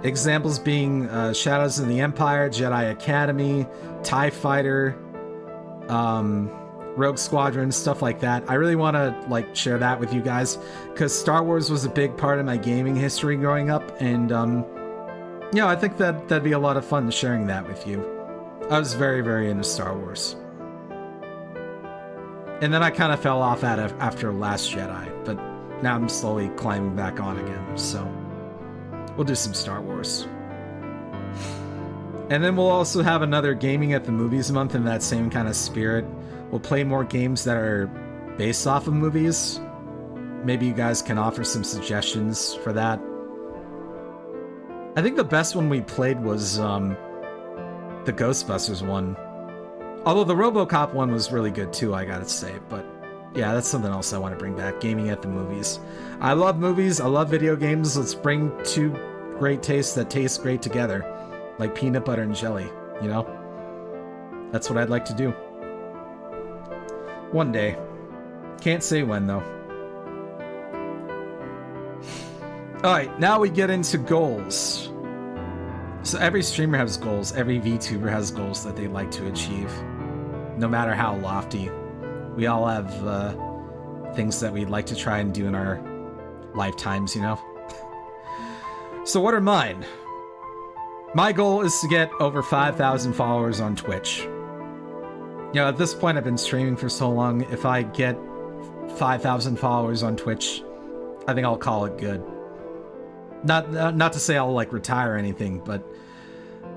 Examples being Shadows of the Empire, Jedi Academy, TIE Fighter, Rogue Squadron, stuff like that. I really want to like share that with you guys because Star Wars was a big part of my gaming history growing up, and yeah, I think that'd be a lot of fun sharing that with you. I was very, very into Star Wars. And then I kind of fell off after Last Jedi, but now I'm slowly climbing back on again, so we'll do some Star Wars. And then we'll also have another Gaming at the Movies month in that same kind of spirit. We'll play more games that are based off of movies. Maybe you guys can offer some suggestions for that. I think the best one we played was the Ghostbusters one. Although the RoboCop one was really good too, I gotta say. But yeah, that's something else I want to bring back. Gaming at the Movies. I love movies, I love video games. Let's bring two great tastes that taste great together. Like peanut butter and jelly, you know? That's what I'd like to do. One day. Can't say when, though. Alright, now we get into goals. So every streamer has goals. Every VTuber has goals that they'd like to achieve. No matter how lofty. We all have things that we'd like to try and do in our lifetimes, you know? So what are mine? My goal is to get over 5,000 followers on Twitch. You know, at this point I've been streaming for so long, if I get 5,000 followers on Twitch, I think I'll call it good. Not to say I'll like retire or anything, but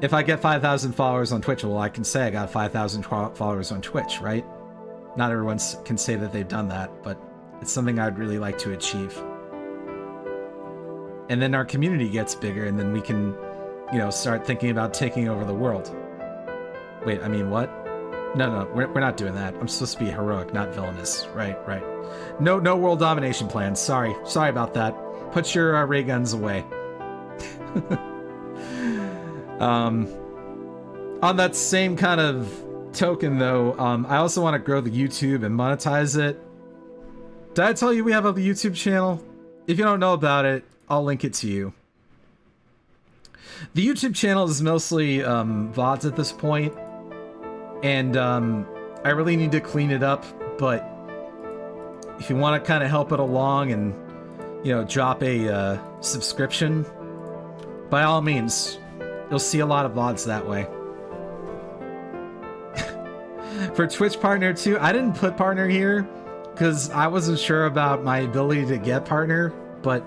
if I get 5,000 followers on Twitch, well, I can say I got 5,000 followers on Twitch, right? Not everyone can say that they've done that, but it's something I'd really like to achieve. And then our community gets bigger, and then we can, you know, start thinking about taking over the world. Wait, I mean, what? No, we're not doing that. I'm supposed to be heroic, not villainous. Right. No world domination plans. Sorry about that. Put your ray guns away. On that same kind of token, though, I also want to grow the YouTube and monetize it. Did I tell you we have a YouTube channel? If you don't know about it, I'll link it to you. The YouTube channel is mostly VODs at this point, and I really need to clean it up, but if you want to kind of help it along and, you know, drop a subscription, by all means, you'll see a lot of VODs that way. For Twitch partner too, I didn't put partner here because I wasn't sure about my ability to get partner, but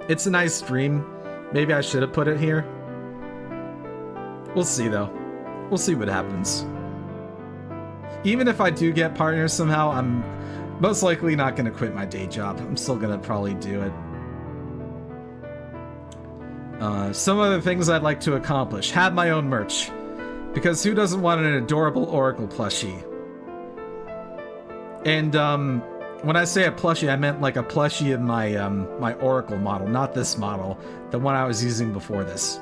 it's a nice stream. Maybe I should have put it here. We'll see though. We'll see what happens. Even if I do get partners somehow, I'm most likely not going to quit my day job. I'm still going to probably do it. Some other things I'd like to accomplish. Have my own merch. Because who doesn't want an adorable Oracle plushie? And when I say a plushie, I meant like a plushie of my my Oracle model, not this model, the one I was using before this.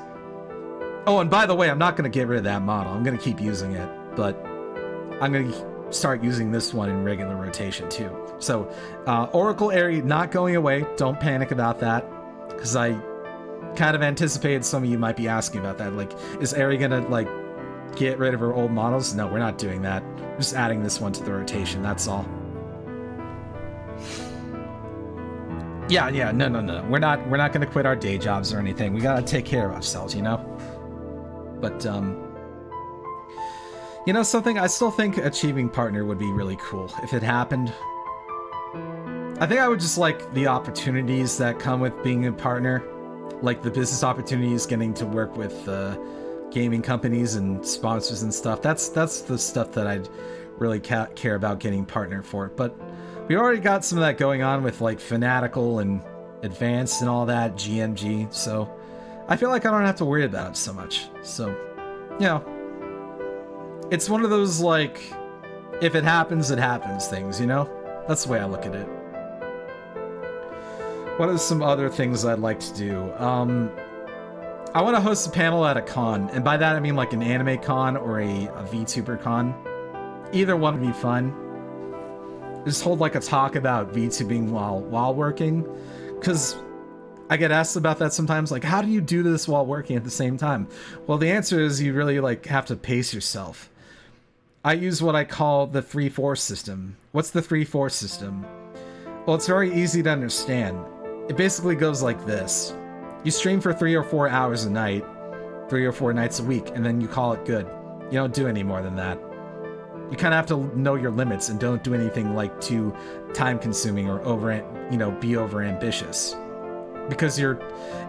Oh, and by the way, I'm not going to get rid of that model. I'm going to keep using it, but I'm going to start using this one in regular rotation too. So Oracle Aerie not going away. Don't panic about that, because I kind of anticipated some of you might be asking about that. Like, is Aerie gonna like get rid of her old models? No, we're not doing that. We're just adding this one to the rotation, that's all. Yeah, no. We're not gonna quit our day jobs or anything. We gotta take care of ourselves, you know? But, you know something? I still think achieving partner would be really cool if it happened. I think I would just like the opportunities that come with being a partner. Like the business opportunities, getting to work with gaming companies and sponsors and stuff. That's the stuff that I'd really care about getting partner for. But we already got some of that going on with like Fanatical and Advanced and all that, GMG. So I feel like I don't have to worry about it so much. So, you know, it's one of those like, if it happens things, you know? That's the way I look at it. What are some other things I'd like to do? I want to host a panel at a con, and by that I mean like an anime con or a VTuber con. Either one would be fun. Just hold like a talk about VTubing while working, because I get asked about that sometimes, like, how do you do this while working at the same time? Well, the answer is you really like have to pace yourself. I use what I call the 3-4 system. What's the 3-4 system? Well, it's very easy to understand. It basically goes like this. You stream for 3 or 4 hours a night, 3 or 4 nights a week, and then you call it good. You don't do any more than that. You kind of have to know your limits and don't do anything like too time-consuming or be over-ambitious. Because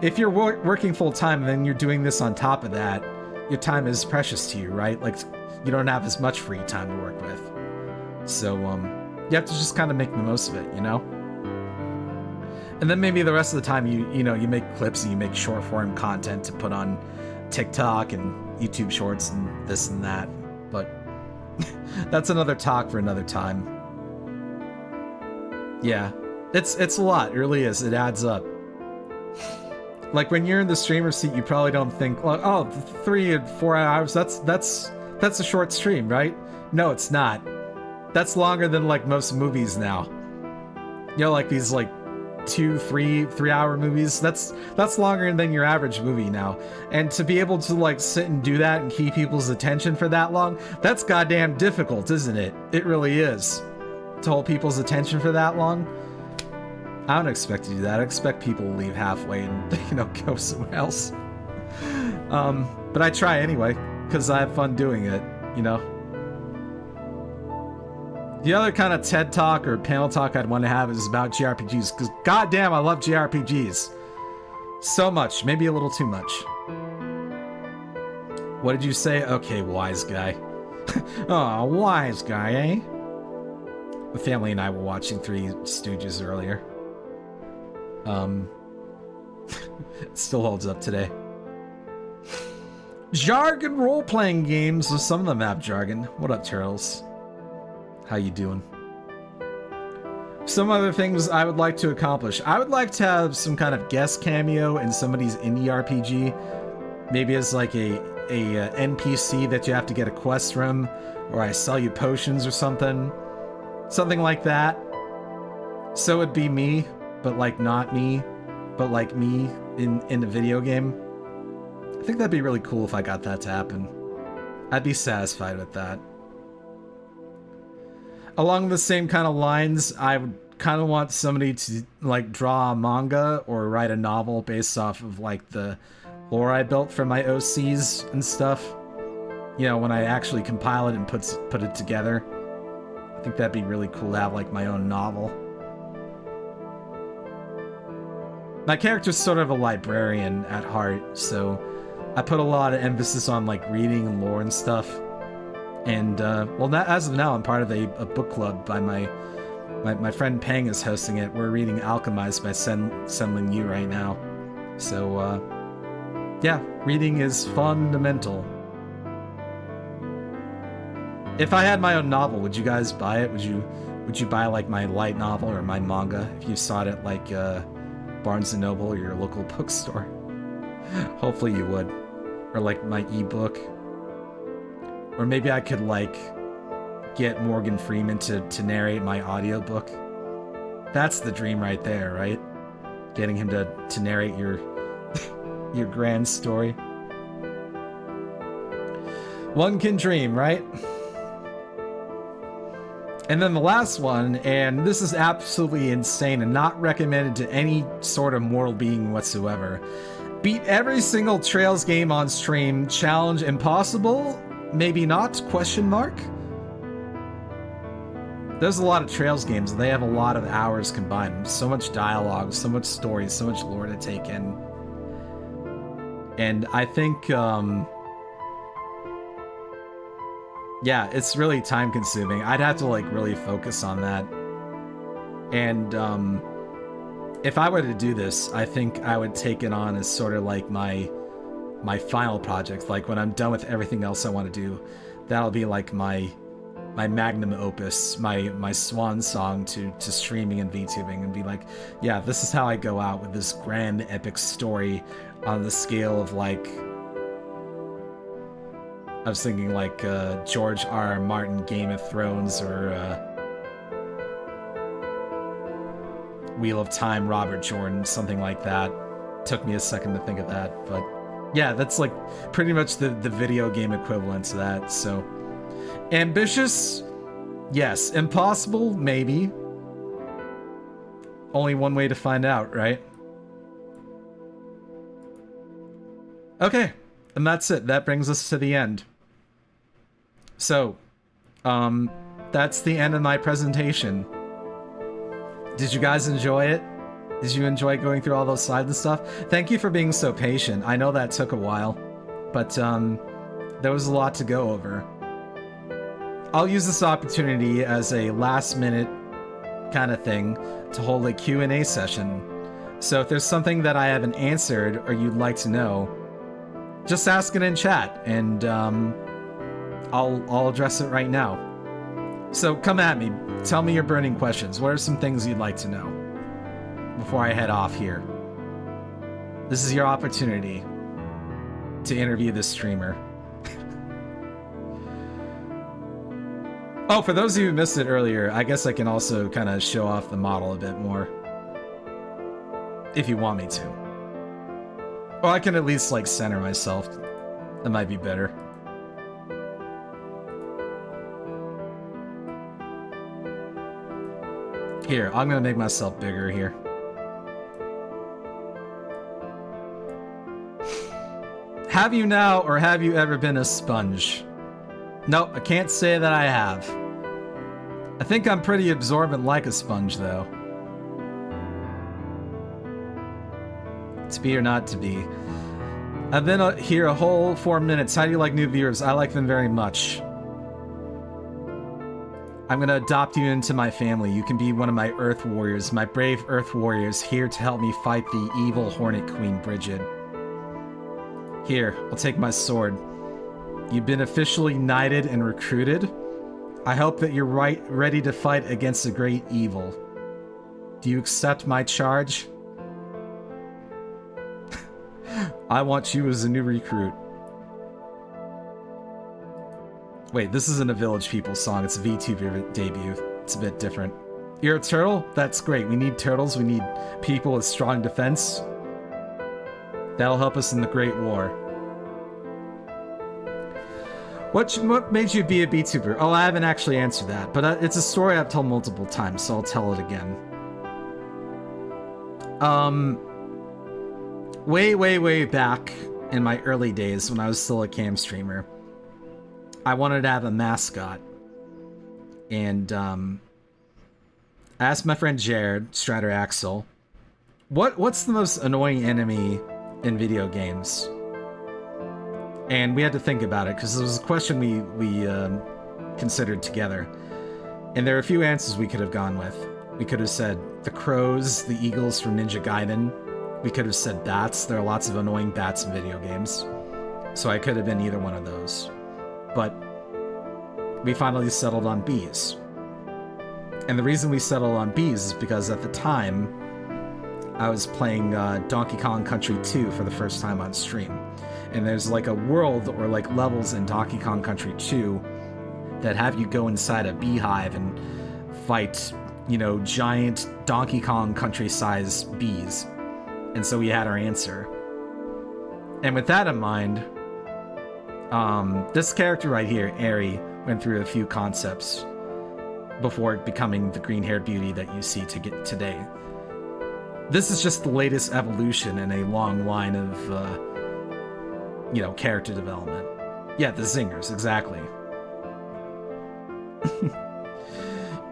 if you're working full-time and then you're doing this on top of that, your time is precious to you, right? Like, you don't have as much free time to work with. So, you have to just kind of make the most of it, you know? And then maybe the rest of the time you make clips and you make short form content to put on TikTok and YouTube Shorts and this and that. But that's another talk for another time. Yeah, it's a lot. It really is. It adds up. Like when you're in the streamer seat, you probably don't think, like, oh, 3 and 4 hours. That's a short stream, right? No, it's not. That's longer than like most movies now. You know, like these like 2-3 hour movies, that's longer than your average movie now. And to be able to like sit and do that and keep people's attention for that long, that's goddamn difficult, isn't it? It really is. To hold people's attention for that long. I don't expect to do that. I expect people to leave halfway and go somewhere else. But I try anyway, because I have fun doing it, you know. The other kind of TED Talk or panel talk I'd want to have is about JRPGs, because goddamn, I love JRPGs. So much, maybe a little too much. What did you say? Okay, wise guy. Oh, wise guy, eh? The family and I were watching Three Stooges earlier. It still holds up today. Jargon role-playing games, so some of them have jargon. What up, Turtles? How you doing? Some other things I would like to accomplish. I would like to have some kind of guest cameo in somebody's indie RPG. Maybe as like a NPC that you have to get a quest from, or I sell you potions or something. Something like that. So it'd be me, but like not me, but like me in a video game. I think that'd be really cool if I got that to happen. I'd be satisfied with that. Along the same kind of lines, I would kind of want somebody to like draw a manga or write a novel based off of like the lore I built for my OCs and stuff. You know, when I actually compile it and put it together. I think that'd be really cool to have like my own novel. My character's sort of a librarian at heart, so I put a lot of emphasis on like reading and lore and stuff. And well, as of now, I'm part of a book club by my friend Pang is hosting it. We're reading Alchemized by Senlin Yu right now. So yeah, reading is fundamental. If I had my own novel, would you guys buy it? Would you buy like my light novel or my manga if you saw it at like Barnes & Noble or your local bookstore? Hopefully you would. Or like my ebook. Or maybe I could like get Morgan Freeman to narrate my audiobook. That's the dream right there, right? Getting him to narrate your your grand story. One can dream, right? And then the last one, and this is absolutely insane and not recommended to any sort of mortal being whatsoever. Beat every single Trails game on stream. Challenge impossible? Maybe not? Question mark? There's a lot of Trails games. They have a lot of hours combined. So much dialogue, so much story, so much lore to take in. And I think, yeah, it's really time consuming. I'd have to like really focus on that. And if I were to do this, I think I would take it on as sort of like my final project. Like when I'm done with everything else I want to do, that'll be like my magnum opus, my swan song to streaming and VTubing, and be like, yeah, this is how I go out with this grand epic story on the scale of like, I was thinking like George R. Martin Game of Thrones, or Wheel of Time Robert Jordan, something like that. Took me a second to think of that, but yeah, that's like pretty much the video game equivalent to that. So ambitious, yes. Impossible, maybe. Only one way to find out, right? Okay, and that's it. That brings us to the end. So, that's the end of my presentation. Did you guys enjoy it? Did you enjoy going through all those slides and stuff? Thank you for being so patient. I know that took a while, but there was a lot to go over. I'll use this opportunity as a last-minute kind of thing to hold a Q&A session. So if there's something that I haven't answered or you'd like to know, just ask it in chat, and I'll address it right now. So come at me. Tell me your burning questions. What are some things you'd like to know before I head off here? This is your opportunity to interview this streamer. Oh, for those of you who missed it earlier, I guess I can also kind of show off the model a bit more, if you want me to. Or I can at least like center myself. That might be better. Here, I'm gonna make myself bigger here. Have you now, or have you ever been a sponge? Nope, I can't say that I have. I think I'm pretty absorbent like a sponge, though. To be or not to be. I've been here a whole 4 minutes. How do you like new viewers? I like them very much. I'm gonna adopt you into my family. You can be one of my Earth Warriors, my brave Earth Warriors, here to help me fight the evil Hornet Queen Bridget. Here, I'll take my sword. You've been officially knighted and recruited. I hope that you're ready to fight against the great evil. Do you accept my charge? I want you as a new recruit. Wait, this isn't a Village People song, it's a VTuber debut. It's a bit different. You're a turtle? That's great. We need turtles, we need people with strong defense. That'll help us in the Great War. What made you be a VTuber? Oh, I haven't actually answered that, but it's a story I've told multiple times, so I'll tell it again. Way back in my early days when I was still a cam streamer, I wanted to have a mascot, and I asked my friend Jared, Strider Axel, what's the most annoying enemy in video games? And we had to think about it, because it was a question we considered together. And there are a few answers we could have gone with. We could have said the crows, the eagles from Ninja Gaiden. We could have said bats. There are lots of annoying bats in video games. So I could have been either one of those. But we finally settled on bees. And the reason we settled on bees is because at the time, I was playing Donkey Kong Country 2 for the first time on stream. And there's like a world or like levels in Donkey Kong Country 2 that have you go inside a beehive and fight, you know, giant Donkey Kong country-sized bees. And so we had our answer. And with that in mind, this character right here, Aerie, went through a few concepts before becoming the green-haired beauty that you see today. This is just the latest evolution in a long line of, you know, character development. Yeah, the zingers, exactly.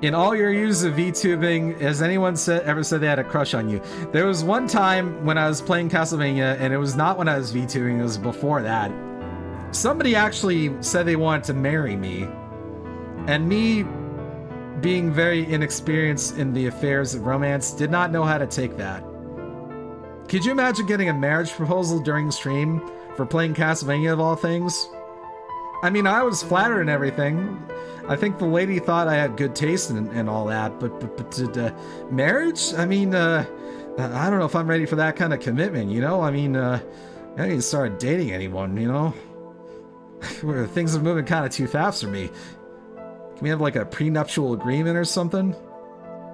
In all your years of VTubing, has anyone ever said they had a crush on you? There was one time when I was playing Castlevania, and it was not when I was VTubing, it was before that. Somebody actually said they wanted to marry me, and me, being very inexperienced in the affairs of romance, did not know how to take that. Could you imagine getting a marriage proposal during stream for playing Castlevania of all things? I mean, I was flattered and everything. I think the lady thought I had good taste and all that, but marriage? I mean, I don't know if I'm ready for that kind of commitment, you know? I mean, I need to start dating anyone, you know? Where things are moving kind of too fast for me. Can we have like a prenuptial agreement or something?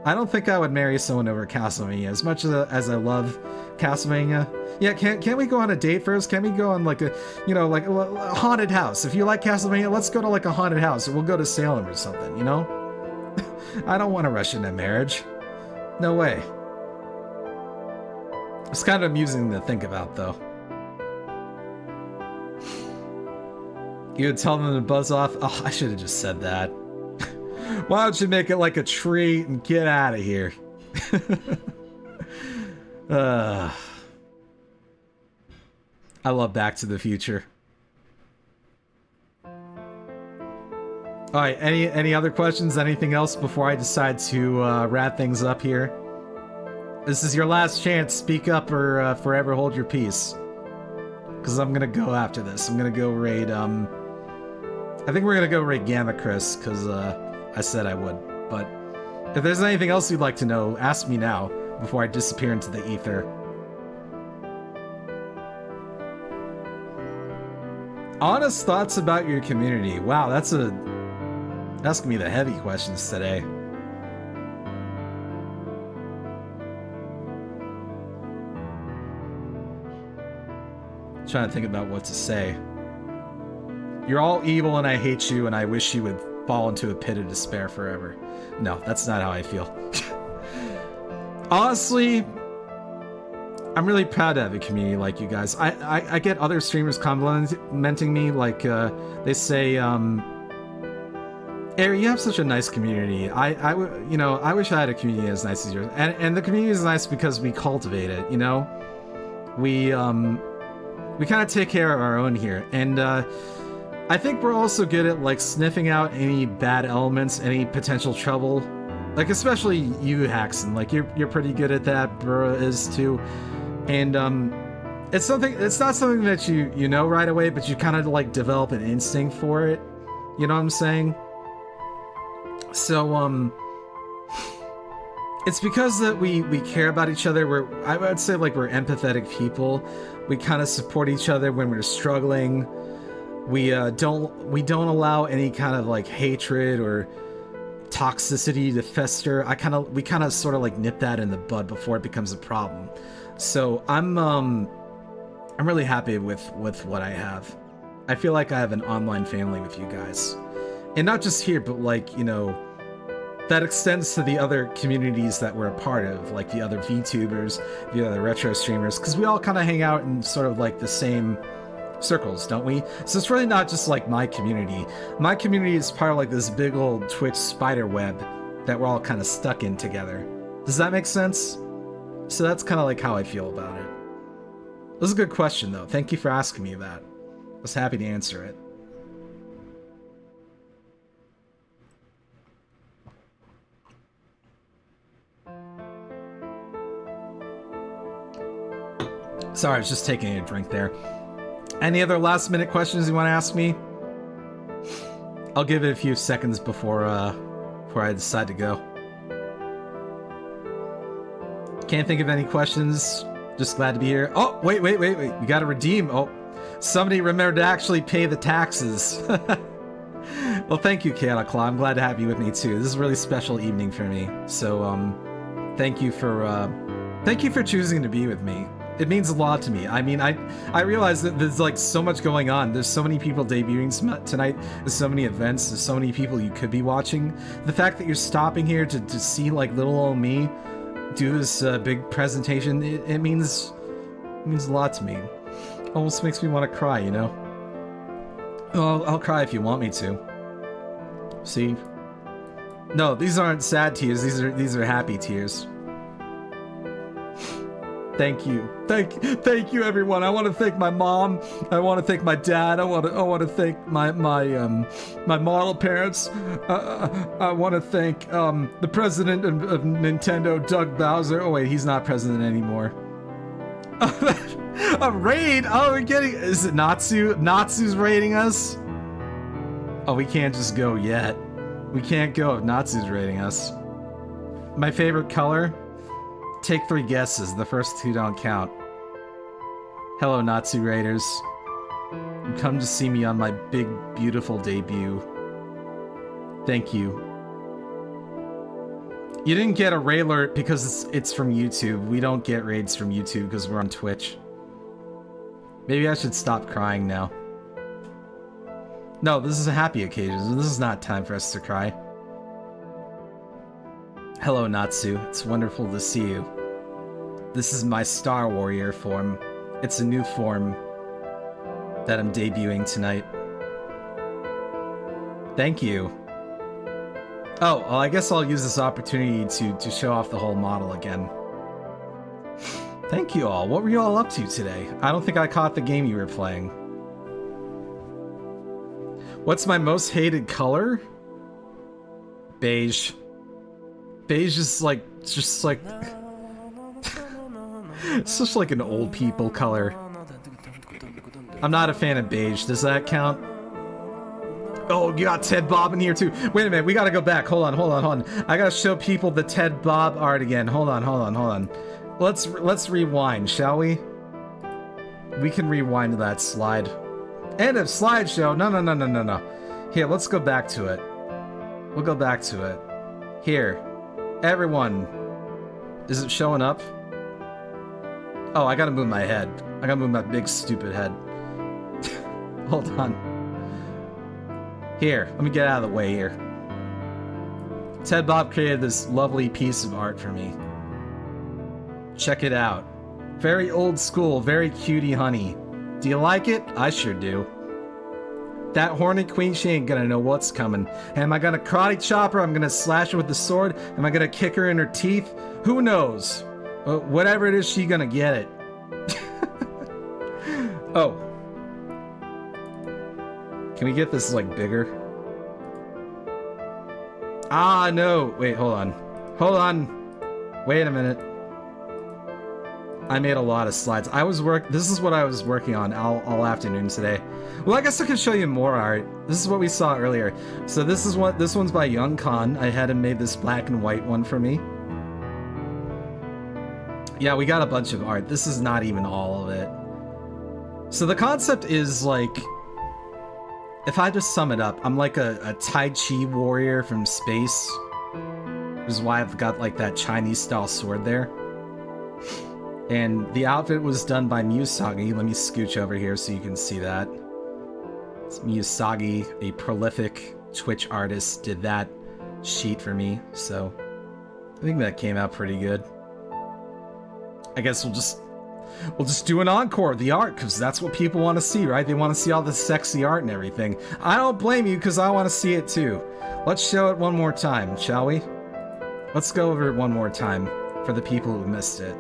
I don't think I would marry someone over Castlevania, as much as I love Castlevania. Yeah, can't we go on a date first? Can we go on like a, you know, like a haunted house? If you like Castlevania, let's go to like a haunted house, or we'll go to Salem or something, you know? I don't want to rush into marriage. No way. It's kind of amusing to think about, though. You would tell them to buzz off? Oh, I should have just said that. Why don't you make it like a treat and get out of here? I love Back to the Future. Alright, any other questions? Anything else before I decide to wrap things up here? This is your last chance. Speak up or forever hold your peace. Because I'm gonna go after this. I'm gonna go raid, I think we're gonna go raid Gamma Chris, because I said I would. But if there's anything else you'd like to know, ask me now, before I disappear into the ether. Honest thoughts about your community. Wow, that's gonna be the heavy questions today. Trying to think about what to say. You're all evil and I hate you and I wish you would fall into a pit of despair forever. No, that's not how I feel. Honestly, I'm really proud to have a community like you guys. I get other streamers complimenting me, like they say, Aerie, you have such a nice community. You know, I wish I had a community as nice as yours. And the community is nice because we cultivate it, you know? We kind of take care of our own here. And I think we're also good at like sniffing out any bad elements, any potential trouble. Like especially you, Haxon. Like you're pretty good at that. Burra is too. And it's not something that you know right away, but you kind of like develop an instinct for it. You know what I'm saying? So it's because that we care about each other. I would say like we're empathetic people. We kind of support each other when we're struggling. We don't allow any kind of like hatred or toxicity to fester. We kind of sort of like nip that in the bud before it becomes a problem. So I'm really happy with what I have. I feel like I have an online family with you guys. And not just here, but like, you know, that extends to the other communities that we're a part of, like the other VTubers, the other retro streamers, because we all kind of hang out in sort of like the same circles, don't we? So it's really not just like my community. My community is part of like this big old Twitch spider web that we're all kind of stuck in together. Does that make sense? So that's kind of like how I feel about it. This is a good question though. Thank you for asking me that. I was happy to answer it. Sorry, I was just taking a drink there. Any other last minute questions you want to ask me? I'll give it a few seconds before I decide to go. Can't think of any questions. Just glad to be here. Oh, wait. We gotta redeem. Oh, somebody remembered to actually pay the taxes. Well, thank you, Chaotic Claw. I'm glad to have you with me too. This is a really special evening for me. So, thank you for choosing to be with me. It means a lot to me. I mean, I realize that there's like so much going on. There's so many people debuting tonight. There's so many events. There's so many people you could be watching. The fact that you're stopping here to see like little old me do this big presentation, it means a lot to me. Almost makes me want to cry, you know? Well, I'll cry if you want me to. See? No, these aren't sad tears. These are happy tears. Thank you. Thank you, everyone. I want to thank my mom. I want to thank my dad. I want to thank my model parents. I want to thank the president of Nintendo, Doug Bowser. Oh wait, he's not president anymore. A raid? Oh, we're getting... Is it Natsu? Natsu's raiding us? Oh, we can't just go yet. We can't go if Natsu's raiding us. My favorite color? Take 3 guesses. The first 2 don't count. Hello, Natsu Raiders. You come to see me on my big, beautiful debut. Thank you. You didn't get a raid alert because it's from YouTube. We don't get raids from YouTube because we're on Twitch. Maybe I should stop crying now. No, this is a happy occasion. This is not time for us to cry. Hello, Natsu. It's wonderful to see you. This is my Star Warrior form. It's a new form that I'm debuting tonight. Thank you. Oh, well, I guess I'll use this opportunity to show off the whole model again. Thank you all. What were you all up to today? I don't think I caught the game you were playing. What's my most hated color? Beige. Beige is like, just like... it's just like an old people color. I'm not a fan of beige. Does that count? Oh, you got Ted Bob in here too. Wait a minute, we gotta go back. Hold on. I gotta show people the Ted Bob art again. Hold on. Let's rewind, shall we? We can rewind that slide. End of slideshow. No. Here, let's go back to it. We'll go back to it. Here. Everyone. Is it showing up? Oh, I gotta move my head. I gotta move my big stupid head. Hold on. Here, let me get out of the way here. Ted Bob created this lovely piece of art for me. Check it out. Very old school, very cutie honey. Do you like it? I sure do. That horny queen, she ain't gonna know what's coming. Am I gonna karate chop her? I'm gonna slash her with the sword? Am I gonna kick her in her teeth? Who knows? Whatever it is, she gonna get it. Oh. Can we get this, like, bigger? Ah, no. Wait, hold on. Wait a minute. I made a lot of slides. This is what I was working on all afternoon today. Well, I guess I can show you more art. This is what we saw earlier. So this one's by Young Khan. I had him made this black and white one for me. Yeah, we got a bunch of art. This is not even all of it. So the concept is like, if I just sum it up, I'm like a Tai Chi warrior from space. Which is why I've got like that Chinese style sword there. And the outfit was done by Miyazaki. Let me scooch over here so you can see that. It's Miyazaki, a prolific Twitch artist, did that sheet for me. So I think that came out pretty good. I guess we'll just do an encore of the art, because that's what people want to see, right? They want to see all the sexy art and everything. I don't blame you, because I want to see it too. Let's show it one more time, shall we? Let's go over it one more time for the people who missed it.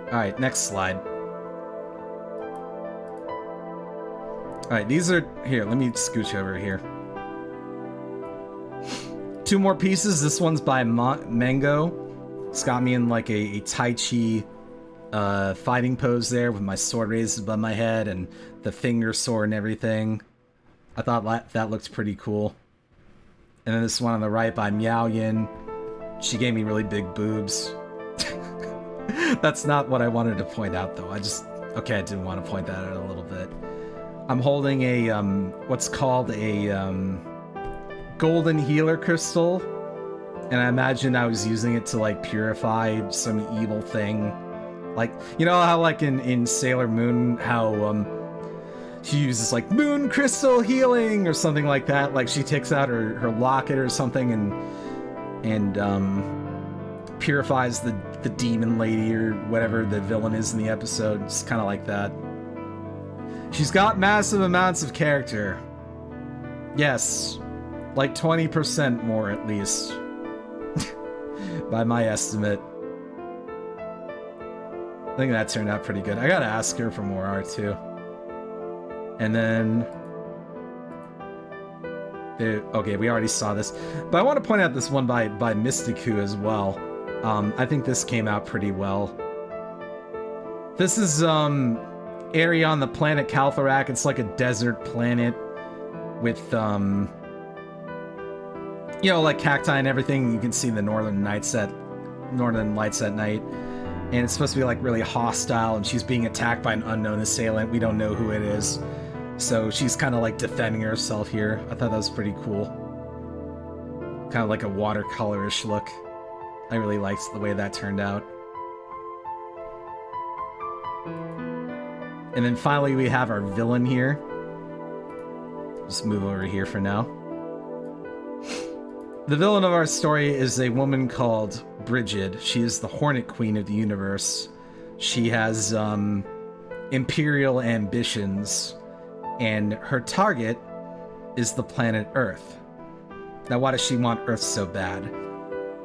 Alright, next slide. Alright, these are... Here, let me scooch over here. 2 more pieces. This one's by Mango. It's got me in like a Tai Chi fighting pose there with my sword raised above my head and the finger sword and everything. I thought that looked pretty cool. And then this one on the right by Miao Yin. She gave me really big boobs. That's not what I wanted to point out though. I didn't want to point that out a little bit. I'm holding a, what's called a, golden healer crystal, and I imagine I was using it to like purify some evil thing. Like, you know how like in Sailor Moon, how she uses like moon crystal healing or something like that. Like she takes out her locket or something and purifies the demon lady or whatever the villain is in the episode. It's kind of like that. She's got massive amounts of character. Yes, like 20% more at least, by my estimate. I think that turned out pretty good. I gotta ask her for more art too. And then... okay, we already saw this. But I want to point out this one by Mystiku as well. I think this came out pretty well. This is area on the planet Kaltharak. It's like a desert planet with, you know, like cacti and everything. You can see the northern lights at night. And it's supposed to be like really hostile, and she's being attacked by an unknown assailant. We don't know who it is. So she's kind of like defending herself here. I thought that was pretty cool. Kind of like a watercolorish look. I really liked the way that turned out. And then finally we have our villain here. Just move over here for now. The villain of our story is a woman called Brigid. She is the Hornet Queen of the universe. She has imperial ambitions, and her target is the planet Earth. Now, why does she want Earth so bad?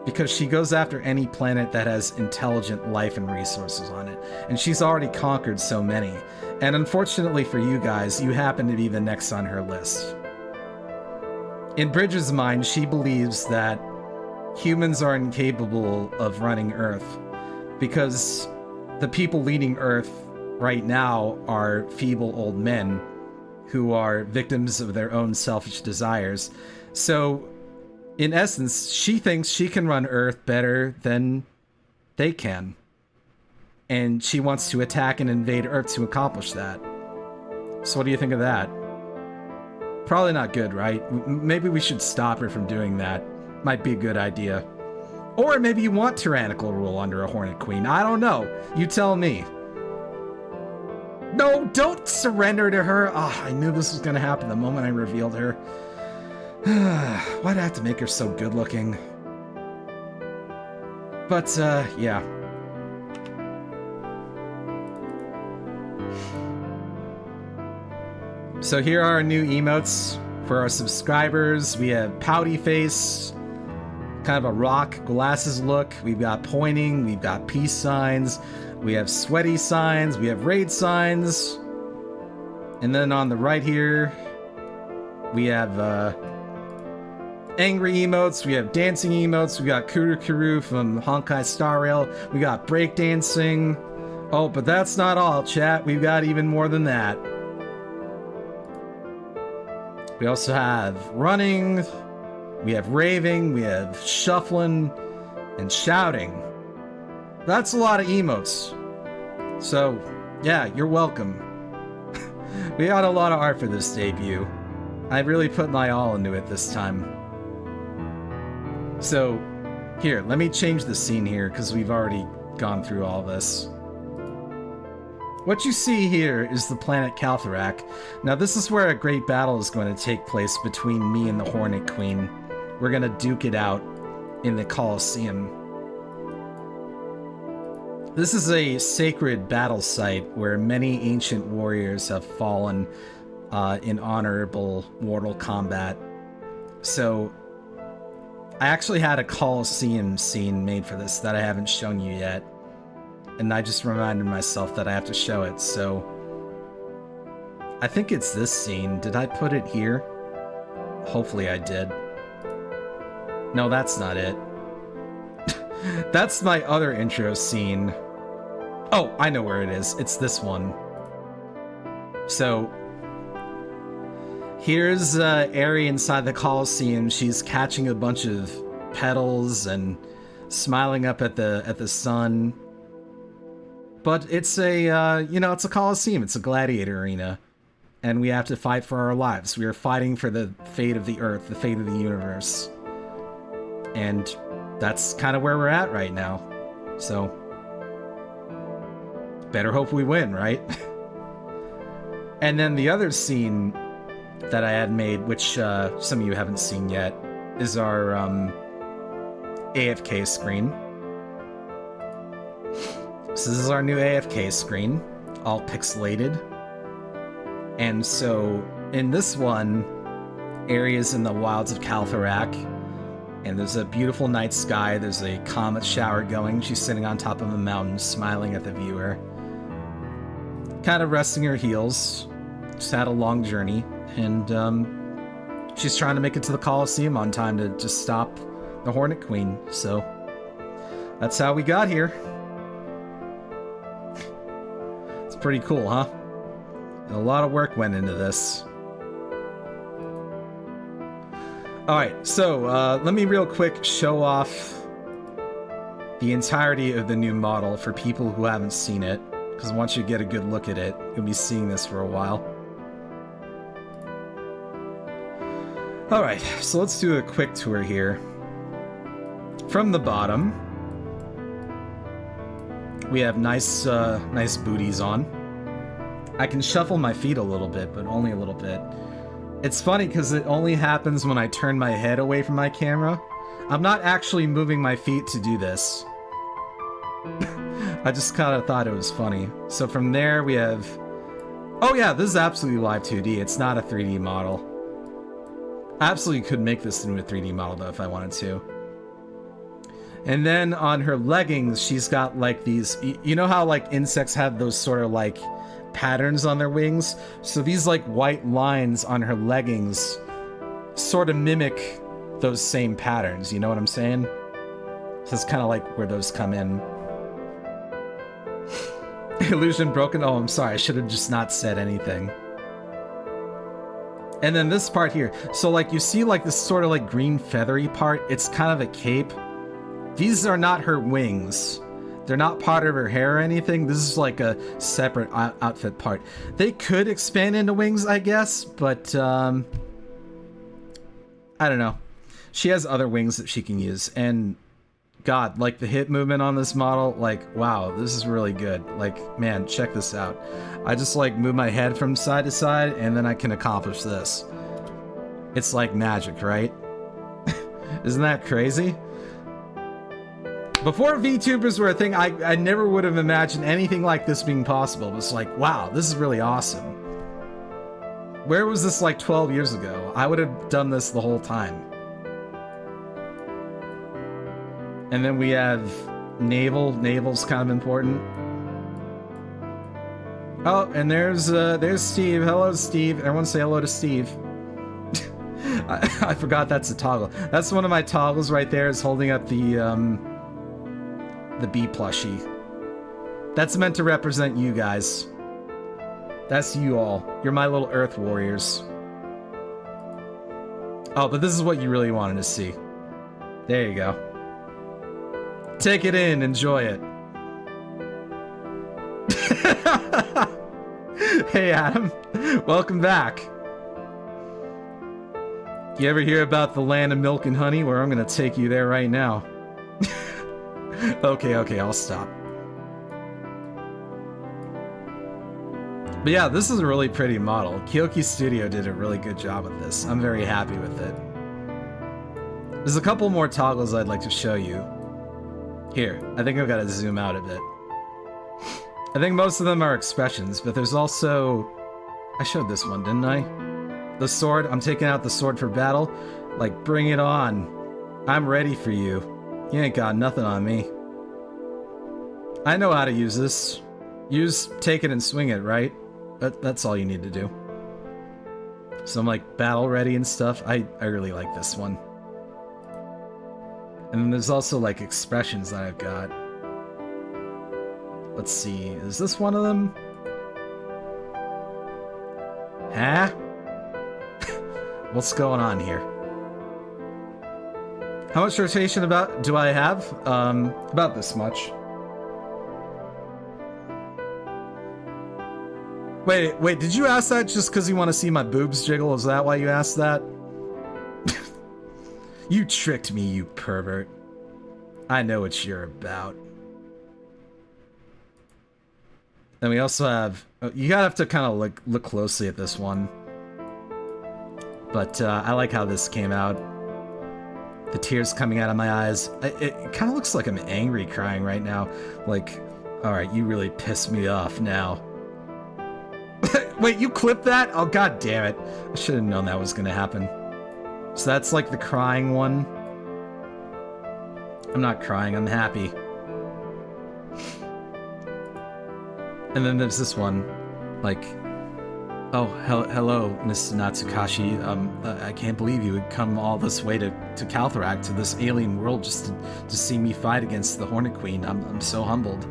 Because she goes after any planet that has intelligent life and resources on it, and she's already conquered so many. And unfortunately for you guys, you happen to be the next on her list. In Bridget's mind, she believes that humans are incapable of running Earth because the people leading Earth right now are feeble old men who are victims of their own selfish desires. So, in essence, she thinks she can run Earth better than they can. And she wants to attack and invade Earth to accomplish that. So what do you think of that? Probably not good, right? Maybe we should stop her from doing that. Might be a good idea. Or maybe you want tyrannical rule under a Hornet Queen. I don't know. You tell me. No, don't surrender to her. Ah, I knew this was going to happen the moment I revealed her. Why'd I have to make her so good looking? But, yeah. So here are our new emotes for our subscribers. We have Pouty Face, kind of a rock glasses look. We've got pointing, we've got peace signs, we have sweaty signs, we have raid signs. And then on the right here, we have angry emotes, we have dancing emotes, we got Kurukuru from Honkai Star Rail, we got breakdancing. Oh, but that's not all, chat. We've got even more than that. We also have running, we have raving, we have shuffling, and shouting. That's a lot of emotes. So, yeah, you're welcome. We got a lot of art for this debut. I really put my all into it this time. So, here, let me change the scene here, because we've already gone through all this. What you see here is the planet Kaltharak. Now this is where a great battle is going to take place between me and the Hornet Queen. We're going to duke it out in the Colosseum. This is a sacred battle site where many ancient warriors have fallen in honorable mortal combat. So I actually had a Colosseum scene made for this that I haven't shown you yet. And I just reminded myself that I have to show it, so... I think it's this scene. Did I put it here? Hopefully I did. No, that's not it. That's my other intro scene. Oh, I know where it is. It's this one. So... here's Aerie inside the Colosseum. She's catching a bunch of petals and smiling up at the sun. But it's a, you know, it's a Colosseum. It's a gladiator arena. and we have to fight for our lives. We are fighting for the fate of the Earth, the fate of the universe. And that's kind of where we're at right now. So, better hope we win, right? And then the other scene that I had made, which some of you haven't seen yet, is our AFK screen. So this is our new AFK screen, all pixelated. And so in this one, areas in the wilds of Kaltharak, and there's a beautiful night sky, there's a comet shower going, she's sitting on top of a mountain smiling at the viewer. Kind of resting her heels, just had a long journey, and she's trying to make it to the Colosseum on time to just stop the Hornet Queen, so that's how we got here. It's pretty cool, huh? A lot of work went into this. Alright, so let me real quick show off the entirety of the new model for people who haven't seen it, because once you get a good look at it, you'll be seeing this for a while. Alright, so let's do a quick tour here. From the bottom, we have nice booties on. I can shuffle my feet a little bit, but only a little bit. It's funny because it only happens when I turn my head away from my camera. I'm not actually moving my feet to do this. I just kind of thought it was funny. So from there we have... Oh yeah, this is absolutely live 2D. It's not a 3D model. I absolutely could make this into a 3D model though if I wanted to. And then on her leggings, she's got like these... You know how like insects have those sort of like patterns on their wings? So these like white lines on her leggings sort of mimic those same patterns, you know what I'm saying? So it's kind of like where those come in. Illusion broken? Oh, I'm sorry, I should have just not said anything. And then this part here, so like you see like this sort of like green feathery part, it's kind of a cape. These are not her wings. They're not part of her hair or anything. This is like a separate outfit part. They could expand into wings, I guess, but I don't know. She has other wings that she can use, and God, like the hip movement on this model, like, wow, this is really good. Like, man, check this out. I just like move my head from side to side, and then I can accomplish this. It's like magic, right? Isn't that crazy? Before VTubers were a thing, I never would have imagined anything like this being possible. It was like, wow, this is really awesome. Where was this like 12 years ago? I would have done this the whole time. And then we have navel. Navel's kind of important. Oh, and there's Steve. Hello, Steve. Everyone say hello to Steve. I forgot that's a toggle. That's one of my toggles right there, is holding up the bee plushie. That's meant to represent you guys. That's you all. You're my little Earth warriors. Oh, but this is what you really wanted to see. There you go. Take it in, enjoy it. Hey Adam, welcome back. You ever hear about the land of milk and honey? Where I'm gonna take you there right now. Okay, I'll stop. But yeah, this is a really pretty model. Kyoki Studio did a really good job with this. I'm very happy with it. There's a couple more toggles I'd like to show you. Here, I think I've got to zoom out a bit. I think most of them are expressions, but there's also... I showed this one, didn't I? The sword. I'm taking out the sword for battle. Like, bring it on. I'm ready for you. You ain't got nothing on me. I know how to use this. Use, take it and swing it, right? That's all you need to do. So I'm like battle ready and stuff. I really like this one. And then there's also like expressions that I've got. Let's see, is this one of them? Huh? What's going on here? How much rotation do I have? About this much. Wait, did you ask that just because you want to see my boobs jiggle? Is that why you asked that? You tricked me, you pervert. I know what you're about. Then we also have... you gotta have to kind of look closely at this one. But I like how this came out. The tears coming out of my eyes. It kind of looks like I'm angry crying right now. Like, alright, you really pissed me off now. Wait, you clipped that? Oh, god damn it. I should have known that was gonna happen. So that's like the crying one. I'm not crying, I'm happy. And then there's this one. Like, oh, hello, Miss Natsukashi. I can't believe you would come all this way to Calthrak, to this alien world, just to see me fight against the Hornet Queen. I'm so humbled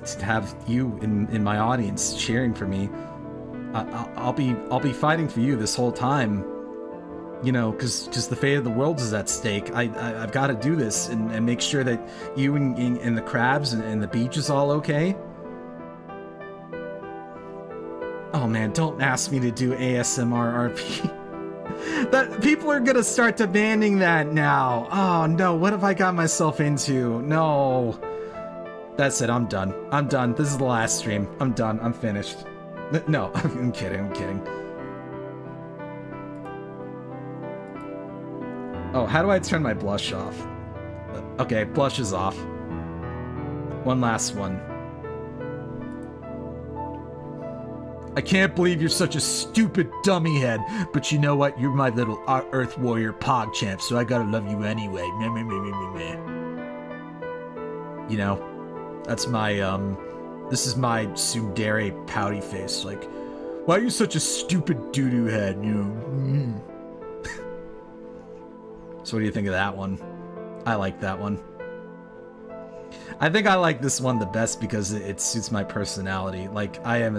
to have you in my audience cheering for me. I'll be fighting for you this whole time. You know, because the fate of the world is at stake. I've got to do this and make sure that you and the crabs and the beach is all okay. Oh man, don't ask me to do ASMR RP. That people are gonna start demanding that now. Oh no, what have I got myself into? No. That's it, I'm done. I'm done. This is the last stream. I'm done. I'm finished. No, I'm kidding, I'm kidding. Oh, how do I turn my blush off? Okay, blush is off. One last one. I can't believe you're such a stupid dummy head, but you know what? You're my little Earth Warrior PogChamp, so I gotta love you anyway. You know, that's my, this is my tsundere pouty face. Like, why are you such a stupid doo-doo head, you know? So what do you think of that one? I like that one. I think I like this one the best because it suits my personality. Like, I'm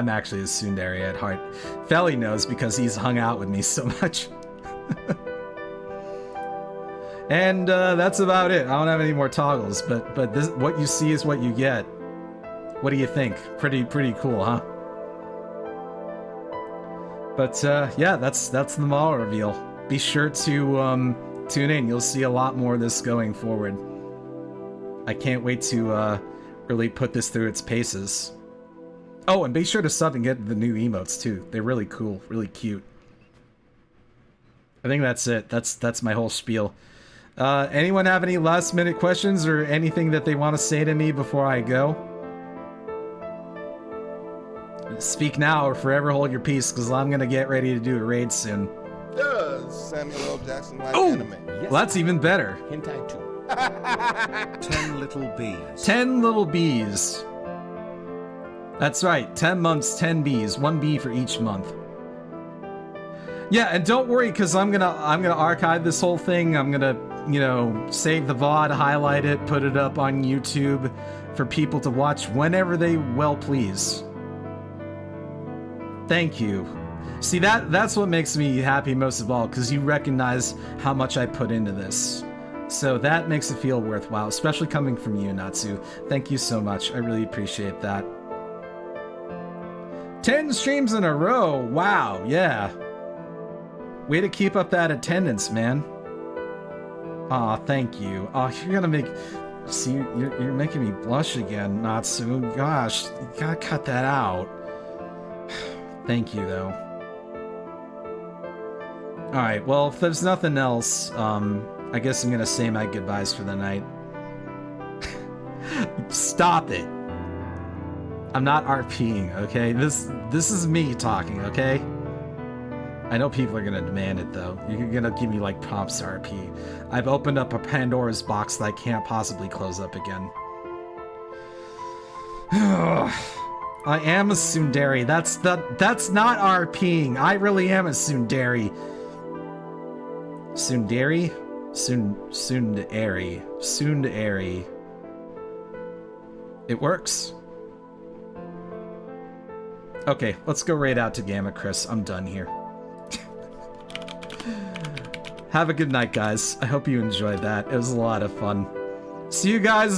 actually a tsundere at heart. Felly knows because he's hung out with me so much. And that's about it. I don't have any more toggles, but this, what you see is what you get. What do you think? Pretty cool, huh? But yeah, that's the model reveal. Be sure to tune in. You'll see a lot more of this going forward. I can't wait to really put this through its paces. Oh, and be sure to sub and get the new emotes too. They're really cool, really cute. I think that's it. That's my whole spiel. Anyone have any last minute questions or anything that they want to say to me before I go? Speak now or forever hold your peace, because I'm gonna get ready to do a raid soon. Does Samuel L. Jackson like Oh, anime? well, that's even better. Hentai too. 10 little bees. 10 little bees. That's right. 10 months, 10 bees. 1 bee for each month. Yeah, and don't worry, because I'm gonna archive this whole thing. I'm gonna, you know, save the VOD, highlight it, put it up on YouTube for people to watch whenever they well please. Thank you. See, that's what makes me happy most of all, because you recognize how much I put into this. So that makes it feel worthwhile, especially coming from you, Natsu. Thank you so much. I really appreciate that. 10 streams in a row. Wow, yeah. Way to keep up that attendance, man. Aw, thank you. Aw, you're gonna make... See, you're making me blush again, Natsu. Gosh, you gotta cut that out. Thank you, though. Alright, well, if there's nothing else, I guess I'm gonna say my goodbyes for the night. Stop it. I'm not RPing, okay? This is me talking, okay? I know people are gonna demand it, though. You're gonna give me, like, prompts to RP. I've opened up a Pandora's box that I can't possibly close up again. I am a tsundere. That's not RPing. I really am a tsundere. Tsundere? Tsundere. It works. Okay, let's go raid out to Gamma Chris. I'm done here. Have a good night, guys. I hope you enjoyed that. It was a lot of fun. See you guys